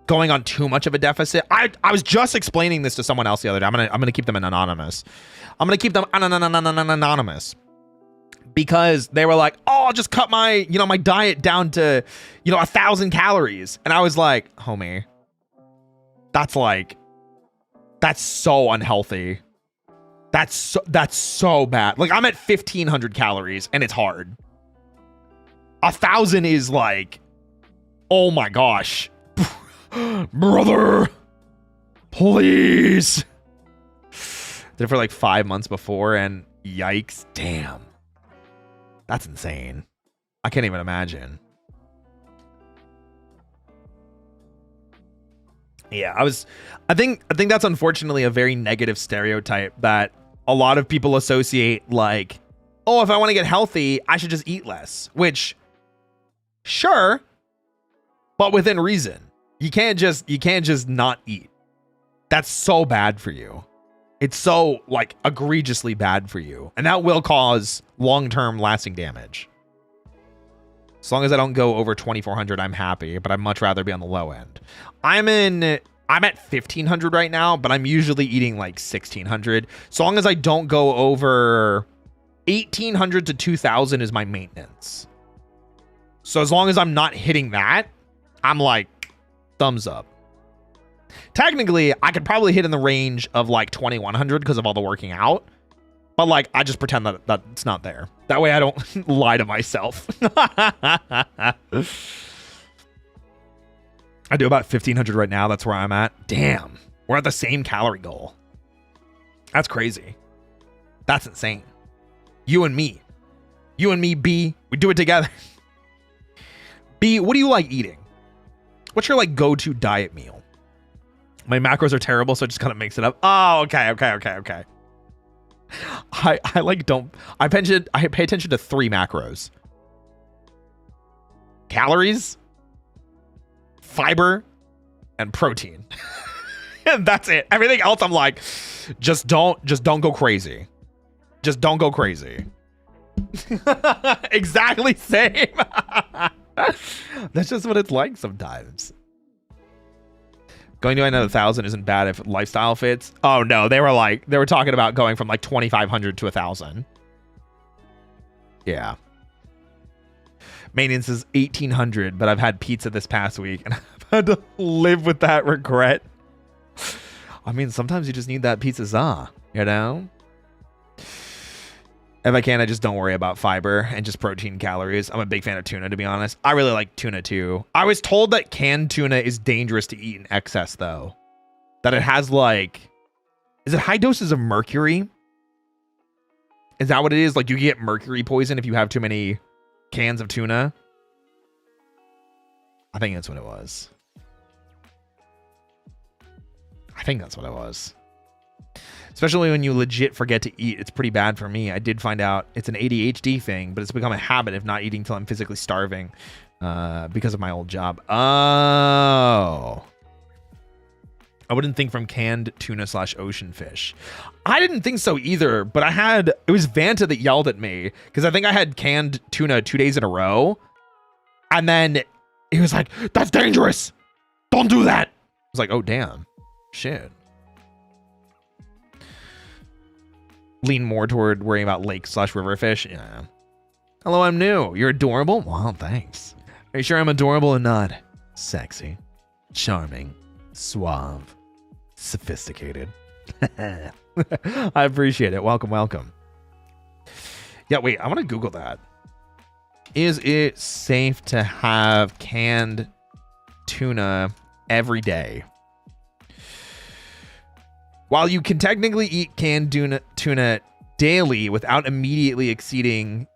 going on too much of a deficit. I was just explaining this to someone else the other day. I'm gonna keep them anonymous. I'm gonna keep them anonymous because they were like, "Oh, I'll just cut my my diet down to 1,000 calories," and I was like, "Homie, that's so unhealthy. That's so bad. Like I'm at 1,500 calories and it's hard. 1,000 is like, oh my gosh, brother, please." Did it for like 5 months before and yikes, damn. That's insane. I can't even imagine. Yeah, I think that's unfortunately a very negative stereotype that a lot of people associate, like, oh, if I want to get healthy, I should just eat less, which sure, but within reason. You can't just not eat. That's so bad for you. It's so like egregiously bad for you, and that will cause long-term lasting damage. As long as I don't go over 2,400, I'm happy, but I'd much rather be on the low end. I'm at 1,500 right now, but I'm usually eating like 1,600. So long as I don't go over 1,800 to 2,000 is my maintenance. So as long as I'm not hitting that, I'm like thumbs up. Technically, I could probably hit in the range of like 2,100 because of all the working out. But like, I just pretend that it's not there. That way I don't lie to myself. I do about 1,500 right now. That's where I'm at. Damn. We're at the same calorie goal. That's crazy. That's insane. You and me. You and me, B. We do it together. B, what do you like eating? What's your like go-to diet meal? My macros are terrible, so I just kind of mix it up. Oh, okay. I pay attention to 3 macros. Calories, fiber, and protein. And that's it. Everything else I'm like, just don't go crazy. Just don't go crazy. Exactly same. That's just what it's like sometimes. Going to another 1,000 isn't bad if lifestyle fits. Oh no, they were talking about going from like 2,500 to 1,000. Yeah. Maintenance is 1,800, but I've had pizza this past week and I've had to live with that regret. I mean, sometimes you just need that pizza, you know? If I can, I just don't worry about fiber and just protein calories. I'm a big fan of tuna, to be honest. I really like tuna too. I was told that canned tuna is dangerous to eat in excess, though. That it has like, is it high doses of mercury? Is that what it is? Like you get mercury poison if you have too many cans of tuna? I think that's what it was. Especially when you legit forget to eat. It's pretty bad for me. I did find out it's an ADHD thing, but it's become a habit of not eating till I'm physically starving because of my old job. Oh. I wouldn't think from canned tuna / ocean fish. I didn't think so either, but it was Vanta that yelled at me because I think I had canned tuna 2 days in a row. And then he was like, that's dangerous. Don't do that. I was like, oh, damn. Shit. Lean more toward worrying about lake / river fish. Yeah. Hello, I'm new. You're adorable? Well, thanks. Are you sure I'm adorable and not sexy, charming, suave, sophisticated? I appreciate it. Welcome, welcome. Yeah, wait, I want to Google that. Is it safe to have canned tuna every day? While you can technically eat canned tuna daily without immediately exceeding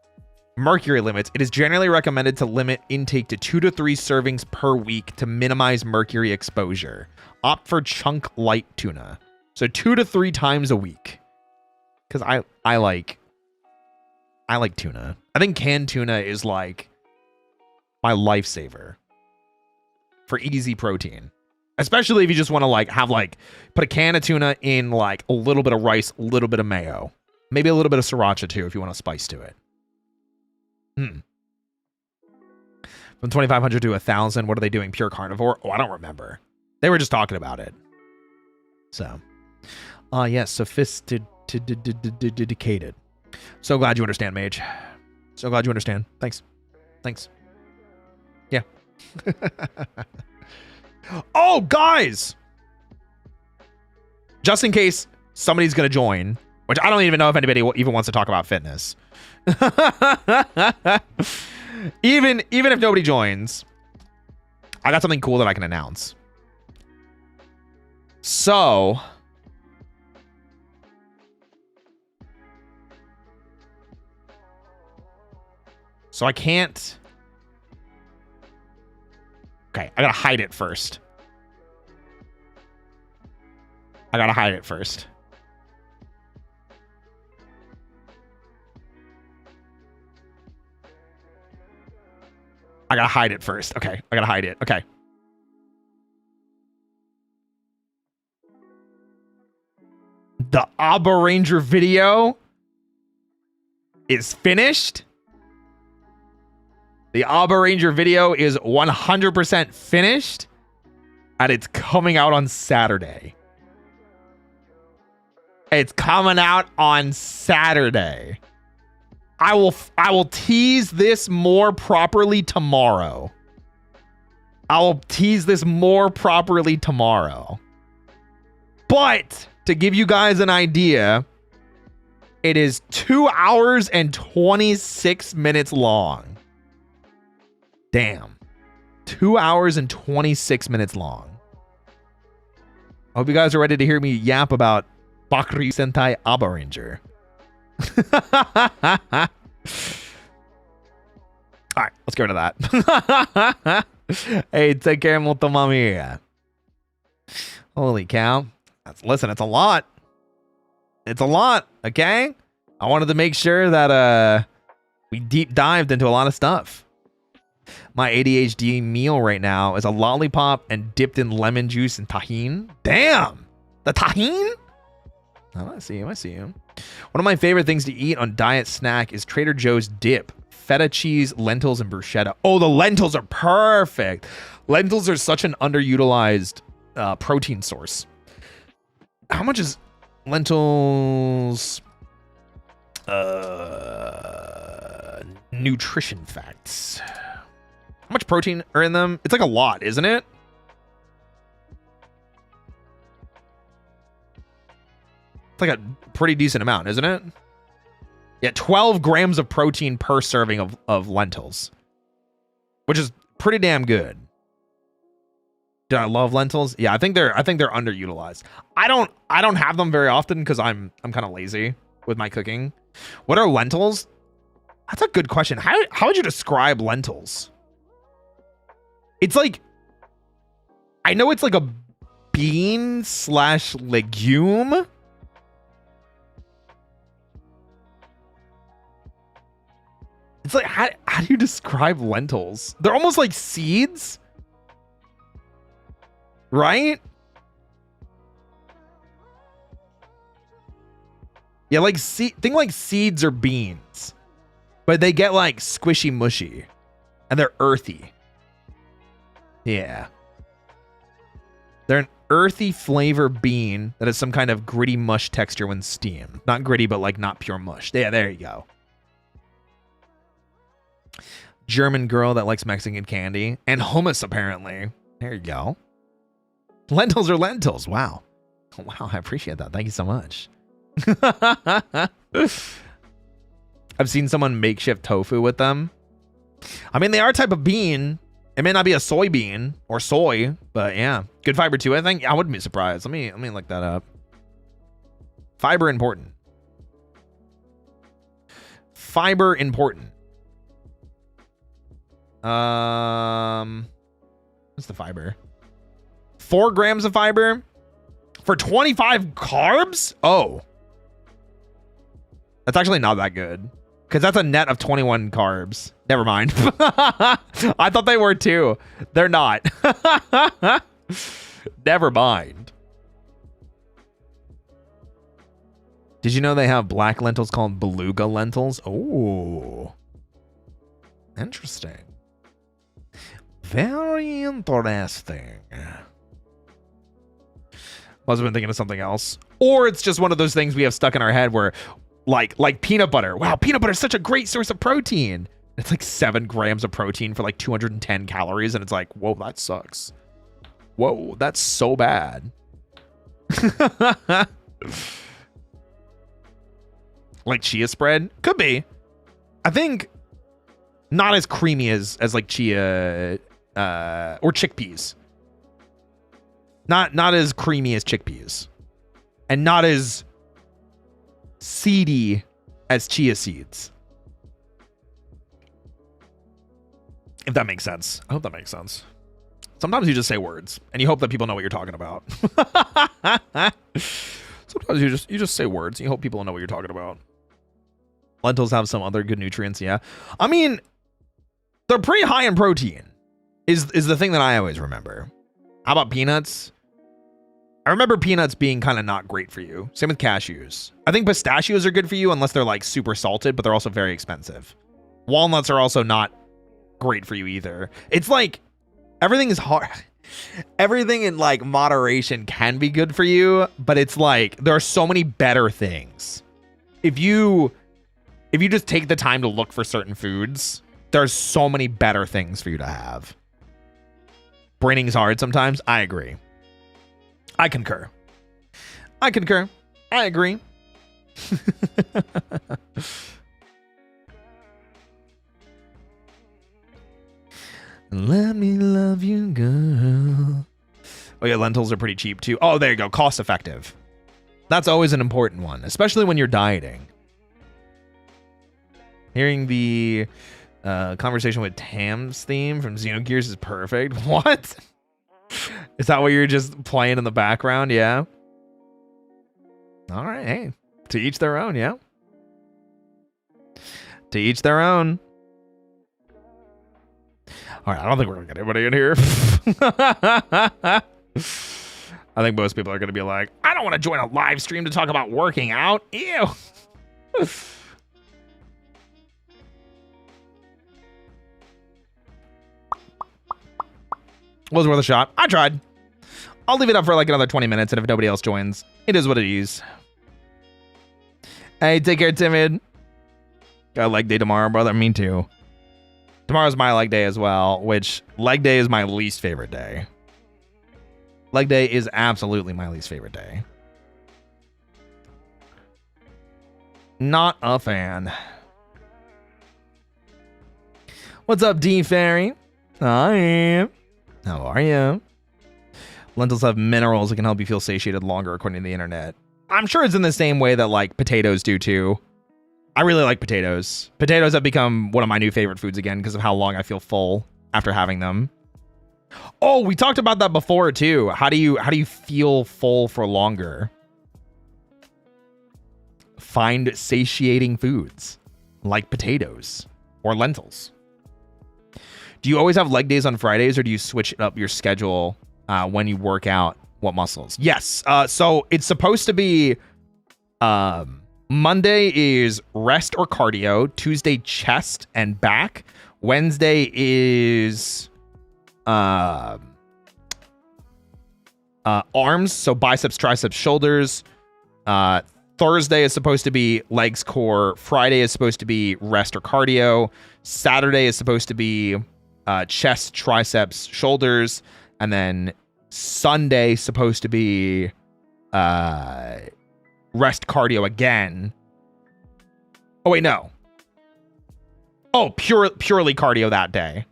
mercury limits, it is generally recommended to limit intake to 2 to 3 servings per week to minimize mercury exposure. Opt for chunk light tuna. So 2 to 3 times a week. Because I like tuna. I think canned tuna is like my lifesaver for easy protein. Especially if you just want to like have like put a can of tuna in like a little bit of rice, a little bit of mayo, maybe a little bit of sriracha too if you want a spice to it. From 2,500 to 1,000, what are they doing? Pure carnivore? Oh, I don't remember. They were just talking about it. So, yes, sophisticated. So glad you understand, Mage. So glad you understand. Thanks. Yeah. Oh, guys! Just in case somebody's going to join, which I don't even know if anybody even wants to talk about fitness. even if nobody joins, I got something cool that I can announce. So I can't. Okay, I gotta hide it first. I gotta hide it first. Okay, I gotta hide it. Okay. The Abba Ranger video is finished. The Abba Ranger video is 100% finished, and it's coming out on Saturday. It's coming out on Saturday. I will tease this more properly tomorrow. But to give you guys an idea, it is 2 hours and 26 minutes long. Damn. 2 hours and 26 minutes long. I hope you guys are ready to hear me yap about Bakri Sentai Abba Ranger. Alright, let's get rid of that. Hey, take care, Motomami. Holy cow. Listen, it's a lot. It's a lot, okay? I wanted to make sure that we deep dived into a lot of stuff. My ADHD meal right now is a lollipop and dipped in lemon juice and tahini. Damn! The tahini? Oh, I see you. One of my favorite things to eat on diet snack is Trader Joe's dip. Feta cheese, lentils, and bruschetta. Oh, the lentils are perfect. Lentils are such an underutilized protein source. How much is lentils? Nutrition facts. How much protein are in them? It's like a lot, isn't it? It's like a pretty decent amount, isn't it? Yeah, 12 grams of protein per serving of lentils, which is pretty damn good. Do I love lentils? Yeah, I think they're underutilized. I don't have them very often because I'm kind of lazy with my cooking. What are lentils? That's a good question. How would you describe lentils? It's like, I know it's like a bean / legume. It's like, how do you describe lentils? They're almost like seeds, right? Yeah, like think like seeds or beans, but they get like squishy mushy, and they're earthy. Yeah, they're an earthy flavor bean that has some kind of gritty mush texture when steamed. Not gritty, but like not pure mush. Yeah, there you go. German girl that likes Mexican candy and hummus, apparently. There you go. Lentils are lentils. Wow. Wow, I appreciate that. Thank you so much. I've seen someone makeshift tofu with them. I mean, they are a type of bean. It may not be a soybean or soy, but yeah. Good fiber too, I think. I wouldn't be surprised. Let me look that up. Fiber important. Fiber important. What's the fiber? 4 grams of fiber for 25 carbs? Oh. That's actually not that good. Because that's a net of 21 carbs. Never mind. I thought they were too. They're not. Never mind. Did you know they have black lentils called beluga lentils? Oh. Interesting. Very interesting. Must have been thinking of something else. Or it's just one of those things we have stuck in our head where like peanut butter. Wow, peanut butter is such a great source of protein. It's like 7 grams of protein for like 210 calories. And it's like, whoa, that sucks. Whoa, that's so bad. Like chia spread? Could be. I think not as creamy as like chia or chickpeas. Not as creamy as chickpeas. And not as seedy as chia seeds. If that makes sense. I hope that makes sense. Sometimes you just say words and you hope that people know what you're talking about. Sometimes you just say words and you hope people know what you're talking about. Lentils have some other good nutrients, yeah. I mean, they're pretty high in protein is the thing that I always remember. How about peanuts? I remember peanuts being kind of not great for you. Same with cashews. I think pistachios are good for you unless they're like super salted, but they're also very expensive. Walnuts are also not great for you either. It's like everything is hard. Everything in like moderation can be good for you, but it's like there are so many better things. If you just take the time to look for certain foods, there's so many better things for you to have. Braining's hard sometimes. I agree. I concur. I agree. Let me love you, girl. Oh yeah, lentils are pretty cheap too. Oh, there you go. Cost effective. That's always an important one, especially when you're dieting. Hearing the conversation with Tam's theme from Xenogears is perfect. What? Is that what you're just playing in the background? Yeah. All right. Hey, to each their own. Yeah. To each their own. All right. I don't think we're going to get anybody in here. I think most people are going to be like, I don't want to join a live stream to talk about working out. Ew. Was worth a shot. I tried. I'll leave it up for like another 20 minutes, and if nobody else joins, it is what it is. Hey, take care, Timid. Got a leg day tomorrow, brother. Me too. Tomorrow's my leg day as well, which leg day is my least favorite day. Leg day is absolutely my least favorite day. Not a fan. What's up, D Fairy? Hi. How are you? Lentils have minerals that can help you feel satiated longer, according to the internet. I'm sure it's in the same way that like potatoes do too. I really like potatoes. Potatoes have become one of my new favorite foods again because of how long I feel full after having them. Oh, we talked about that before too. How do you feel full for longer? Find satiating foods like potatoes or lentils. Do you always have leg days on Fridays, or do you switch up your schedule when you work out? What muscles? Yes. So it's supposed to be Monday is rest or cardio. Tuesday, chest and back. Wednesday is arms, so biceps, triceps, shoulders. Thursday is supposed to be legs, core. Friday is supposed to be rest or cardio. Saturday is supposed to be chest, triceps, shoulders. And then Sunday supposed to be rest, cardio again. Oh, wait, no. Oh, purely cardio that day.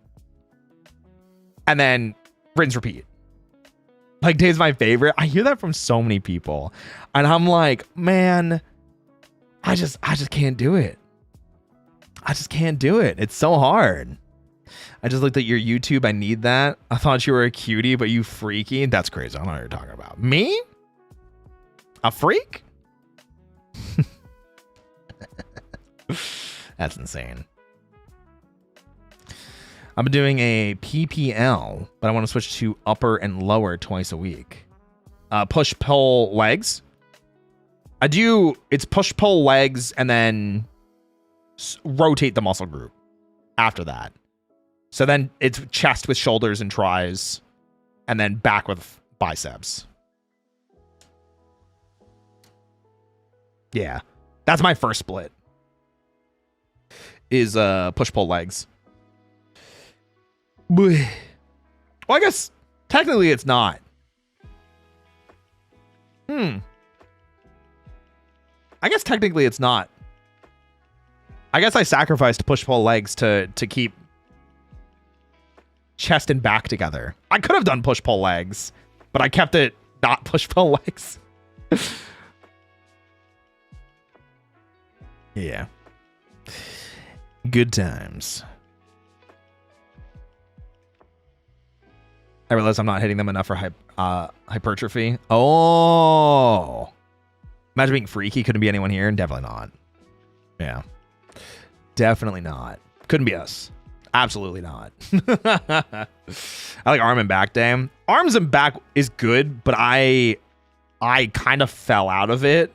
And then rinse, repeat. Like, day's my favorite. I hear that from so many people. And I'm like, man, I just can't do it. I just can't do it. It's so hard. I just looked at your YouTube. I need that. I thought you were a cutie, but you freaky. That's crazy. I don't know what you're talking about. Me? A freak? That's insane. I've been doing a PPL, but I want to switch to upper and lower twice a week. Push, pull, legs. It's push, pull, legs, and then rotate the muscle group after that. So then it's chest with shoulders and tries, and then back with biceps. Yeah, that's my first split. Is push, pull, legs. Well, I guess technically it's not. I guess technically it's not. I guess I sacrificed push-pull legs to keep chest and back together. I could have done push-pull legs, but I kept it not push-pull legs. Yeah. Good times. I realize I'm not hitting them enough for hypertrophy. Oh. Imagine being freaky. Couldn't be anyone here. Definitely not. Yeah. Definitely not. Couldn't be us. Absolutely not. I like arm and back day. Arms and back is good, but I kind of fell out of it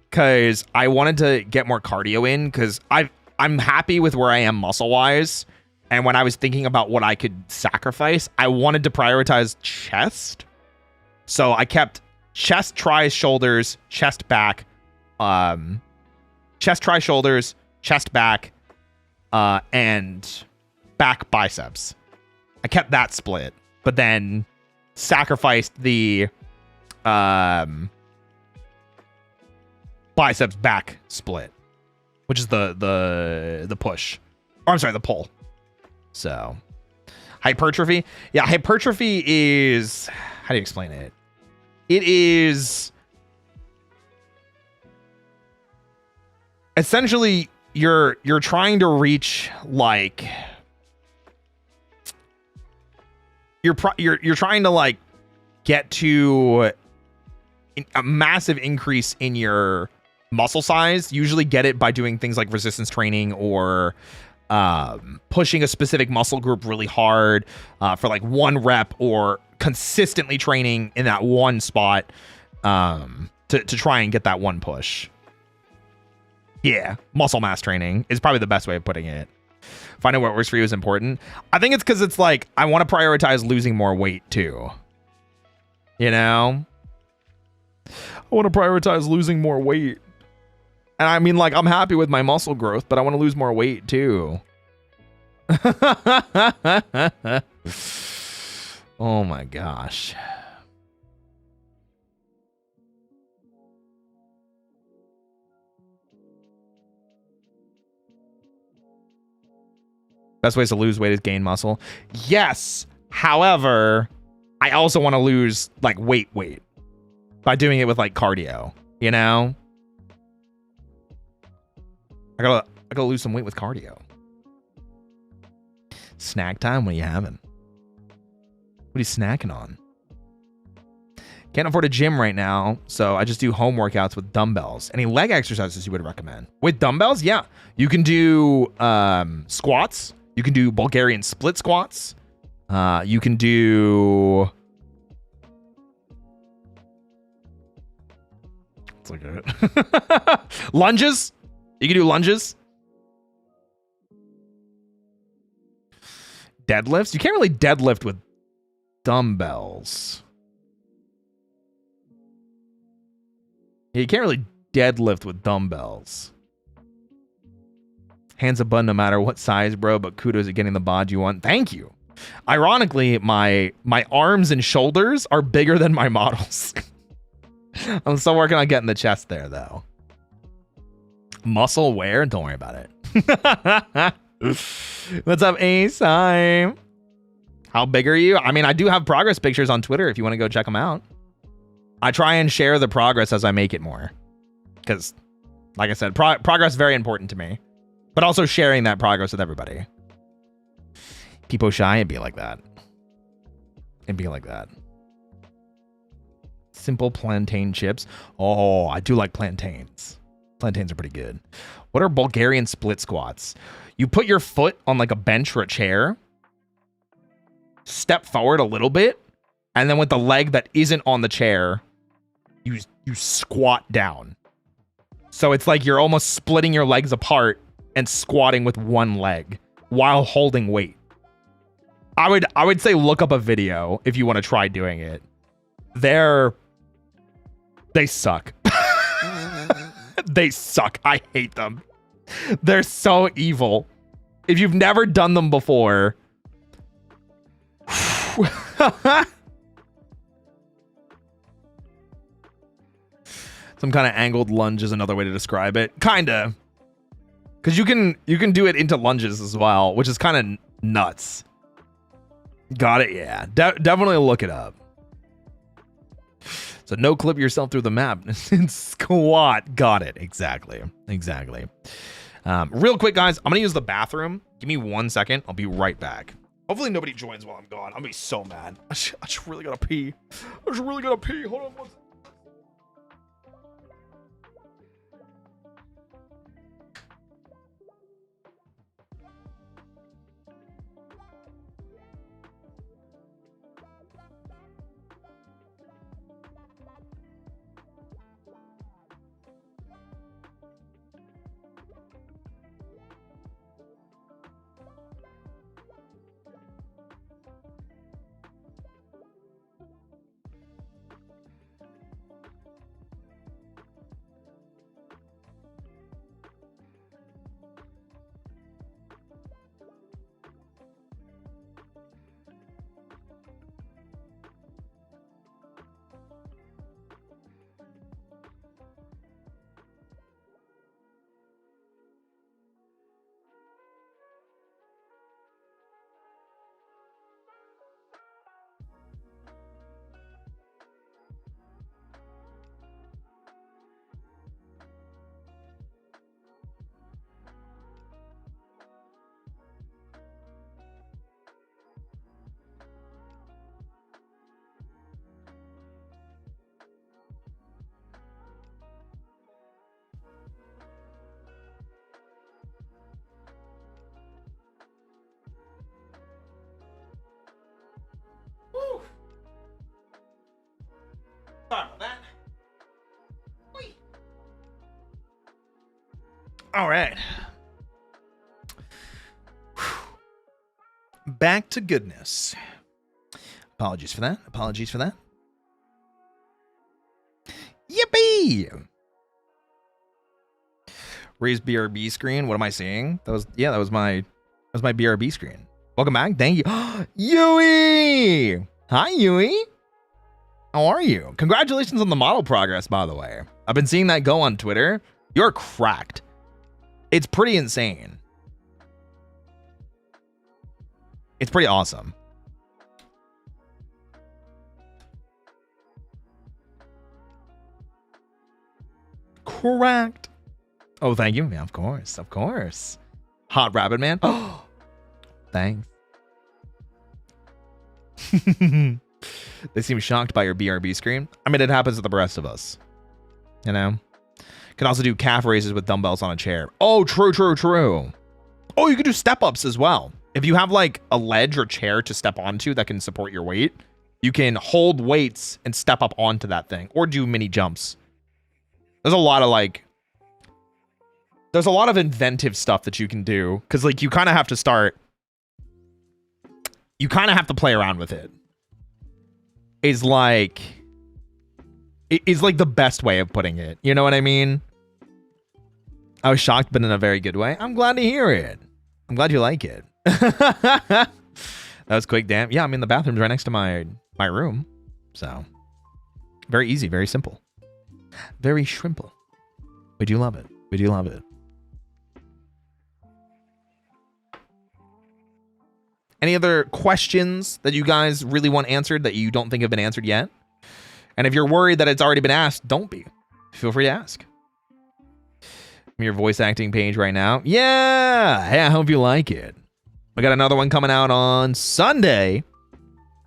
because I wanted to get more cardio in because I'm happy with where I am muscle-wise. And when I was thinking about what I could sacrifice, I wanted to prioritize chest. So I kept chest, tries, shoulders, chest, back, chest, tries, shoulders, chest, back, and back biceps. I kept that split, but then sacrificed the biceps back split, which is the push. Or I'm sorry, the pull. So hypertrophy. Yeah, hypertrophy is, how do you explain it? It is essentially you're trying to reach like you're trying to like get to a massive increase in your muscle size. Usually get it by doing things like resistance training or pushing a specific muscle group really hard for like one rep, or consistently training in that one spot to try and get that one push. Yeah, muscle mass training is probably the best way of putting it. Finding what works for you is important. I think it's because it's like I want to prioritize losing more weight too. You know? I want to prioritize losing more weight. And I mean, like, I'm happy with my muscle growth, but I want to lose more weight too. Oh my gosh. Best ways to lose weight is gain muscle. Yes. However, I also want to lose like weight by doing it with like cardio, you know? I gotta lose some weight with cardio. Snack time? What are you having? What are you snacking on? Can't afford a gym right now, so I just do home workouts with dumbbells. Any leg exercises you would recommend? With dumbbells? Yeah. You can do squats. You can do Bulgarian split squats. You can do... looks like it. Lunges? You can do lunges. Deadlifts? You can't really deadlift with dumbbells. Yeah, you can't really deadlift with dumbbells. Hands a bun no matter what size, bro, but kudos at getting the bod you want. Thank you. Ironically, my arms and shoulders are bigger than my models. I'm still working on getting the chest there, though. Muscle wear? Don't worry about it. What's up, Ace? Hi. How big are you? I mean, I do have progress pictures on Twitter if you want to go check them out. I try and share the progress as I make it more. Because, like I said, progress is very important to me. But also sharing that progress with everybody. People shy and be like that. And be like that. Simple plantain chips. Oh, I do like plantains. Plantains are pretty good. What are Bulgarian split squats? You put your foot on like a bench or a chair. Step forward a little bit. And then with the leg that isn't on the chair, you squat down. So it's like you're almost splitting your legs apart and squatting with one leg while holding weight. I would say look up a video if you want to try doing it. They suck. They suck. I hate them. They're so evil. If you've never done them before. Some kind of angled lunge is another way to describe it. Kinda. Because you can do it into lunges as well, which is kind of nuts. Got it? Yeah. Definitely look it up. So no clip yourself through the map. Squat. Got it. Exactly. Real quick, guys. I'm going to use the bathroom. Give me 1 second. I'll be right back. Hopefully nobody joins while I'm gone. I'm going to be so mad. I just really got to pee. Hold on one second. Sorry about that. Whee. All right. Back to goodness. Apologies for that. Yippee! Raise BRB screen. What am I seeing? That was my BRB screen. Welcome back. Thank you. Yui! Hi, Yui. How are you? Congratulations on the model progress, by the way. I've been seeing that go on Twitter. You're cracked. It's pretty insane. It's pretty awesome. Correct. Oh, thank you. Yeah, of course. Hot rabbit man. Oh, thanks. They seem shocked by your BRB screen. I mean, it happens to the rest of us. You know? Can also do calf raises with dumbbells on a chair. Oh, true. Oh, you can do step-ups as well. If you have like a ledge or chair to step onto that can support your weight, you can hold weights and step up onto that thing or do mini jumps. There's a lot of like, there's a lot of inventive stuff that you can do because like you kind of have to start, you kind of have to play around with it. Is like the best way of putting it. You know what I mean? I was shocked, but in a very good way. I'm glad to hear it. I'm glad you like it. That was quick, damn. Yeah, I mean the bathroom's right next to my room, so very easy, very simple, very shrimple. We do love it. We do love it. Any other questions that you guys really want answered that you don't think have been answered yet? And if you're worried that it's already been asked, don't be. Feel free to ask. Your voice acting page right now. Yeah. Hey, I hope you like it. We got another one coming out on Sunday.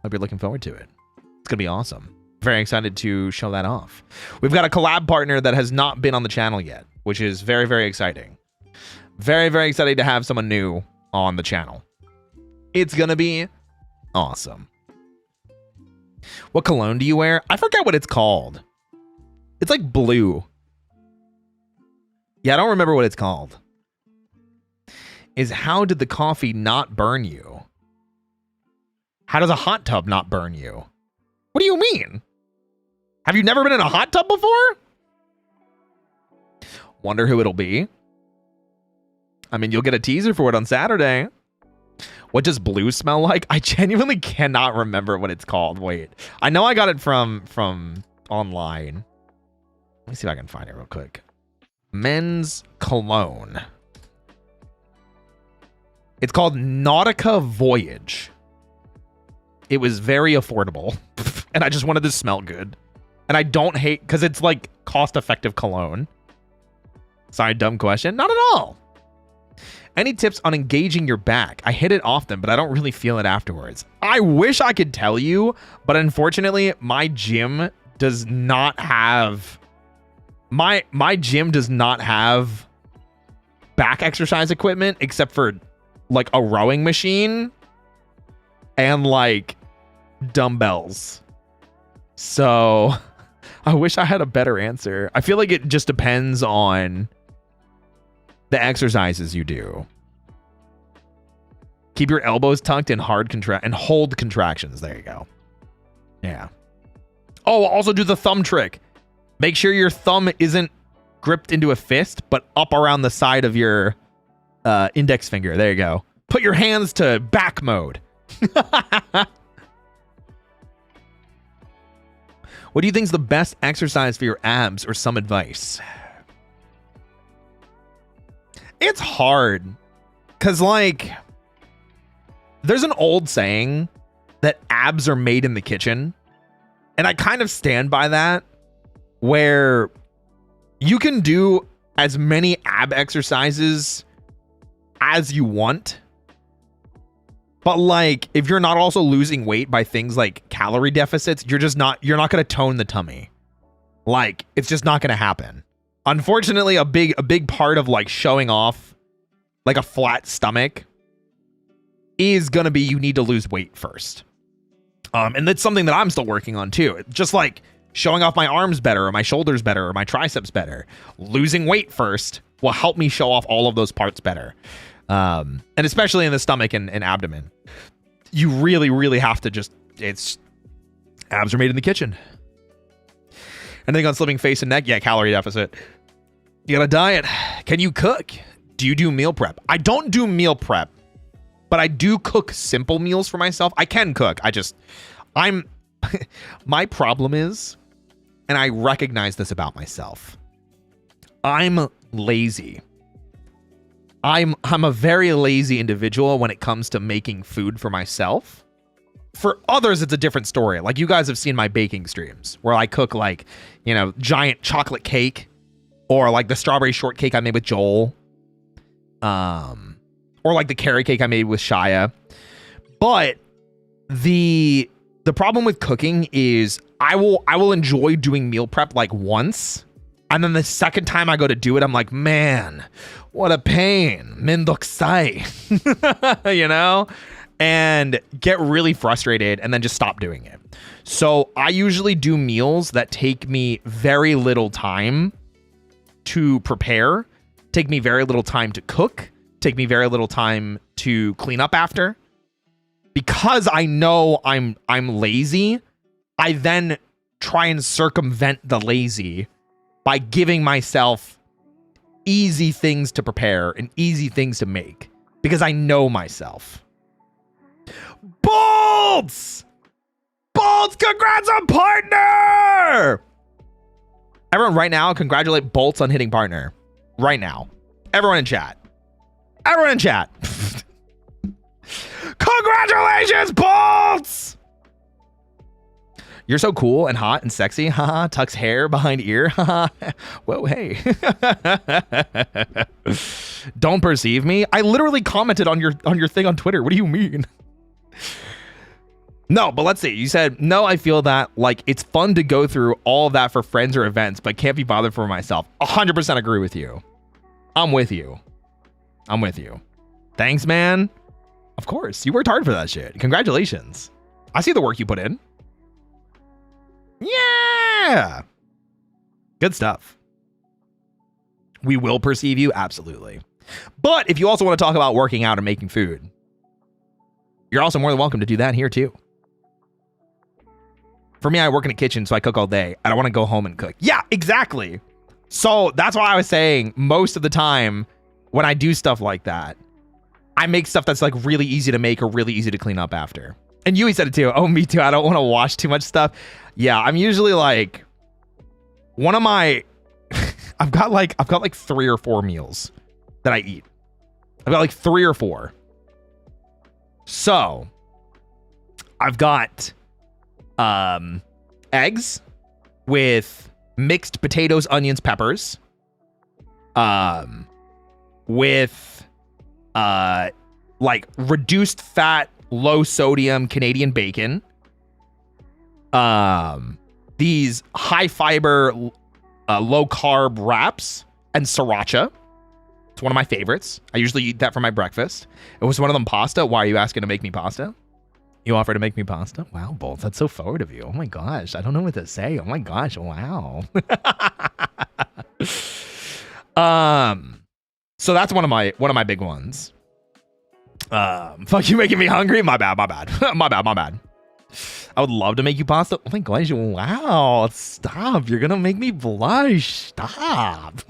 Hope you're looking forward to it. It's going to be awesome. Very excited to show that off. We've got a collab partner that has not been on the channel yet, which is very, very exciting. Very, very excited to have someone new on the channel. It's going to be awesome. What cologne do you wear? I forget what it's called. It's like blue. Yeah, I don't remember what it's called. Is how did the coffee not burn you? How does a hot tub not burn you? What do you mean? Have you never been in a hot tub before? Wonder who it'll be. I mean, you'll get a teaser for it on Saturday. What does blue smell like? I genuinely cannot remember what it's called. Wait. I know I got it from online. Let me see if I can find it real quick. Men's cologne. It's called Nautica Voyage. It was very affordable. And I just wanted to smell good. And I don't hate, because it's like cost-effective cologne. Sorry, dumb question. Not at all. Any tips on engaging your back? I hit it often, but I don't really feel it afterwards. I wish I could tell you, but unfortunately, my gym does not have... My gym does not have back exercise equipment except for like a rowing machine and like dumbbells. So I wish I had a better answer. I feel like it just depends on the exercises you do. Keep your elbows tucked and hold contractions. There you go. Yeah. Oh, also do the thumb trick. Make sure your thumb isn't gripped into a fist, but up around the side of your index finger. There you go. Put your hands to back mode. What do you think is the best exercise for your abs, or some advice? It's hard. Because, like, there's an old saying that abs are made in the kitchen. And I kind of stand by that. Where you can do as many ab exercises as you want. But like, if you're not also losing weight by things like calorie deficits, you're not going to tone the tummy. Like, it's just not going to happen. Unfortunately, a big part of like showing off like a flat stomach is going to be you need to lose weight first. And that's something that I'm still working on too. It's just like showing off my arms better, or my shoulders better, or my triceps better. Losing weight first will help me show off all of those parts better. And especially in the stomach and abdomen. You really, really have to just, abs are made in the kitchen. Anything on slimming face and neck? Yeah, calorie deficit. You got a diet. Can you cook? Do you do meal prep? I don't do meal prep, but I do cook simple meals for myself. I can cook. My problem is, and I recognize this about myself, I'm lazy. I'm a very lazy individual when it comes to making food for myself. For others, it's a different story. Like, you guys have seen my baking streams where I cook like, you know, giant chocolate cake, or like the strawberry shortcake I made with Joel, or like the carrot cake I made with Shia. But the problem with cooking is I will enjoy doing meal prep like once, and then the second time I go to do it, I'm like, man, what a pain. Mendokusai. You know? And get really frustrated and then just stop doing it. So I usually do meals that take me very little time to prepare, take me very little time to cook, take me very little time to clean up after. Because I know I'm lazy, I then try and circumvent the lazy by giving myself easy things to prepare and easy things to make because I know myself. Bolts! Bolts, congrats on partner! Everyone right now, congratulate Bolts on hitting partner. Right now. Everyone in chat. Everyone in chat. Congratulations, Bolts! You're so cool and hot and sexy. Haha, tucks hair behind ear. Haha. Whoa, hey. Don't perceive me. I literally commented on your thing on Twitter. What do you mean? No, but let's see. You said, no, I feel that like it's fun to go through all of that for friends or events, but can't be bothered for myself. 100% agree with you. I'm with you. I'm with you. Thanks, man. Of course. You worked hard for that shit. Congratulations. I see the work you put in. Yeah. Good stuff. We will perceive you. Absolutely. But if you also want to talk about working out and making food, you're also more than welcome to do that here too. For me, I work in a kitchen, so I cook all day. I don't want to go home and cook. Yeah, exactly. So that's why I was saying most of the time when I do stuff like that, I make stuff that's like really easy to make or really easy to clean up after. And Yui said it too. Oh, me too. I don't want to wash too much stuff. Yeah, I'm usually like one of my I've got like 3 or 4 meals that I eat. I've got like 3 or 4. So I've got eggs with mixed potatoes, onions, peppers, with like reduced fat, low sodium Canadian bacon, these high fiber, low carb wraps, and sriracha. It's one of my favorites. I usually eat that for my breakfast. It was one of them pasta. Why are you asking to make me pasta? You offer to make me pasta? Wow, Bolt, that's so forward of you. Oh my gosh, I don't know what to say. Oh my gosh, wow. So that's one of my big ones. Fuck, you making me hungry? My bad. my bad. I would love to make you pasta. Oh my gosh, wow. Stop. You're gonna make me blush. Stop.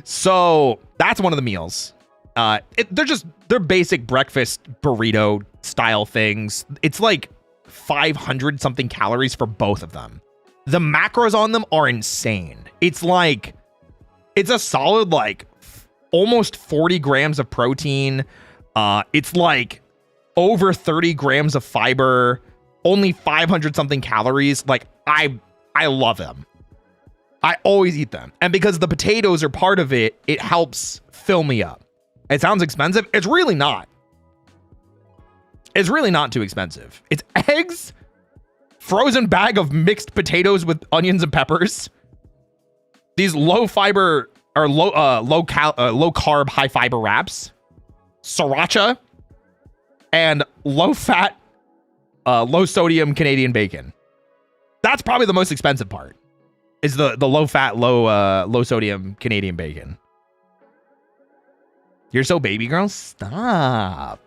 So that's one of the meals. They're basic breakfast burrito style things. It's like 500 something calories for both of them. The macros on them are insane. It's a solid like almost 40 grams of protein. It's like over 30 grams of fiber, only 500 something calories. Like I love them. I always eat them. And because the potatoes are part of it, it helps fill me up. It sounds expensive. It's really not. It's really not too expensive. It's eggs, frozen bag of mixed potatoes with onions and peppers, these low fiber or low carb, high fiber wraps, sriracha, and low fat, low sodium Canadian bacon. That's probably the most expensive part. Is the low fat, low sodium Canadian bacon. You're so baby girl. Stop.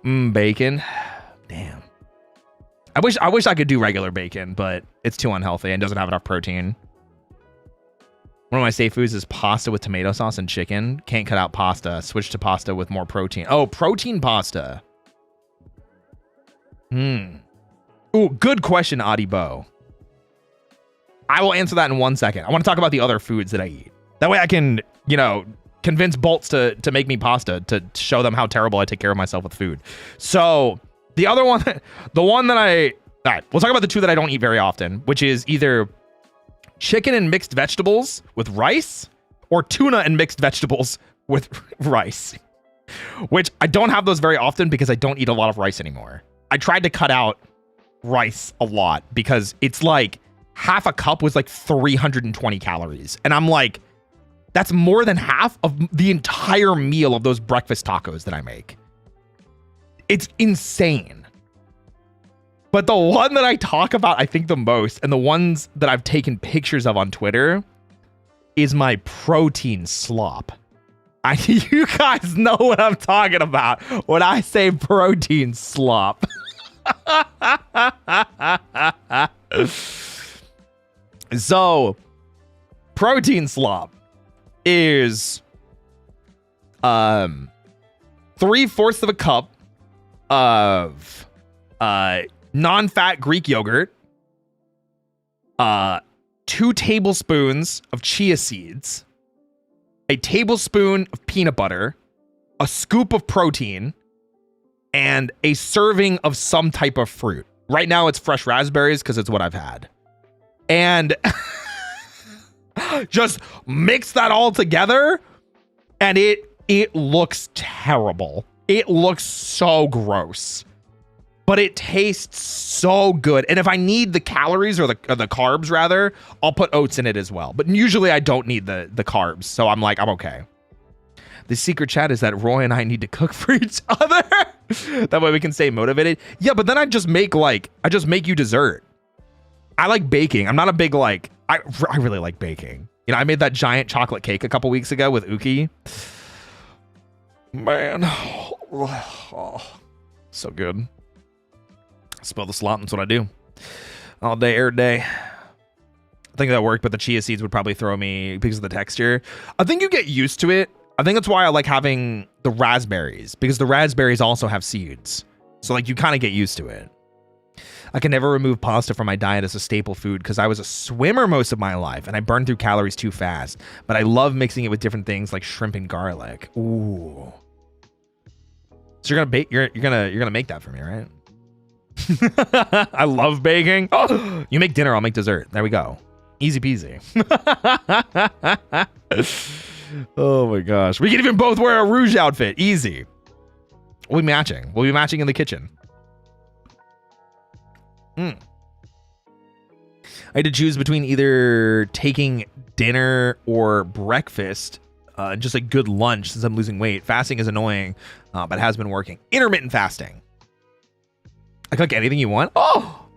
Bacon. Damn. I wish I could do regular bacon, but it's too unhealthy and doesn't have enough protein. One of my safe foods is pasta with tomato sauce and chicken. Can't cut out pasta. Switch to pasta with more protein. Oh, protein pasta. Ooh, good question, Adibo. I will answer that in 1 second. I want to talk about the other foods that I eat. That way I can, convince Bolts to make me pasta to show them how terrible I take care of myself with food. So the other one, all right, we'll talk about the 2 that I don't eat very often, which is either chicken and mixed vegetables with rice or tuna and mixed vegetables with rice, which I don't have those very often because I don't eat a lot of rice anymore. I tried to cut out rice a lot because it's like half a cup was like 320 calories. And I'm like, that's more than half of the entire meal of those breakfast tacos that I make. It's insane. But the one that I talk about, I think the most, and the ones that I've taken pictures of on Twitter, is my protein slop. You guys know what I'm talking about when I say protein slop. So, protein slop is 3/4 of a cup of non-fat Greek yogurt, 2 tablespoons of chia seeds, a tablespoon of peanut butter, a scoop of protein, and a serving of some type of fruit. Right now it's fresh raspberries because it's what I've had. And just mix that all together, and it looks terrible. It looks so gross. But it tastes so good. And if I need the calories or the carbs rather, I'll put oats in it as well. But usually I don't need the carbs. So I'm like, I'm okay. The secret chat is that Roy and I need to cook for each other. That way we can stay motivated. Yeah, but then I just make you dessert. I like baking. I'm not a big I really like baking. You know, I made that giant chocolate cake a couple weeks ago with Uki. Man. Oh, so good. Spill the slop, that's what I do. All day, every day. I think that worked, but the chia seeds would probably throw me because of the texture. I think you get used to it. I think that's why I like having the raspberries, because the raspberries also have seeds. So like you kind of get used to it. I can never remove pasta from my diet as a staple food because I was a swimmer most of my life and I burned through calories too fast. But I love mixing it with different things like shrimp and garlic. Ooh. So you're gonna bake. You're gonna make that for me, right? I love baking. Oh, you make dinner, I'll make dessert. There we go. Easy peasy. Oh my gosh. We can even both wear a Rouge outfit. Easy. We'll be matching. We'll be matching in the kitchen. I had to choose between either taking dinner or breakfast. Just a good lunch since I'm losing weight. Fasting is annoying, but has been working. Intermittent fasting. I cook anything you want. Oh,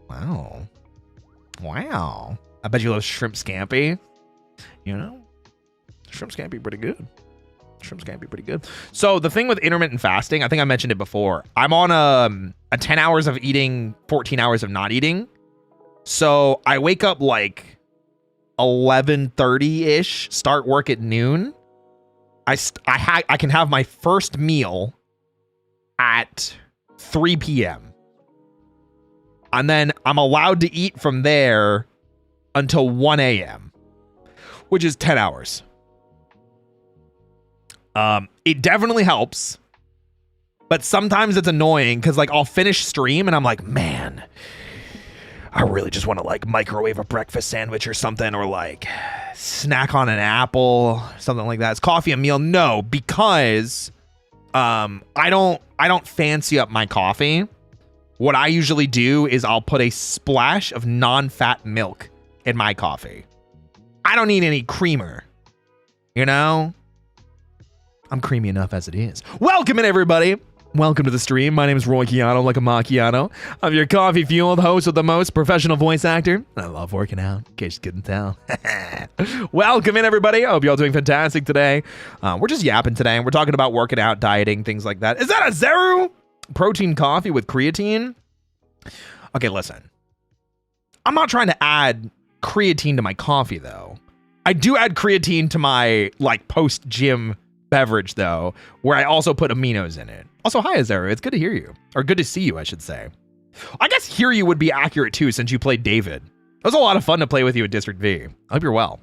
wow. Wow. I bet you love shrimp scampi. You know, shrimp scampi pretty good. Shrimp scampi pretty good. So the thing with intermittent fasting, I think I mentioned it before. I'm on a 10 hours of eating, 14 hours of not eating. So I wake up like 11:30-ish, start work at noon. I can have my first meal at 3 p.m. And then I'm allowed to eat from there until 1 a.m., which is 10 hours. It definitely helps, but sometimes it's annoying because like I'll finish stream and I'm like, man, I really just want to like microwave a breakfast sandwich or something, or like snack on an apple, something like that. Is coffee a meal? No, because I don't fancy up my coffee. What I usually do is I'll put a splash of non-fat milk in my coffee. I don't need any creamer, you know? I'm creamy enough as it is. Welcome in, everybody. Welcome to the stream. My name is Roy Chiato, like a macchiato. I'm your coffee-fueled host with the most professional voice actor. I love working out, in case you couldn't tell. Welcome in, everybody. I hope you're all doing fantastic today. We're just yapping today, and we're talking about working out, dieting, things like that. Is that a Zeru? Protein coffee with creatine? Okay, listen. I'm not trying to add creatine to my coffee, though. I do add creatine to my, like, post-gym beverage, though, where I also put aminos in it. Also, hi, Azaru. It's good to hear you. Or good to see you, I should say. I guess hear you would be accurate, too, since you played David. It was a lot of fun to play with you at District V. I hope you're well.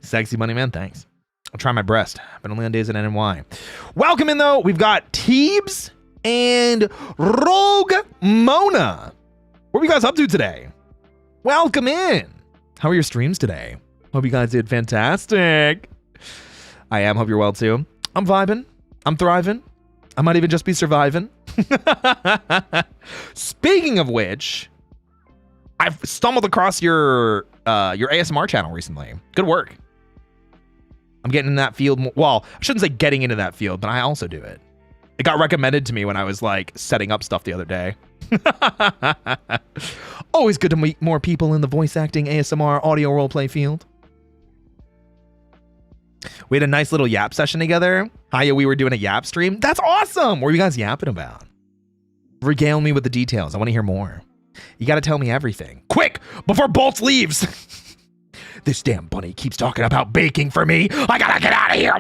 Sexy money man, thanks. I'll try my best, but only on days at NNY. Welcome in, though. We've got Teebs and Rogue Mona. What are you guys up to today? Welcome in. How are your streams today? Hope you guys did fantastic. I am. Hope you're well, too. I'm vibing. I'm thriving. I might even just be surviving. Speaking of which, I've stumbled across your ASMR channel recently. Good work. I'm getting in that field. Well, I shouldn't say getting into that field, but I also do it. It got recommended to me when I was like setting up stuff the other day. Always good to meet more people in the voice acting, ASMR, audio roleplay field. We had a nice little yap session together. Hiya, we were doing a yap stream. That's awesome. What were you guys yapping about? Regale me with the details. I want to hear more. You got to tell me everything. Quick, before Bolts leaves. This damn bunny keeps talking about baking for me. I gotta get out of here.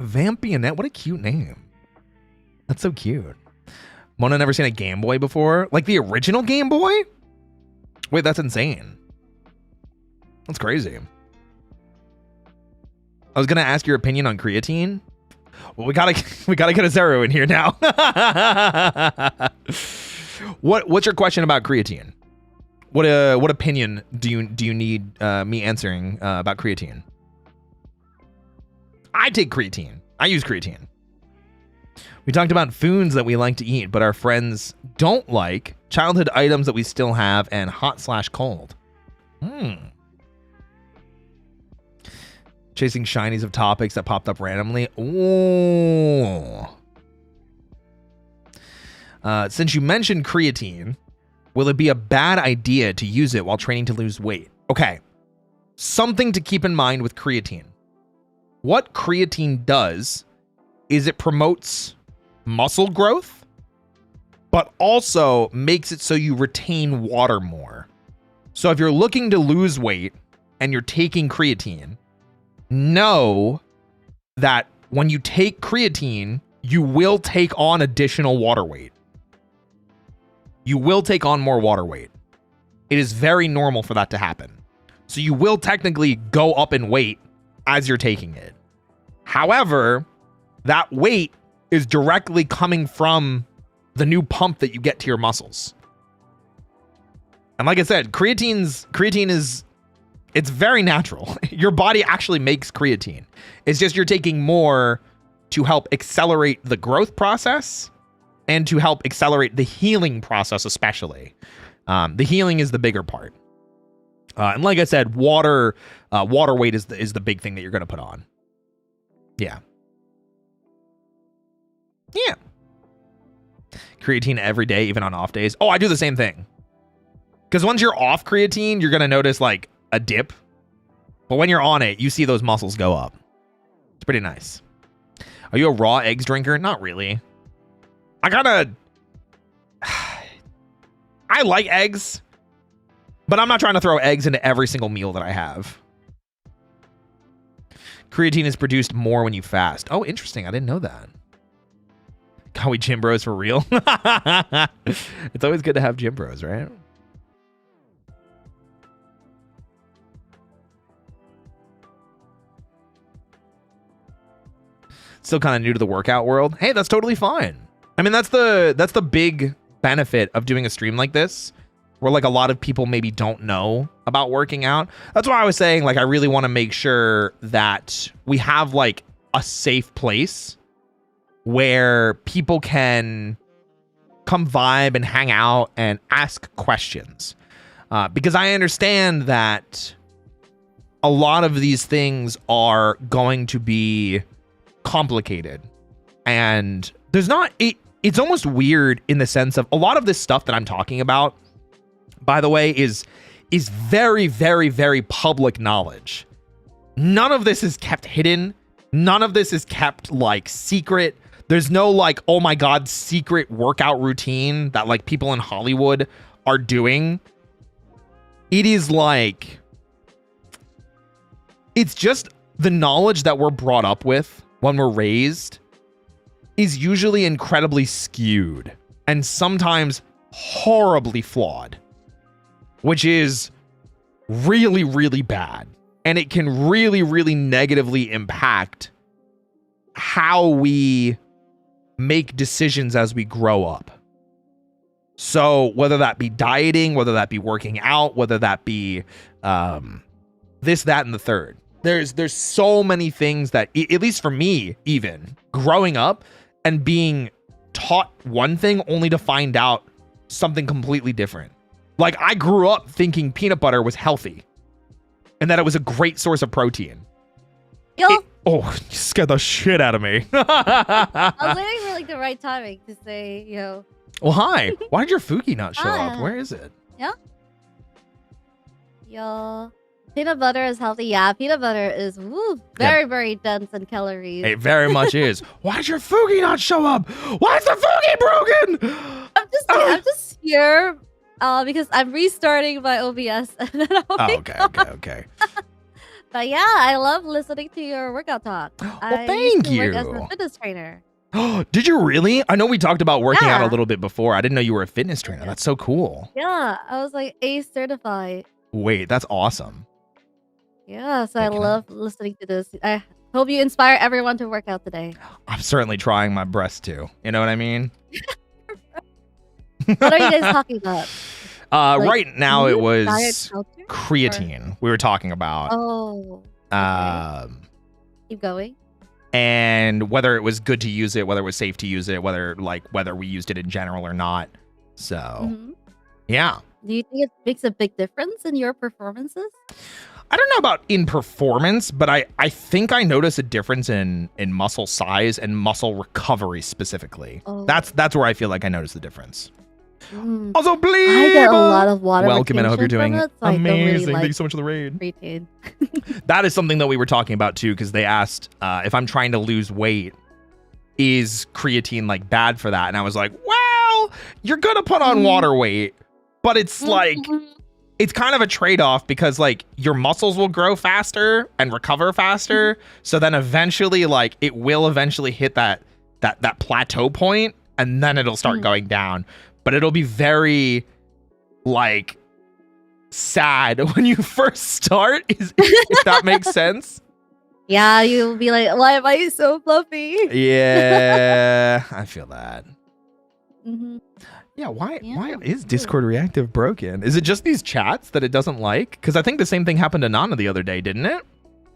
Vampionette, what a cute name. That's so cute. Mona never seen a Game Boy before? Like the original Game Boy? Wait, that's insane. That's crazy. I was gonna ask your opinion on creatine. Well, we gotta get a Zero in here now. What's your question about creatine? What opinion do you need me answering about creatine? I take creatine. I use creatine. We talked about foods that we like to eat, but our friends don't like, childhood items that we still have, and hot/cold. Chasing shinies of topics that popped up randomly. Ooh. Since you mentioned creatine, will it be a bad idea to use it while training to lose weight? Okay. Something to keep in mind with creatine. What creatine does is it promotes muscle growth, but also makes it so you retain water more. So if you're looking to lose weight and you're taking creatine, know that when you take creatine, you will take on additional water weight. You will take on more water weight. It is very normal for that to happen. So you will technically go up in weight as you're taking it. However, that weight is directly coming from the new pump that you get to your muscles. And like I said, creatine is, it's very natural. Your body actually makes creatine. It's just you're taking more to help accelerate the growth process and to help accelerate the healing process, especially. The healing is the bigger part. And like I said, water weight is the big thing that you're going to put on. Yeah. Yeah. Creatine every day, even on off days. Oh, I do the same thing. Because once you're off creatine, you're going to notice like a dip. But when you're on it, you see those muscles go up. It's pretty nice. Are you a raw eggs drinker? Not really. I like eggs, but I'm not trying to throw eggs into every single meal that I have. Creatine is produced more when you fast. Oh, interesting. I didn't know that. God, we gym bros for real. It's always good to have gym bros, right? Still kind of new to the workout world. Hey, that's totally fine. I mean, that's the big benefit of doing a stream like this, where like a lot of people maybe don't know about working out. That's why I was saying, like, I really want to make sure that we have like a safe place where people can come vibe and hang out and ask questions. Because I understand that a lot of these things are going to be complicated, and there's not, it's almost weird in the sense of a lot of this stuff that I'm talking about, by the way, is very, very, very public knowledge. None of this is kept hidden. None of this is kept like secret. There's no like, oh my God, secret workout routine that like people in Hollywood are doing. It is like, it's just the knowledge that we're brought up with when we're raised is usually incredibly skewed and sometimes horribly flawed, which is really, really bad. And it can really, really negatively impact how we make decisions as we grow up. So whether that be dieting, whether that be working out, whether that be this, that, and the third. There's so many things that, at least for me, even growing up and being taught one thing only to find out something completely different. Like, I grew up thinking peanut butter was healthy. and that it was a great source of protein. Yo, You scared the shit out of me. I was waiting for like the right timing to say, Well, hi. Why did your Fuki not show up? Hi. Where is it? yo, peanut butter is healthy. Yeah, peanut butter is very, very dense in calories. It very much is. Why did your Fuki not show up? Why is the Fuki broken? I'm just here because I'm restarting my OBS. And then Okay. But yeah, I love listening to your workout talk. Well, thank I used to work you. as a fitness trainer. Did you really? I know we talked about working out a Yeah. little bit before. I didn't know you were a fitness trainer. That's so cool. Yeah, I was like A certified. Wait, that's awesome. Yeah, so I Making it. love listening to this. I hope you inspire everyone to work out today. I'm certainly trying my best to. You know what I mean? What are you guys talking about? Like, right now it diet was culture? creatine we were talking about. Oh, keep going. And whether it was good to use it, whether it was safe to use it, whether we used it in general or not. So, Mhm. yeah. Do you think it makes a big difference in your performances? I don't know about in performance, but I think I notice a difference in muscle size and muscle recovery specifically. Oh. That's where I feel like I notice the difference. Mm. Also, please. I get a lot of water Welcome, and I hope you're retention doing from it, so I don't amazing. really Thank you like so much for the raid. creatine. That is something that we were talking about too, because they asked if I'm trying to lose weight, is creatine like bad for that? And I was like, well, you're gonna put on water weight, but it's like it's kind of a trade-off because like your muscles will grow faster and recover faster. So then eventually, like it will eventually hit that plateau point, and then it'll start going down. But it'll be very like sad when you first start, if that makes sense. Yeah, you'll be like, why am I so fluffy? Yeah, I feel that. Mhm. Yeah, why Yeah, is Discord Reactive broken? Is it just these chats that it doesn't like? Because I think the same thing happened to Nana the other day, didn't it?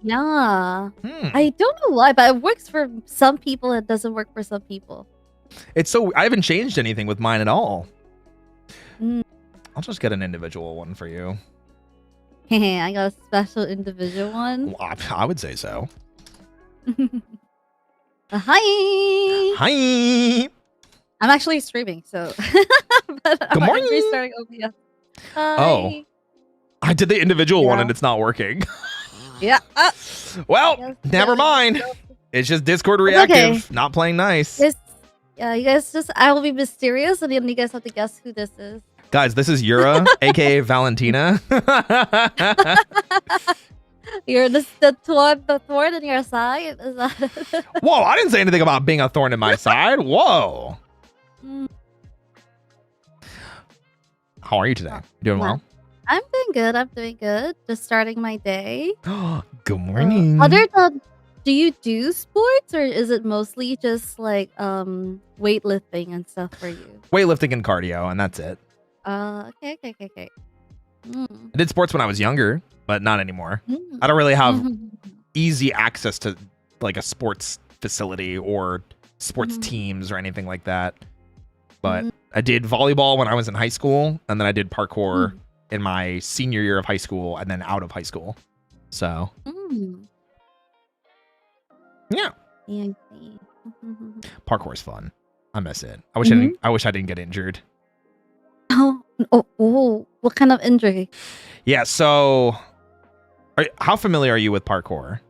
Yeah. Hmm. I don't know why, but it works for some people. It doesn't work for some people. It's so I haven't changed anything with mine at all. Mm. I'll just get an individual one for you. I got a special individual one. Well, I would say so. Hi. Hi. I'm actually streaming, so. But Good morning. I'm restarting OBS. Hi. Oh. I did the individual one Yeah. and it's not working. Yeah. Well, Yes, never yes. mind. It's just Discord It's Reactive, okay. not playing nice. Yeah, you guys I will be mysterious, and then you guys have to guess who this is. Guys, this is Yura, aka Valentina. You're the thorn in your side. Is that? Whoa, I didn't say anything about being a thorn in my side. Whoa. Mm, How are you today? You doing well? I'm doing good. I'm doing good. Just starting my day. Good morning. Other than, do you do sports, or is it mostly just like weightlifting and stuff for you? Weightlifting and cardio, and that's it. Okay. I did sports when I was younger, but not anymore. Mm. I don't really have Mhm. easy access to like a sports facility or sports Mhm. teams or anything like that. But Mhm. I did volleyball when I was in high school, and then I did parkour Mm. in my senior year of high school and then out of high school. So, Mm. yeah, Yeah, I see. parkour is fun. I miss it. Mhm. I wish I didn't get injured. Oh, what kind of injury? Yeah, so how familiar are you with parkour?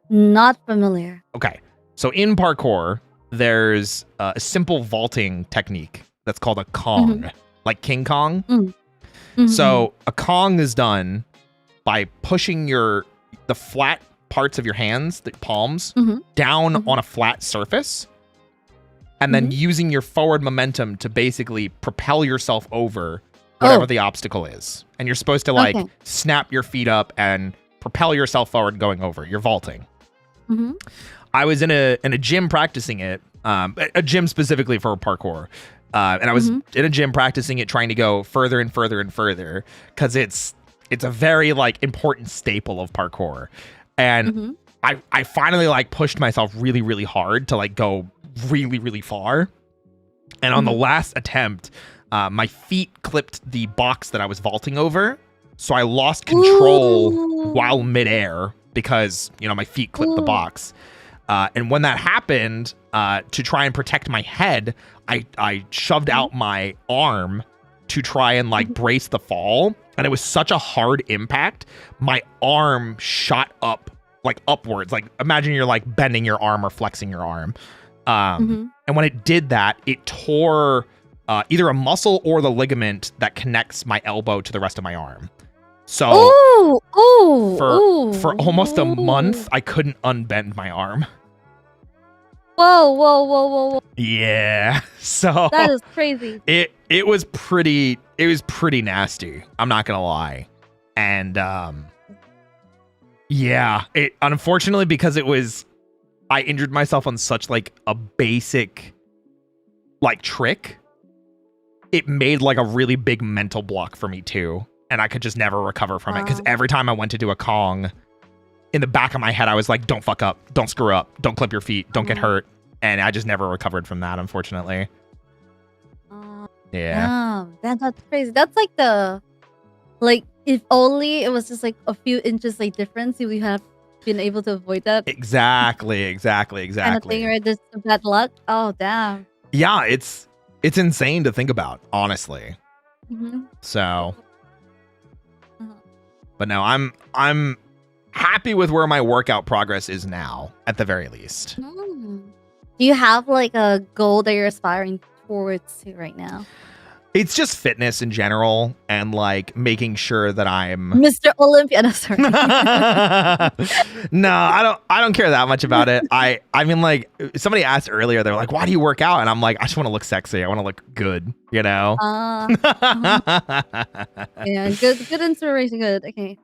Not familiar. Okay. So in parkour, there's a simple vaulting technique that's called a Kong, like King Kong. Mhm. So a Kong is done by pushing the flat parts of your hands, the palms, Mhm. down Mhm. on a flat surface, and then using your forward momentum to basically propel yourself over whatever the obstacle is. And you're supposed to like Okay. snap your feet up and propel yourself forward going over. You're vaulting. Mhm. I was in a gym practicing it, a gym specifically for parkour. And I was in a gym practicing it, trying to go further and further and further because it's a very like important staple of parkour. And I finally like pushed myself really, really hard to like go really, really far. And on the last attempt, my feet clipped the box that I was vaulting over, So I lost control Ooh. while midair because, you know, my feet clipped the Ooh. box. And when that happened, to try and protect my head, I shoved out my arm to try and like brace the fall. And it was such a hard impact. My arm shot up, like upwards. Like imagine you're like bending your arm or flexing your arm. And when it did that, it tore either a muscle or the ligament that connects my elbow to the rest of my arm. So for almost a month, I couldn't unbend my arm. Whoa. Yeah. So That is crazy. it was pretty nasty. I'm not gonna lie. And yeah, it unfortunately because I injured myself on such like a basic like trick, it made like a really big mental block for me too. And I could just never recover from it because every time I went to do a Kong, in the back of my head, I was like, don't fuck up, don't screw up, don't clip your feet, don't get hurt. And I just never recovered from that, unfortunately. Yeah. Damn, that's crazy. That's like if only it was just like a few inches like difference, we have been able to avoid that. Exactly. Kind of thing, right? Just bad luck. Oh, damn. Yeah, it's insane to think about, honestly. So, but no, I'm happy with where my workout progress is now, at the very least. Do you have like a goal that you're aspiring towards to right now? It's just fitness in general and like making sure that I'm Mr. Olympia. No, sorry. No, I don't care that much about it. I mean, like somebody asked earlier, they're like, why do you work out? And I'm like, I just want to look sexy. I want to look good, you know? Yeah, good inspiration. Good. Okay.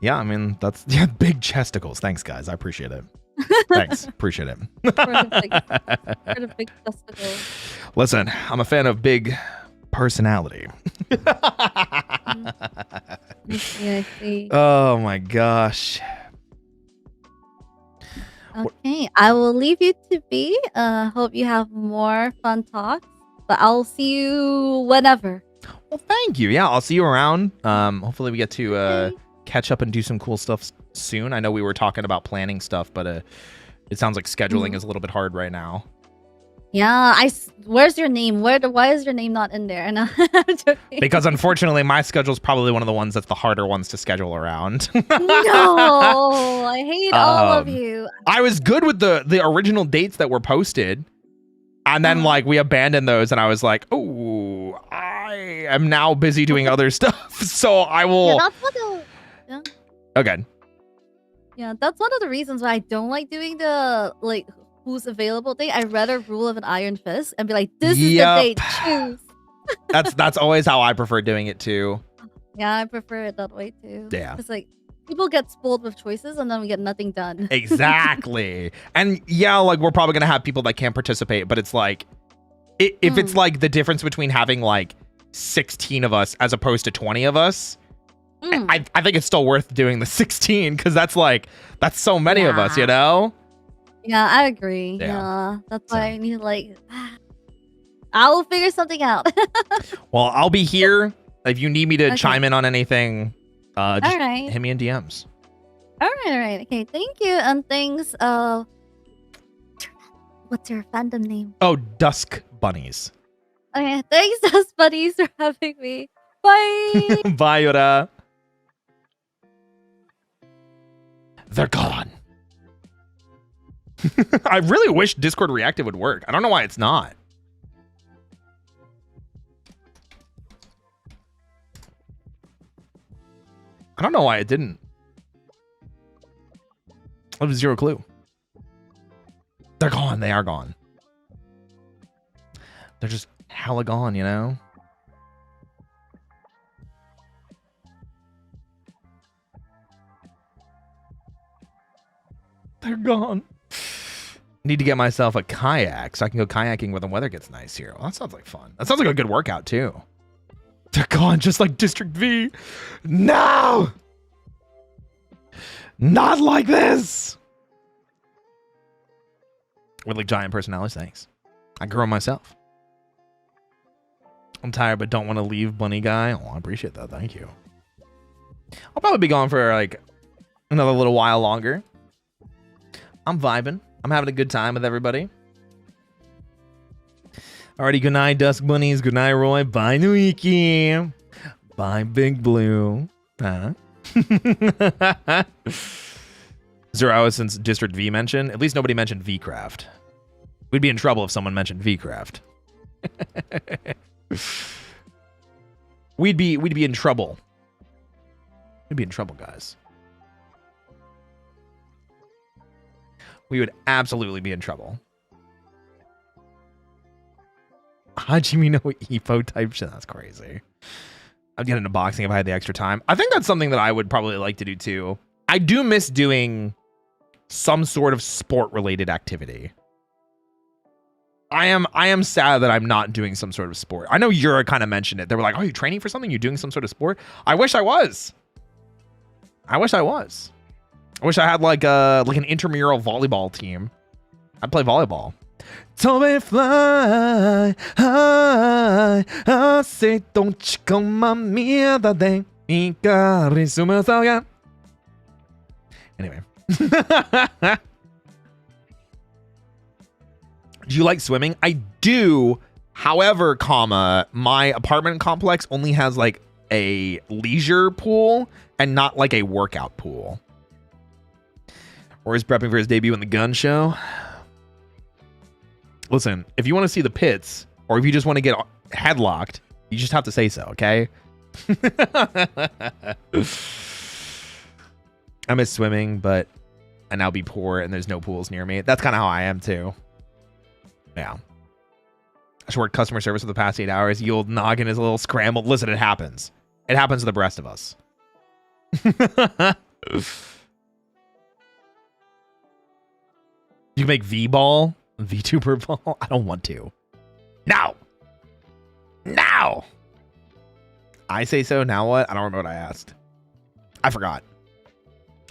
Yeah, I mean, that's big chesticles. Thanks, guys. I appreciate it. Thanks. Appreciate it. For the big festival. Listen, I'm a fan of big personality. I see. Oh my gosh. Okay, I will leave you to be. Hope you have more fun talks, but I'll see you whenever. Well, thank you. Yeah, I'll see you around. Hopefully we get to catch up and do some cool stuff soon. I know we were talking about planning stuff, but it sounds like scheduling is a little bit hard right now. Yeah, where's your name? Why is your name not in there? No, I'm joking. Because unfortunately, my schedule is probably one of the ones that's the harder ones to schedule around. No, I hate all of you. I was good with the original dates that were posted, and then like we abandoned those, and I was like, oh, I am now busy doing other stuff, so I will. Yeah, that's Okay. Yeah, that's one of the reasons why I don't like doing the like who's available thing. I'd rather rule of an iron fist and be like, this is the date, choose. That's always how I prefer doing it too. Yeah, I prefer it that way too. Yeah. It's like people get spoiled with choices and then we get nothing done. Exactly. And yeah, like we're probably gonna have people that can't participate, but it's like if it's like the difference between having like 16 of us as opposed to 20 of us, I think it's still worth doing the 16 because that's so many of us, you know? Yeah, I agree. Yeah. That's why I need like I will figure something out. Well, I'll be here if you need me to chime in on anything. Just hit me in DMs. All right. Okay, thank you. And thanks. What's your fandom name? Oh, Dusk Bunnies. Okay, thanks, Dusk Bunnies, for having me. Bye. Bye, Yura. They're gone. I really wish Discord Reactive would work. I don't know why it's not. I don't know why it didn't. I have zero clue. They're gone. They are gone. They're just hella gone, you know? They're gone. Need to get myself a kayak so I can go kayaking when the weather gets nice here. Well, that sounds like fun. That sounds like a good workout, too. They're gone just like District V. No! Not like this! With like giant personalities, thanks. I grew them myself. I'm tired but don't want to leave, bunny guy. Oh, I appreciate that. Thank you. I'll probably be gone for like another little while longer. I'm vibing. I'm having a good time with everybody. Alrighty, good night, Dusk Bunnies. Good night, Roy. Bye, Nuiki. Bye, Big Blue. Huh? Zero since District V mentioned. At least nobody mentioned VCraft. We'd be in trouble if someone mentioned VCraft. We'd be in trouble. We'd be in trouble, guys. We would absolutely be in trouble. Hajime no Ippo type shit. That's crazy. I'd get into boxing if I had the extra time. I think that's something that I would probably like to do too. I do miss doing some sort of sport-related activity. I am sad that I'm not doing some sort of sport. I know Yura kind of mentioned it. They were like, "Oh, you training for something? You're doing some sort of sport?" I wish I was. I wish I had like an intramural volleyball team. I'd play volleyball. Tobe fly high, I say don't you come on me that day. Anyway. Do you like swimming? I do. However, my apartment complex only has like a leisure pool and not like a workout pool. Or is prepping for his debut in the gun show. Listen, if you want to see the pits, or if you just want to get headlocked, you just have to say so, okay? I miss swimming, but I now be poor and there's no pools near me. That's kind of how I am too. Yeah. I should work customer service for the past 8 hours. The old noggin is a little scrambled. Listen, it happens. It happens to the rest of us. You can make V-ball? VTuber ball? I don't want to. No! Now! I say so, now what? I don't remember what I asked. I forgot.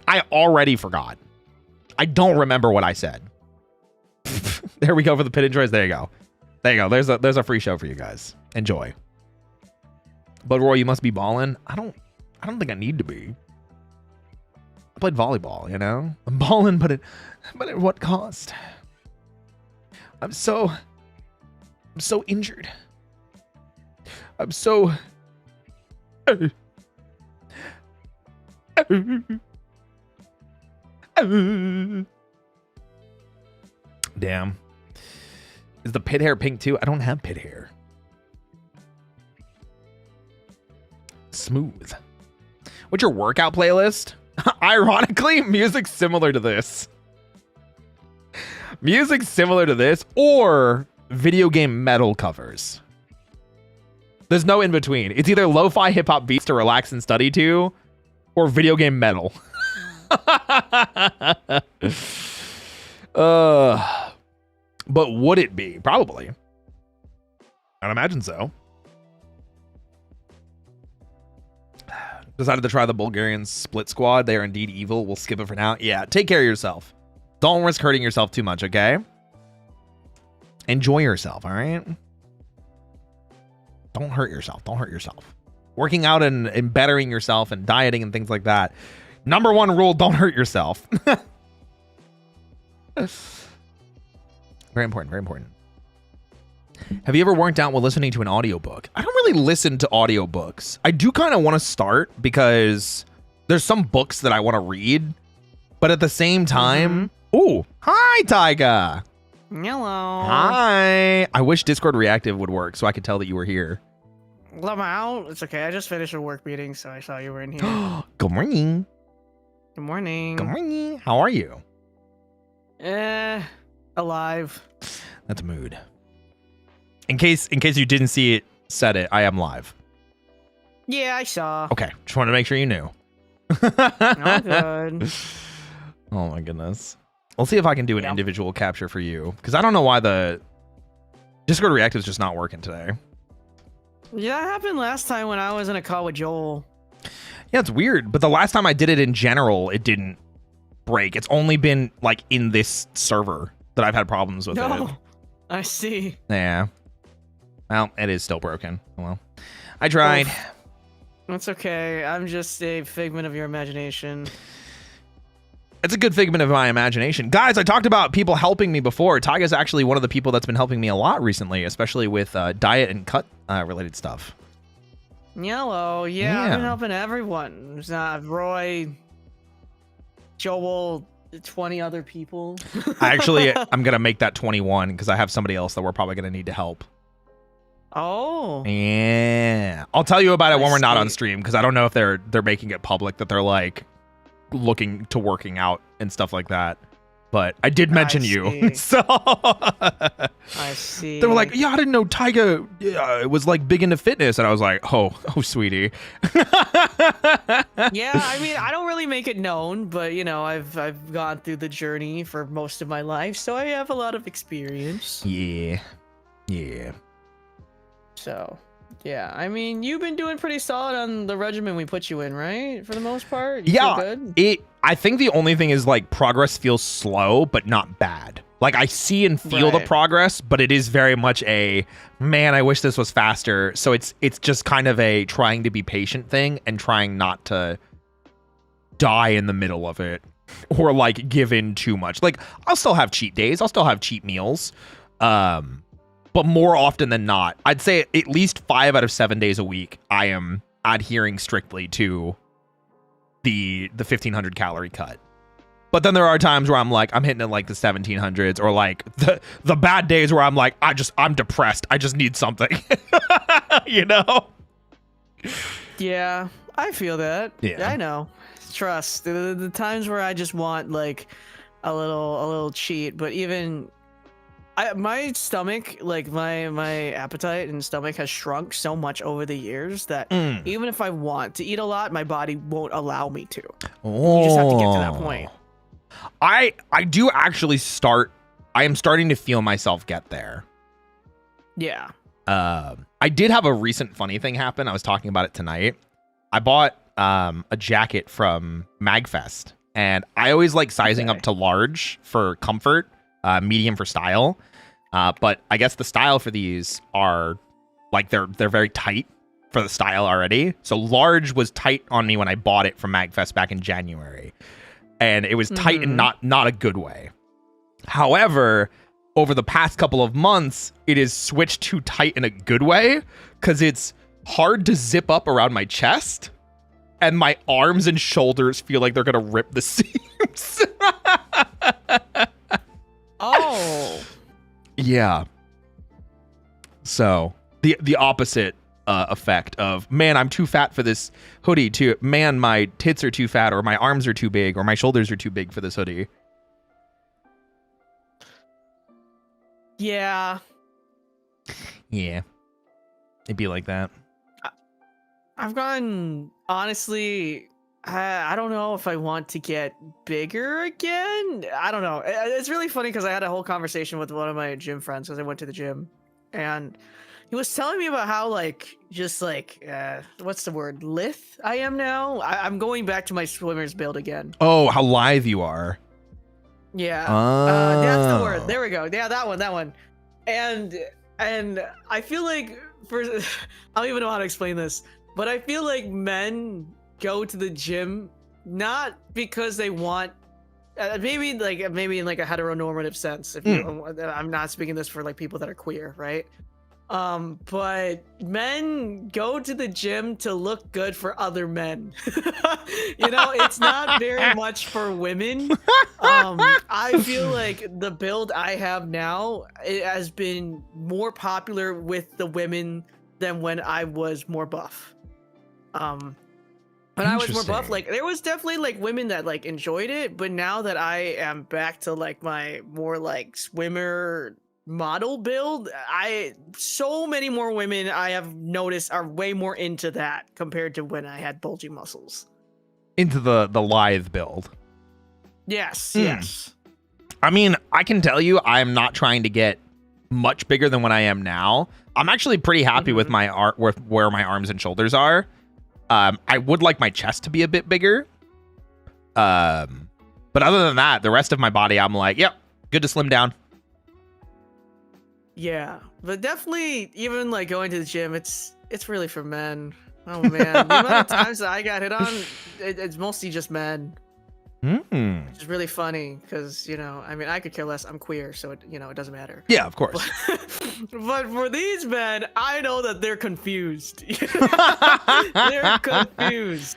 I already forgot. I don't remember what I said. There we go for the pit enjoys. There you go. There you go. There's a free show for you guys. Enjoy. But Roy, you must be balling. I don't think I need to be. I played volleyball, you know? I'm balling, but at what cost? I'm so injured. I'm so damn. Is the pit hair pink too? I don't have pit hair. Smooth. What's your workout playlist? Ironically, music similar to this. Music similar to this or video game metal covers. There's no in between. It's either lo-fi hip-hop beats to relax and study to or video game metal. But would it be? Probably. I'd imagine so. Decided to try the Bulgarian split squad. They are indeed evil. We'll skip it for now. Yeah, take care of yourself. Don't risk hurting yourself too much, okay? Enjoy yourself, all right? Don't hurt yourself. Don't hurt yourself. Working out and bettering yourself and dieting and things like that. Number one rule, don't hurt yourself. Very important, very important. Have you ever worked out while listening to an audiobook? I don't really listen to audiobooks. I do kind of want to start because there's some books that I want to read. But at the same time... Ooh, hi, Tyga. Hello. Hi. I wish Discord Reactive would work so I could tell that you were here. I'm out. It's okay. I just finished a work meeting, so I saw you were in here. Good morning. Good morning. Good morning. How are you? Alive. That's a mood. In case you didn't see it, said it, I am live. Yeah, I saw. Okay, just wanted to make sure you knew. All good. Oh my goodness. We'll see if I can do an individual capture for you. Because I don't know why the Discord Reactive is just not working today. Yeah, that happened last time when I was in a call with Joel. Yeah, it's weird. But the last time I did it in general, it didn't break. It's only been like in this server that I've had problems with it. I see. Yeah. Well, it is still broken. Well, I tried. That's okay. I'm just a figment of your imagination. It's a good figment of my imagination. Guys, I talked about people helping me before. Taiga's actually one of the people that's been helping me a lot recently, especially with diet and cut related stuff. Yellow, yeah, I've been helping everyone. There's not Roy, Joel, 20 other people. I'm going to make that 21 because I have somebody else that we're probably going to need to help. Oh. Yeah. I'll tell you about it when we're not on stream because I don't know if they're making it public that they're like looking to working out and stuff like that. But I did mention you. So I see. They were like, yeah, I didn't know Taiga was like big into fitness. And I was like, oh, sweetie. Yeah, I mean, I don't really make it known, but you know, I've gone through the journey for most of my life, so I have a lot of experience. Yeah. So, yeah, I mean, you've been doing pretty solid on the regimen we put you in, right? For the most part. You feel good? I think the only thing is like progress feels slow, but not bad. Like I see and feel the progress, but it is very much a, man, I wish this was faster. So it's just kind of a trying to be patient thing and trying not to die in the middle of it or like give in too much. Like I'll still have cheat days. I'll still have cheat meals. But more often than not, I'd say at least 5 out of 7 days a week, I am adhering strictly to the 1500 calorie cut. But then there are times where I'm like, I'm hitting it like the 1700s or like the bad days where I'm like, I'm depressed. I just need something, you know? Yeah, I feel that. Yeah. I know. Trust. The times where I just want like a little cheat, but even my stomach, like my appetite and stomach has shrunk so much over the years that even if I want to eat a lot, my body won't allow me to. You just have to get to that point. I do actually I am starting to feel myself get there. Yeah. I did have a recent funny thing happen. I was talking about it tonight. I bought a jacket from MagFest, and I always like sizing up to large for comfort, medium for style. But I guess the style for these are like they're very tight for the style already. So large was tight on me when I bought it from MagFest back in January. And it was tight in not a good way. However, over the past couple of months, it is switched to tight in a good way because it's hard to zip up around my chest and my arms and shoulders feel like they're going to rip the seams. Oh. Yeah. So the opposite effect of, man, I'm too fat for this hoodie, to, man, my tits are too fat or my arms are too big or my shoulders are too big for this hoodie. Yeah. Yeah. It'd be like that. I've gone, honestly, I don't know if I want to get bigger again. I don't know. It's really funny because I had a whole conversation with one of my gym friends because I went to the gym, and he was telling me about how what's the word? Lithe I am now. I'm going back to my swimmer's build again. Oh, how lithe you are. Yeah. That's the word. There we go. Yeah, that one. And I feel like I don't even know how to explain this, but I feel like men go to the gym not because they want maybe in like a heteronormative sense. If I'm not speaking this for like people that are queer, right? But men go to the gym to look good for other men. You know, it's not very much for women. I feel like the build I have now, it has been more popular with the women than when I was more buff. When I was more buff, like there was definitely like women that like enjoyed it, but now that I am back to like my more like swimmer model build, so many more women I have noticed are way more into that compared to when I had bulgy muscles. Into the lithe build. Yes. I mean, I can tell you I'm not trying to get much bigger than what I am now. I'm actually pretty happy with my with where my arms and shoulders are. I would like my chest to be a bit bigger. But other than that, the rest of my body, I'm like, yep, good to slim down. Yeah, but definitely even like going to the gym, it's really for men. Oh man, the amount of times that I got hit on, it's mostly just men. Mm. Which is really funny because, you know, I mean, I could care less. I'm queer, so it, you know, it doesn't matter. Yeah, of course. But for these men, I know that they're confused. They're confused.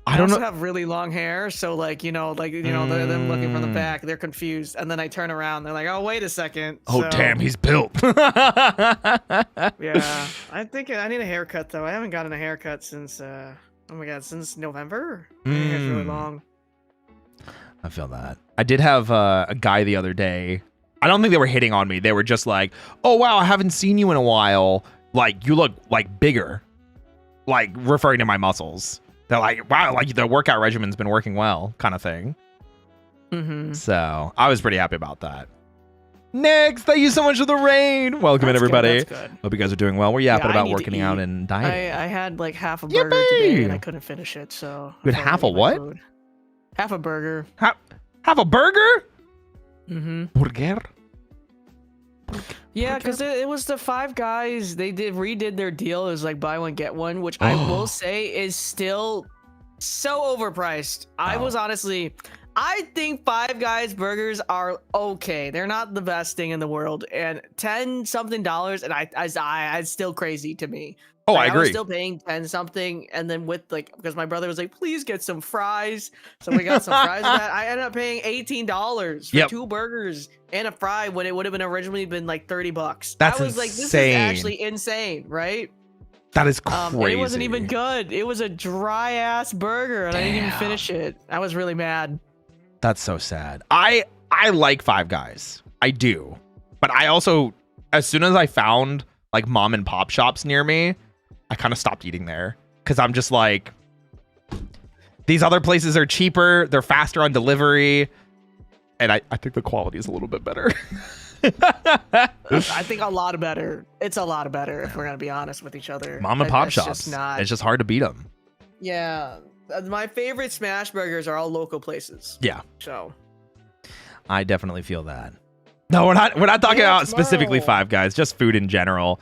I don't also know. have really long hair, so like they're them looking from the back, they're confused, and then I turn around, they're like, "Oh, wait a second." Oh, So, damn, he's built. yeah, I think I need a haircut though. I haven't gotten a haircut since oh my god, since November. I think it's really long. I feel that. I did have a guy the other day. I don't think they were hitting on me. They were just like, "Oh wow, I haven't seen you in a while. Like you look like bigger," like referring to my muscles. They're like, "Wow, like the workout regimen's been working well," kind of thing. Mm-hmm. So I was pretty happy about that. Next, thank you so much for the rain. Welcome in, everybody. Good. Hope you guys are doing well. We're yapping I about need to working out eat. and dieting. I had like half a burger today and I couldn't finish it, so. You had half a what? Half a burger. Have a burger? Mm-hmm. Burger? Yeah, because it was the Five Guys. They redid their deal. It was like buy one get one, which I will say is still so overpriced. I was honestly, I think Five Guys burgers are okay. They're not the best thing in the world, and $10 something, and I still crazy to me. Oh, Like, I agree. was still paying 10 something, and then with like, because my brother was like, please get some fries. So we got some fries with that. I ended up paying $18 for 2 burgers and a fry when it would have been originally been like $30. That's I was like, this is insane. actually insane, right? That is crazy. And it wasn't even good. It was a dry ass burger, and I didn't even finish it. I was really mad. That's so sad. I like Five Guys. I do. But I also, as soon as I found like mom and pop shops near me, I kind of stopped eating there because I'm just like, these other places are cheaper. They're faster on delivery. And I think the quality is a little bit better. I think a lot better. It's a lot better if we're going to be honest with each other. Mom and pop It's shops. just not. It's just hard to beat them. Yeah. My favorite smash burgers are all local places. Yeah. So I definitely feel that. No, we're not talking about specifically tomorrow. Five Guys, just food in general.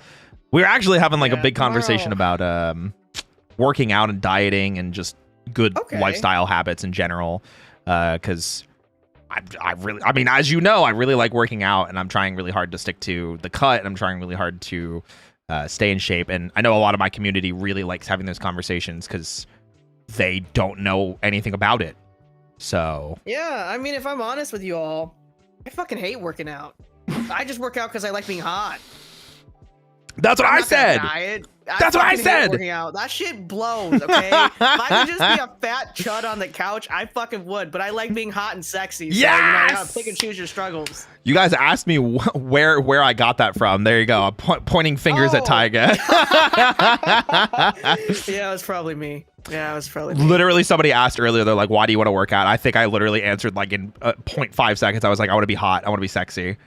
We're actually having like a big conversation about working out and dieting and just good lifestyle habits in general. Because I really, I mean, as you know, I really like working out, and I'm trying really hard to stick to the cut, and I'm trying really hard to stay in shape. And I know a lot of my community really likes having those conversations because they don't know anything about it. So yeah, I mean, if I'm honest with you all, I fucking hate working out. I just work out because I like being hot. that's what I said. That's what I said. Working out. That shit blows, okay? If I could just be a fat chud on the couch, I fucking would. But I like being hot and sexy. So, you gotta pick and choose your struggles. You guys asked me where I got that from. There you go. I'm pointing fingers at Tyga. Yeah, it was probably me. Yeah, it was probably me. Literally, somebody asked earlier, they're like, why do you want to work out? I think I literally answered like in 0.5 seconds. I was like, I want to be hot. I want to be sexy.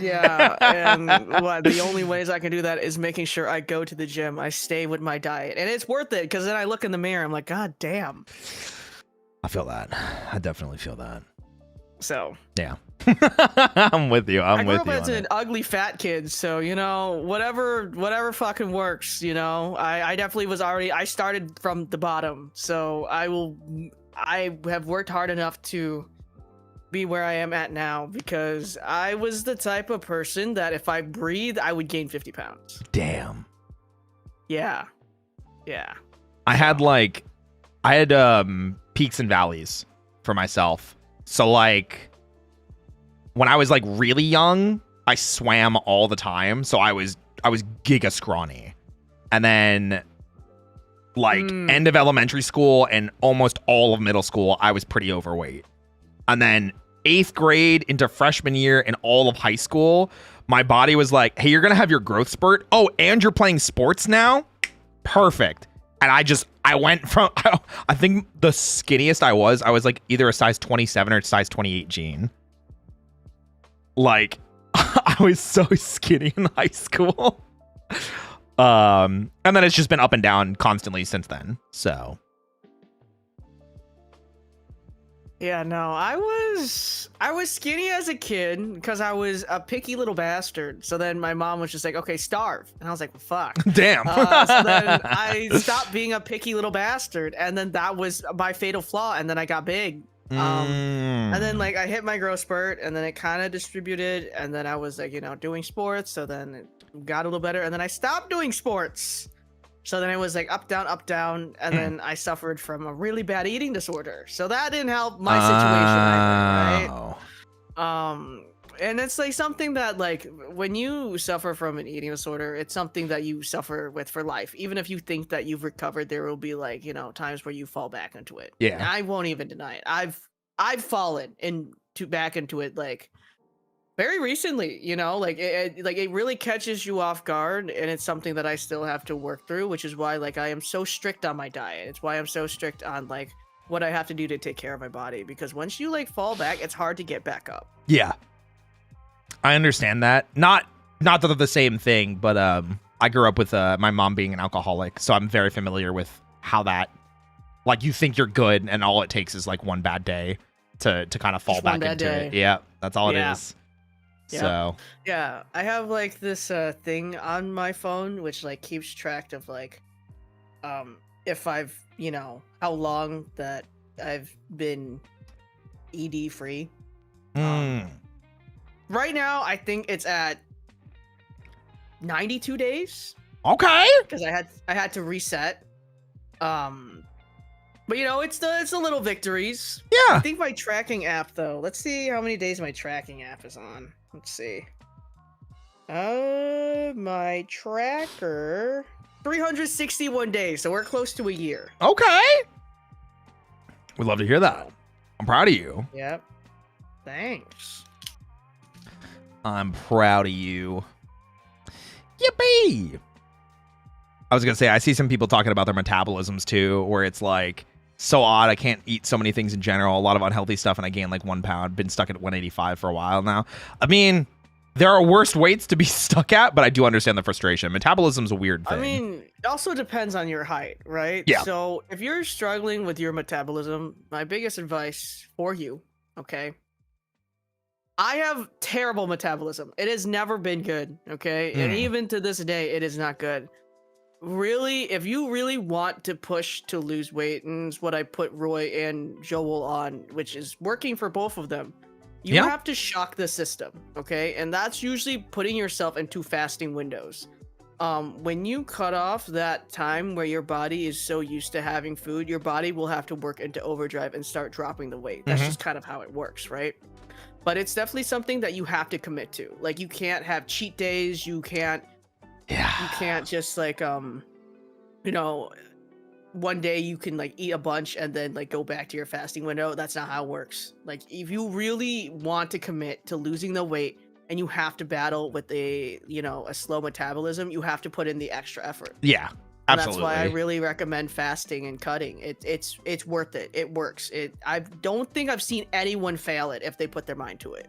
Yeah, and the only ways I can do that is making sure I go to the gym. I stay with my diet, and it's worth it because then I look in the mirror. I'm like, God damn. I feel that. I definitely feel that. So yeah, I'm with you. I grew up as an ugly fat kid, so you know, whatever fucking works. You know, I definitely was already. I started from the bottom, so I have worked hard enough to be where I am at now because I was the type of person that if I breathe, I would gain 50 pounds. Damn. Yeah. I had peaks and valleys for myself. So like when I was like really young, I swam all the time. So I was giga scrawny. And then like end of elementary school and almost all of middle school, I was pretty overweight. And then 8th grade into freshman year and all of high school, my body was like, hey, you're going to have your growth spurt. Oh, and you're playing sports now? Perfect. And I went from, I think the skinniest I was like either a size 27 or size 28 jean. Like, I was so skinny in high school. And then it's just been up and down constantly since then. So. Yeah, no, I was skinny as a kid because I was a picky little bastard. So then my mom was just like, okay, starve. And I was like, well, fuck. Damn. So then I stopped being a picky little bastard. And then that was my fatal flaw. And then I got big. And then like I hit my growth spurt and then it kind of distributed. And then I was like, doing sports. So then it got a little better. And then I stopped doing sports. So then it was like up, down, and then I suffered from a really bad eating disorder. So that didn't help my situation either, right? And it's like something that like when you suffer from an eating disorder, it's something that you suffer with for life. Even if you think that you've recovered, there will be like, times where you fall back into it. Yeah. And I won't even deny it. I've fallen back into it like very recently, like it really catches you off guard, and it's something that I still have to work through, which is why like I am so strict on my diet. It's why I'm so strict on like what I have to do to take care of my body, because once you like fall back, it's hard to get back up. Yeah, I understand that. Not that they're the same thing, but I grew up with my mom being an alcoholic, so I'm very familiar with how that, like, you think you're good, and all it takes is like one bad day to kind of fall Just back one bad into day. it. Yeah, that's all it Yeah. is. Yep. So Yeah, I have like this thing on my phone which like keeps track of like if I've how long that I've been ED free. Right now I think it's at 92 days okay. because I had to reset. But it's the little victories. I Yeah. think my tracking app though. Let's see how many days my tracking app is on. Let's see. My tracker 361 days, so we're close to a year. Okay. We'd love to hear that. I'm proud of you. Yep. Thanks. I'm proud of you. Yippee! I was gonna say, I see some people talking about their metabolisms too, where it's like so odd. I can't eat so many things in general, a lot of unhealthy stuff, and I gained like 1 pound. Been stuck at 185 for a while now. I mean, there are worse weights to be stuck at, but I do understand the frustration. Metabolism's a weird thing. I mean, it also depends on your height, right? Yeah. So if you're struggling with your metabolism, my biggest advice for you, okay? I have terrible metabolism. It has never been good, okay? And even to this day, it is not good. Really, if you really want to push to lose weight, and it's what I put Roy and Joel on, which is working for both of them, you have to shock the system, okay? And that's usually putting yourself into fasting windows. When you cut off that time where your body is so used to having food, your body will have to work into overdrive and start dropping the weight. That's just kind of how it works, right? But it's definitely something that you have to commit to. Like, you can't have cheat days. You can't just like one day you can like eat a bunch and then like go back to your fasting window. That's not how it works. Like, if you really want to commit to losing the weight and you have to battle with a slow metabolism, you have to put in the extra effort. Yeah, And absolutely. that's why I really recommend fasting and cutting. It's worth it. It works. I don't think I've seen anyone fail it if they put their mind to it.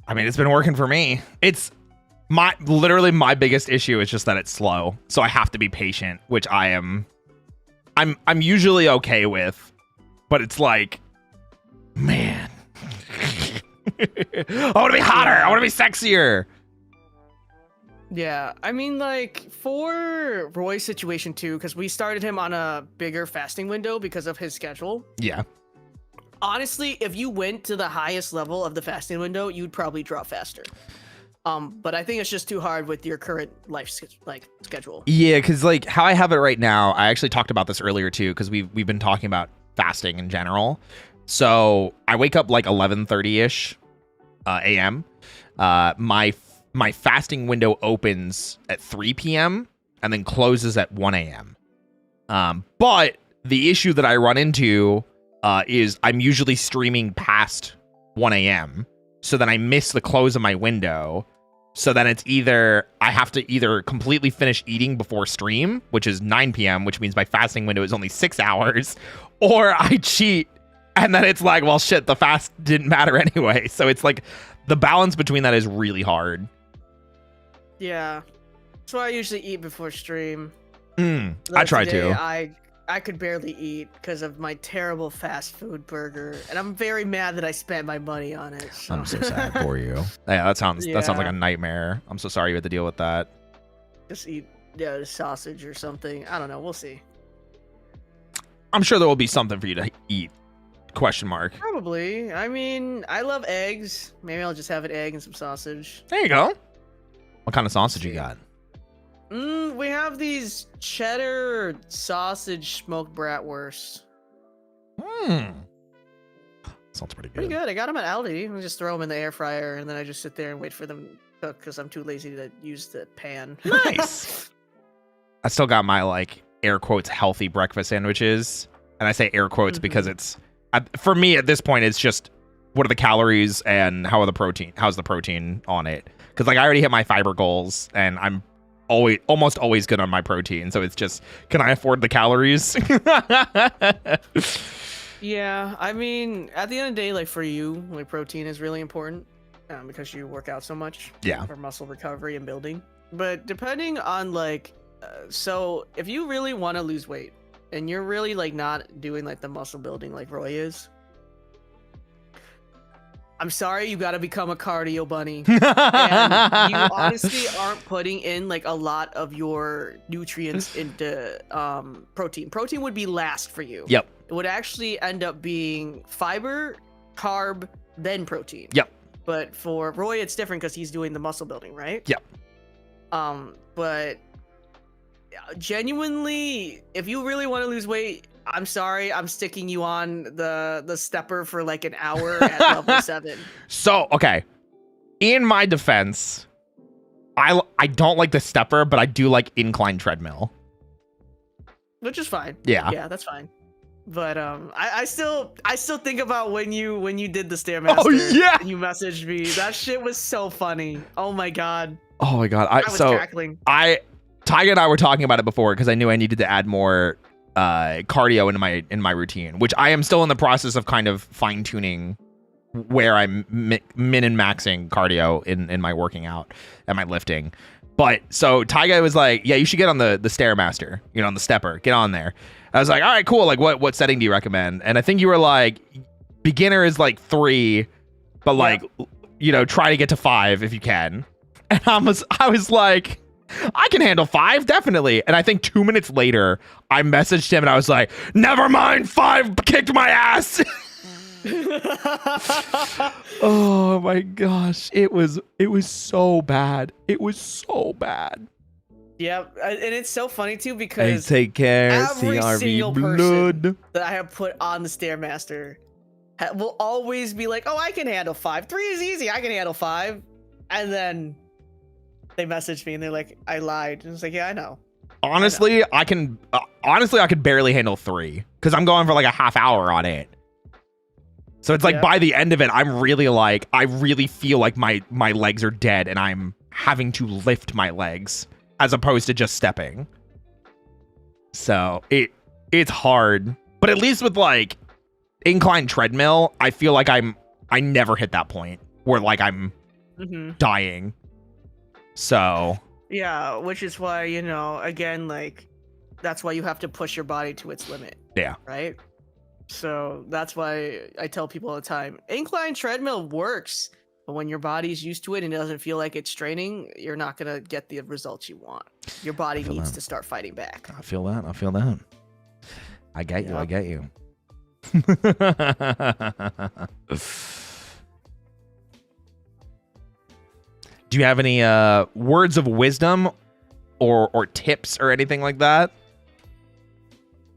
I mean, it's been working for me. It's literally my biggest issue is just that it's slow. So I have to be patient, which I'm usually okay with, but it's like, man, I want to be hotter. I want to be sexier. Yeah, I mean, like, for Roy's situation too, because we started him on a bigger fasting window because of his schedule. Yeah. Honestly, if you went to the highest level of the fasting window, you'd probably drop faster. But I think it's just too hard with your current life schedule. Yeah, because like how I have it right now, I actually talked about this earlier too, because we've been talking about fasting in general. So I wake up like 11:30ish a.m. My fasting window opens at 3 p.m. and then closes at 1 a.m. But the issue that I run into is I'm usually streaming past 1 a.m. So then I miss the close of my window. So then it's either I have to either completely finish eating before stream, which is 9 p.m., which means my fasting window is only 6 hours, or I cheat. And then it's like, well, shit, the fast didn't matter anyway. So it's like the balance between that is really hard. Yeah. That's why I usually eat before stream. I try Today, to. I could barely eat because of my terrible fast food burger, and I'm very mad that I spent my money on it. So. I'm so sad for you. Yeah, that sounds like Yeah. a nightmare. I'm so sorry you had to deal with that. Just eat sausage or something. I don't know. We'll see. I'm sure there will be something for you to eat. Question mark. Probably. I mean, I love eggs. Maybe I'll just have an egg and some sausage. There you go. What kind of sausage you got? We have these cheddar sausage smoked bratwurst. Sounds pretty good. Pretty good. I got them at Aldi. I just throw them in the air fryer, and then I just sit there and wait for them to cook because I'm too lazy to use the pan. Nice. I still got my like air quotes healthy breakfast sandwiches, and I say air quotes because it's for me at this point it's just what are the calories and how's the protein on it, because like I already hit my fiber goals and I'm almost always good on my protein, so it's just can I afford the calories? Yeah, I mean, at the end of the day, like for you, like protein is really important because you work out so much. Yeah. For muscle recovery and building. But depending on like, so if you really want to lose weight and you're really like not doing like the muscle building like Roy is, I'm sorry, you got to become a cardio bunny. And you honestly aren't putting in like a lot of your nutrients into protein. Protein would be last for you. Yep. It would actually end up being fiber, carb, then protein. Yep. But for Roy, it's different because he's doing the muscle building, right? Yep. But genuinely, if you really want to lose weight, I'm sorry, I'm sticking you on the stepper for like an hour at level 7. So, okay. In my defense, I don't like the stepper, but I do like incline treadmill. Which is fine. Yeah. Yeah, that's fine. But I still think about when you did the Stairmaster. Oh yeah. And you messaged me. That shit was so funny. Oh my god. Oh my god. I was crackling. Tyga and I were talking about it before because I knew I needed to add more cardio in my routine, which I am still in the process of kind of fine tuning where I'm min and maxing cardio in my working out and my lifting. But so Tyga was like, yeah, you should get on the Stairmaster, on the stepper, get on there. I was like, all right, cool. Like what setting do you recommend? And I think you were like, beginner is like 3, but like, try to get to 5 if you can. And I was like, I can handle 5, definitely. And I think 2 minutes later, I messaged him and I was like, never mind, 5 kicked my ass. Oh my gosh. It was so bad. It was so bad. Yeah, and it's so funny too because take care, every single blood. person that I have put on the Stairmaster will always be like, oh, I can handle 5. 3 is easy. I can handle 5. And then they message me and they're like, I lied. And it's like, yeah, I know. Honestly, I could barely handle 3 because I'm going for like a half hour on it. So it's like by the end of it, I'm really like, I really feel like my legs are dead and I'm having to lift my legs as opposed to just stepping. So it's hard, but at least with like incline treadmill, I feel like I never hit that point where like I'm dying. So yeah, which is why, again, like that's why you have to push your body to its limit. Yeah. Right. So that's why I tell people all the time, incline treadmill works, but when your body's used to it and it doesn't feel like it's training, you're not going to get the results you want. Your body needs to start fighting back. I feel that. I get you. Yep. I get you. Do you have any words of wisdom or tips or anything like that?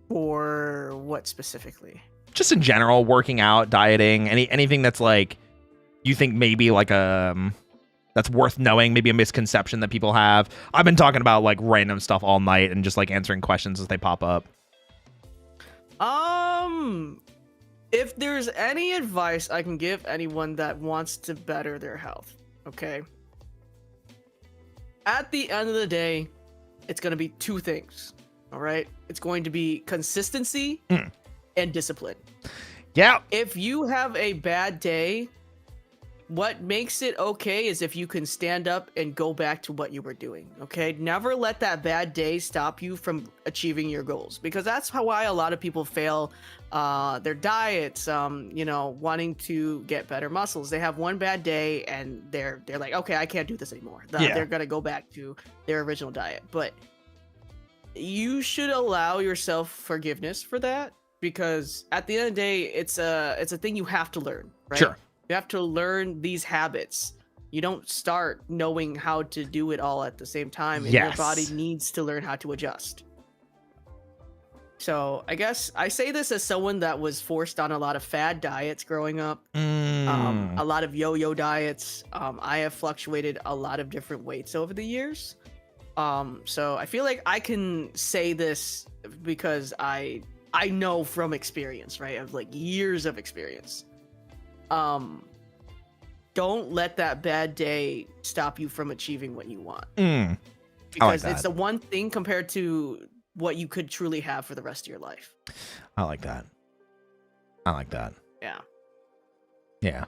For what specifically? Just in general, working out, dieting, anything that's like you think maybe like that's worth knowing, maybe a misconception that people have. I've been talking about like random stuff all night and just like answering questions as they pop up. If there's any advice I can give anyone that wants to better their health, okay? At the end of the day, it's going to be 2 things, all right? It's going to be consistency and discipline. Yeah. If you have a bad day, what makes it okay is if you can stand up and go back to what you were doing. Okay, never let that bad day stop you from achieving your goals, because that's why a lot of people fail their diets. Wanting to get better muscles, they have one bad day and they're like, okay, I can't do this anymore. They're gonna go back to their original diet. But you should allow yourself forgiveness for that, because at the end of the day, it's a thing you have to learn, right? Sure. You have to learn these habits. You don't start knowing how to do it all at the same time, and your body needs to learn how to adjust. So I guess I say this as someone that was forced on a lot of fad diets growing up, a lot of yo-yo diets. I have fluctuated a lot of different weights over the years. So I feel like I can say this because I know from experience, right? Of like years of experience. Don't let that bad day stop you from achieving what you want. Because it's the one thing compared to what you could truly have for the rest of your life. I like that. Yeah.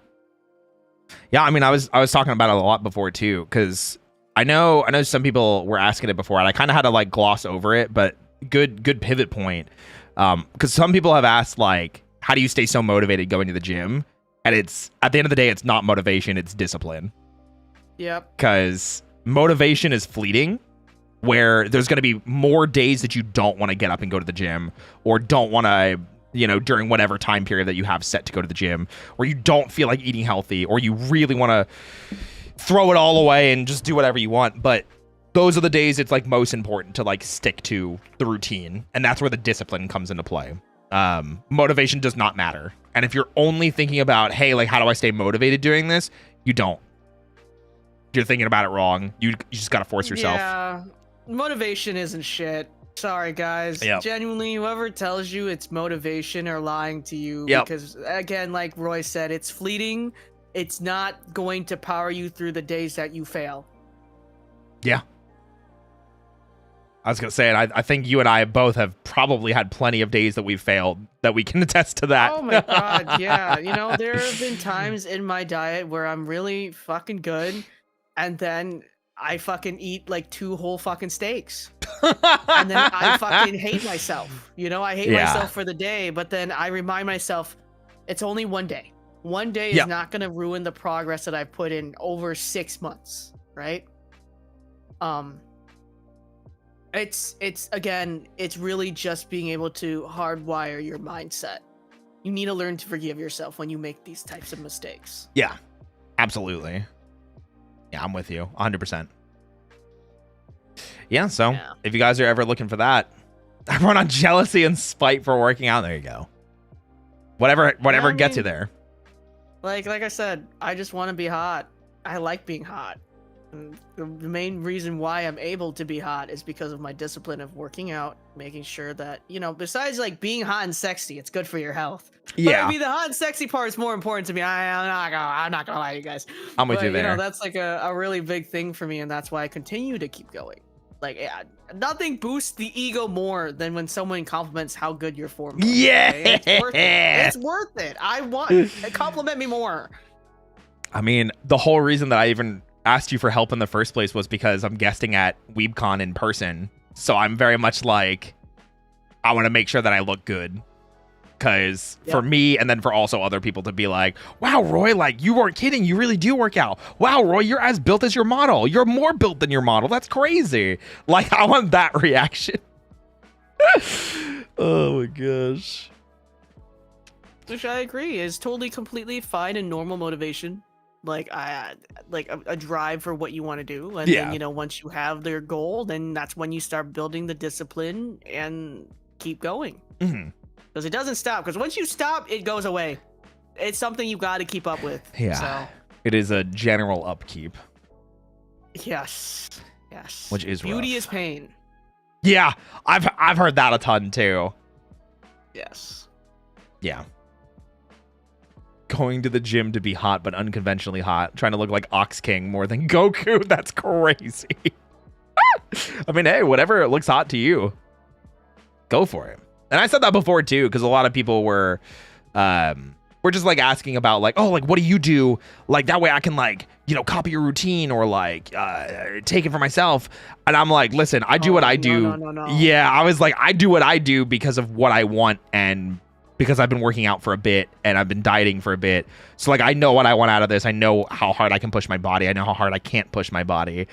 I mean, I was talking about it a lot before too, because I know some people were asking it before, and I kind of had to like gloss over it, but good pivot point. Because some people have asked, like, how do you stay so motivated going to the gym? And it's, at the end of the day, it's not motivation, it's discipline. Yep. Because motivation is fleeting, where there's going to be more days that you don't want to get up and go to the gym, or don't want to, during whatever time period that you have set to go to the gym, or you don't feel like eating healthy, or you really want to throw it all away and just do whatever you want. But those are the days it's like most important to like stick to the routine. And that's where the discipline comes into play. Motivation does not matter. And if you're only thinking about, hey, like, how do I stay motivated doing this? You don't. You're thinking about it wrong. You just got to force yourself. Yeah. Motivation isn't shit. Sorry, guys. Yep. Genuinely, whoever tells you it's motivation are lying to you. Yep. Because, again, like Roy said, it's fleeting. It's not going to power you through the days that you fail. Yeah. I was going to say, and I think you and I both have probably had plenty of days that we've failed that we can attest to that. Oh my God, yeah. There have been times in my diet where I'm really fucking good, and then I fucking eat like 2 whole fucking steaks. And then I fucking hate myself. I hate myself for the day, but then I remind myself, it's only one day. One day is not going to ruin the progress that I've put in over 6 months, right? It's really just being able to hardwire your mindset. You need to learn to forgive yourself when you make these types of mistakes. Yeah, absolutely. Yeah, I'm with you 100%. Yeah, so if you guys are ever looking for that, I run on jealousy and spite for working out. There you go. Whatever gets you there. Like I said, I just want to be hot. I like being hot. And the main reason why I'm able to be hot is because of my discipline of working out, making sure that, besides like being hot and sexy, it's good for your health. Yeah. But the hot and sexy part is more important to me. I'm not gonna lie to you guys. I'm with you there. That's like a really big thing for me, and that's why I continue to keep going. Like, nothing boosts the ego more than when someone compliments how good your form is. Yeah. Okay? It's worth it. I want compliment me more. I mean, the whole reason that I even asked you for help in the first place was because I'm guesting at WeebCon in person. So I'm very much like, I want to make sure that I look good. Because for me, and then for also other people to be like, wow, Roy, like, you weren't kidding. You really do work out. Wow, Roy, you're as built as your model. You're more built than your model. That's crazy. Like, I want that reaction. Oh my gosh. Which I agree is totally, completely fine and normal motivation. Like a drive for what you want to do, and then once you have their goal, then that's when you start building the discipline and keep going. Because it doesn't stop. Because once you stop, it goes away. It's something you got to keep up with. Yeah, so. It is a general upkeep. Yes, which is beauty rough. Is pain. Yeah, I've heard that a ton too. Yes. Yeah. Going to the gym to be hot, but unconventionally hot. Trying to look like Ox King more than Goku. That's crazy. I mean, hey, whatever looks hot to you, go for it. And I said that before too, because a lot of people were We're just like asking about like, oh, like what do you do? Like that way I can like, copy your routine or like take it for myself. And I'm like, listen, I do what I do. No. Yeah, I was like, I do what I do because of what I want and because I've been working out for a bit and I've been dieting for a bit. So like I know what I want out of this. I know how hard I can push my body. I know how hard I can't push my body.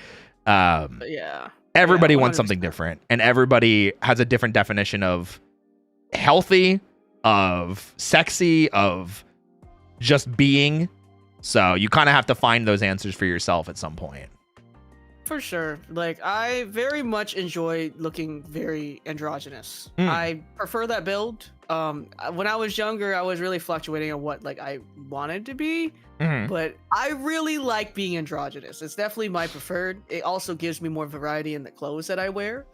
Yeah. Everybody Yeah, wants something different, and everybody has a different definition of healthy, of sexy, of just being. So you kind of have to find those answers for yourself at some point. For sure. Like, I very much enjoy looking very androgynous. I prefer that build. When I was younger, I was really fluctuating on what like I wanted to be, but I really like being androgynous. It's definitely my preferred. It also gives me more variety in the clothes that I wear.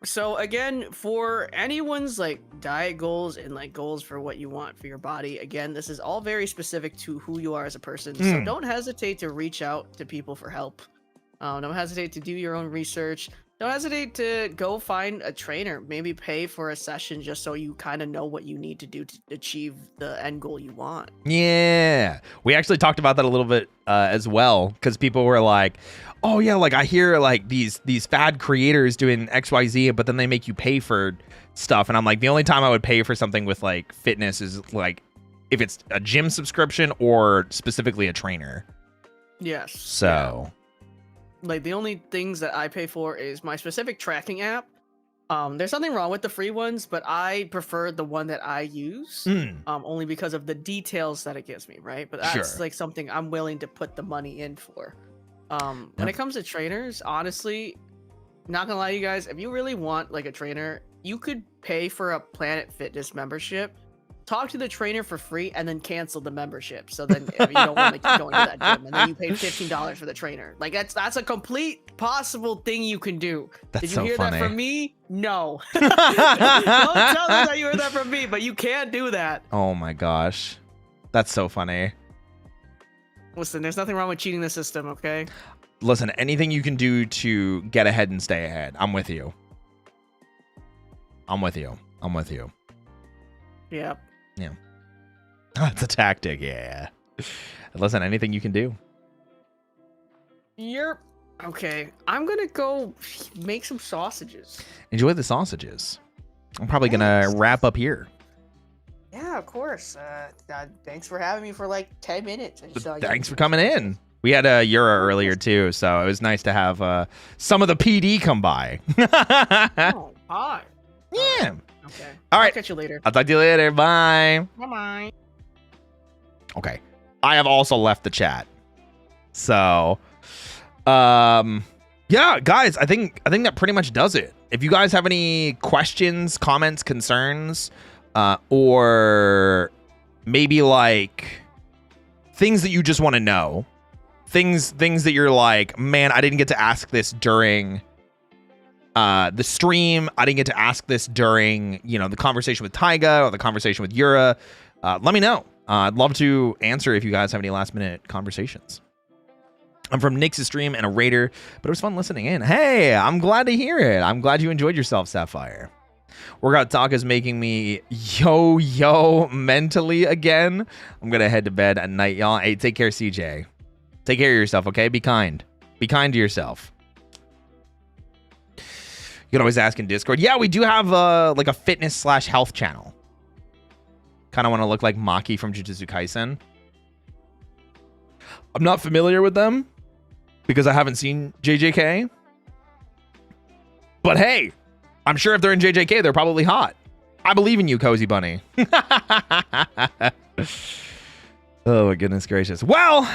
So again, for anyone's like diet goals and like goals for what you want for your body, again, this is all very specific to who you are as a person. So don't hesitate to reach out to people for help. Don't hesitate to do your own research. Don't hesitate to go find a trainer, maybe pay for a session just so you kind of know what you need to do to achieve the end goal you want. Yeah. We actually talked about that a little bit as well, because people were like, oh yeah, like I hear like these fad creators doing XYZ, but then they make you pay for stuff. And I'm like, the only time I would pay for something with like fitness is like if it's a gym subscription or specifically a trainer. Yes. So... Yeah. Like the only things that I pay for is my specific tracking app. There's nothing wrong with the free ones, but I prefer the one that I use only because of the details that it gives me, right? But that's like something I'm willing to put the money in for. When it comes to trainers, honestly, not gonna lie to you guys, if you really want like a trainer, you could pay for a Planet Fitness membership, talk to the trainer for free, and then cancel the membership. So then if you don't want to keep going to that gym, and then you paid $15 for the trainer. Like that's a complete possible thing you can do. That's Did you so hear funny. that from me? No. Don't tell me that you heard that from me, but you can do that. Oh my gosh. That's so funny. Listen, there's nothing wrong with cheating the system, okay? Listen, anything you can do to get ahead and stay ahead, I'm with you. I'm with you. Yeah. Yeah. That's a tactic, yeah. Listen, anything you can do. Yep. Okay, I'm gonna go make some sausages. Enjoy the sausages. I'm probably gonna wrap up here. Yeah, of course. Thanks for having me for like 10 minutes. Thanks for coming in. We had a Yura earlier too, so it was nice to have some of the PD come by. Oh, hi. Yeah. Okay. All right. I'll catch you later. I'll talk to you later. Bye. Bye-bye. Okay. I have also left the chat. So, yeah, guys, I think that pretty much does it. If you guys have any questions, comments, concerns, or maybe like things that you just want to know, things that you're like, man, I didn't get to ask this during the stream. I didn't get to ask this during, the conversation with Taiga or the conversation with Yura. Let me know. I'd love to answer if you guys have any last minute conversations. I'm from Nick's stream and a raider, but it was fun listening in. Hey, I'm glad to hear it. I'm glad you enjoyed yourself, Sapphire. Workout talk is making me yo mentally again. I'm going to head to bed at night, y'all. Hey, take care, CJ. Take care of yourself, okay? Be kind. Be kind to yourself. You can always ask in Discord. Yeah, we do have like a fitness/health channel. Kind of want to look like Maki from Jujutsu Kaisen. I'm not familiar with them because I haven't seen JJK. But hey, I'm sure if they're in JJK, they're probably hot. I believe in you, Cozy Bunny. Oh my goodness gracious. Well,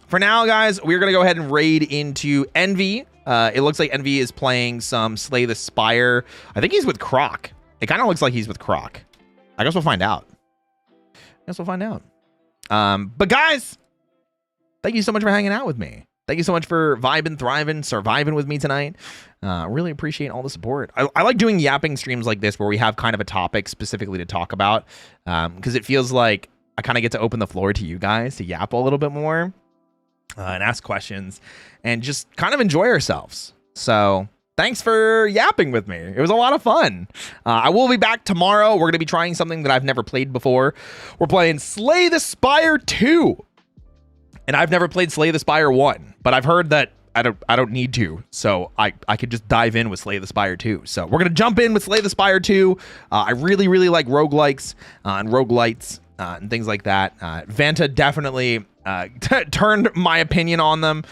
for now, guys, we're going to go ahead and raid into Envy. It looks like Envy is playing some Slay the Spire. I think he's with Croc. It kind of looks like he's with Croc. I guess we'll find out. But guys, thank you so much for hanging out with me. Thank you so much for vibing, thriving, surviving with me tonight. Really appreciate all the support. I like doing yapping streams like this where we have kind of a topic specifically to talk about, because it feels like I kind of get to open the floor to you guys to yap a little bit more and ask questions and just kind of enjoy ourselves. So thanks for yapping with me. It was a lot of fun. I will be back tomorrow. We're going to be trying something that I've never played before. We're playing Slay the Spire 2. And I've never played Slay the Spire 1, but I've heard that I don't need to, so I could just dive in with Slay the Spire 2. So we're gonna jump in with Slay the Spire 2. I really like roguelikes and roguelites and things like that. Vanta definitely turned my opinion on them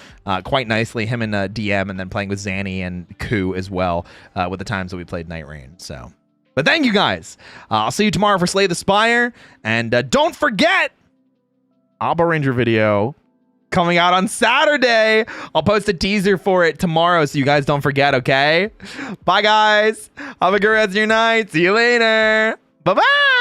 quite nicely. Him and DM, and then playing with Zanny and Ku as well with the times that we played Night Rain. So, but thank you guys. I'll see you tomorrow for Slay the Spire, and don't forget Alba Ranger video coming out on Saturday. I'll post a teaser for it tomorrow so you guys don't forget, okay? Bye, guys. Have a good rest of your night. See you later. Bye-bye.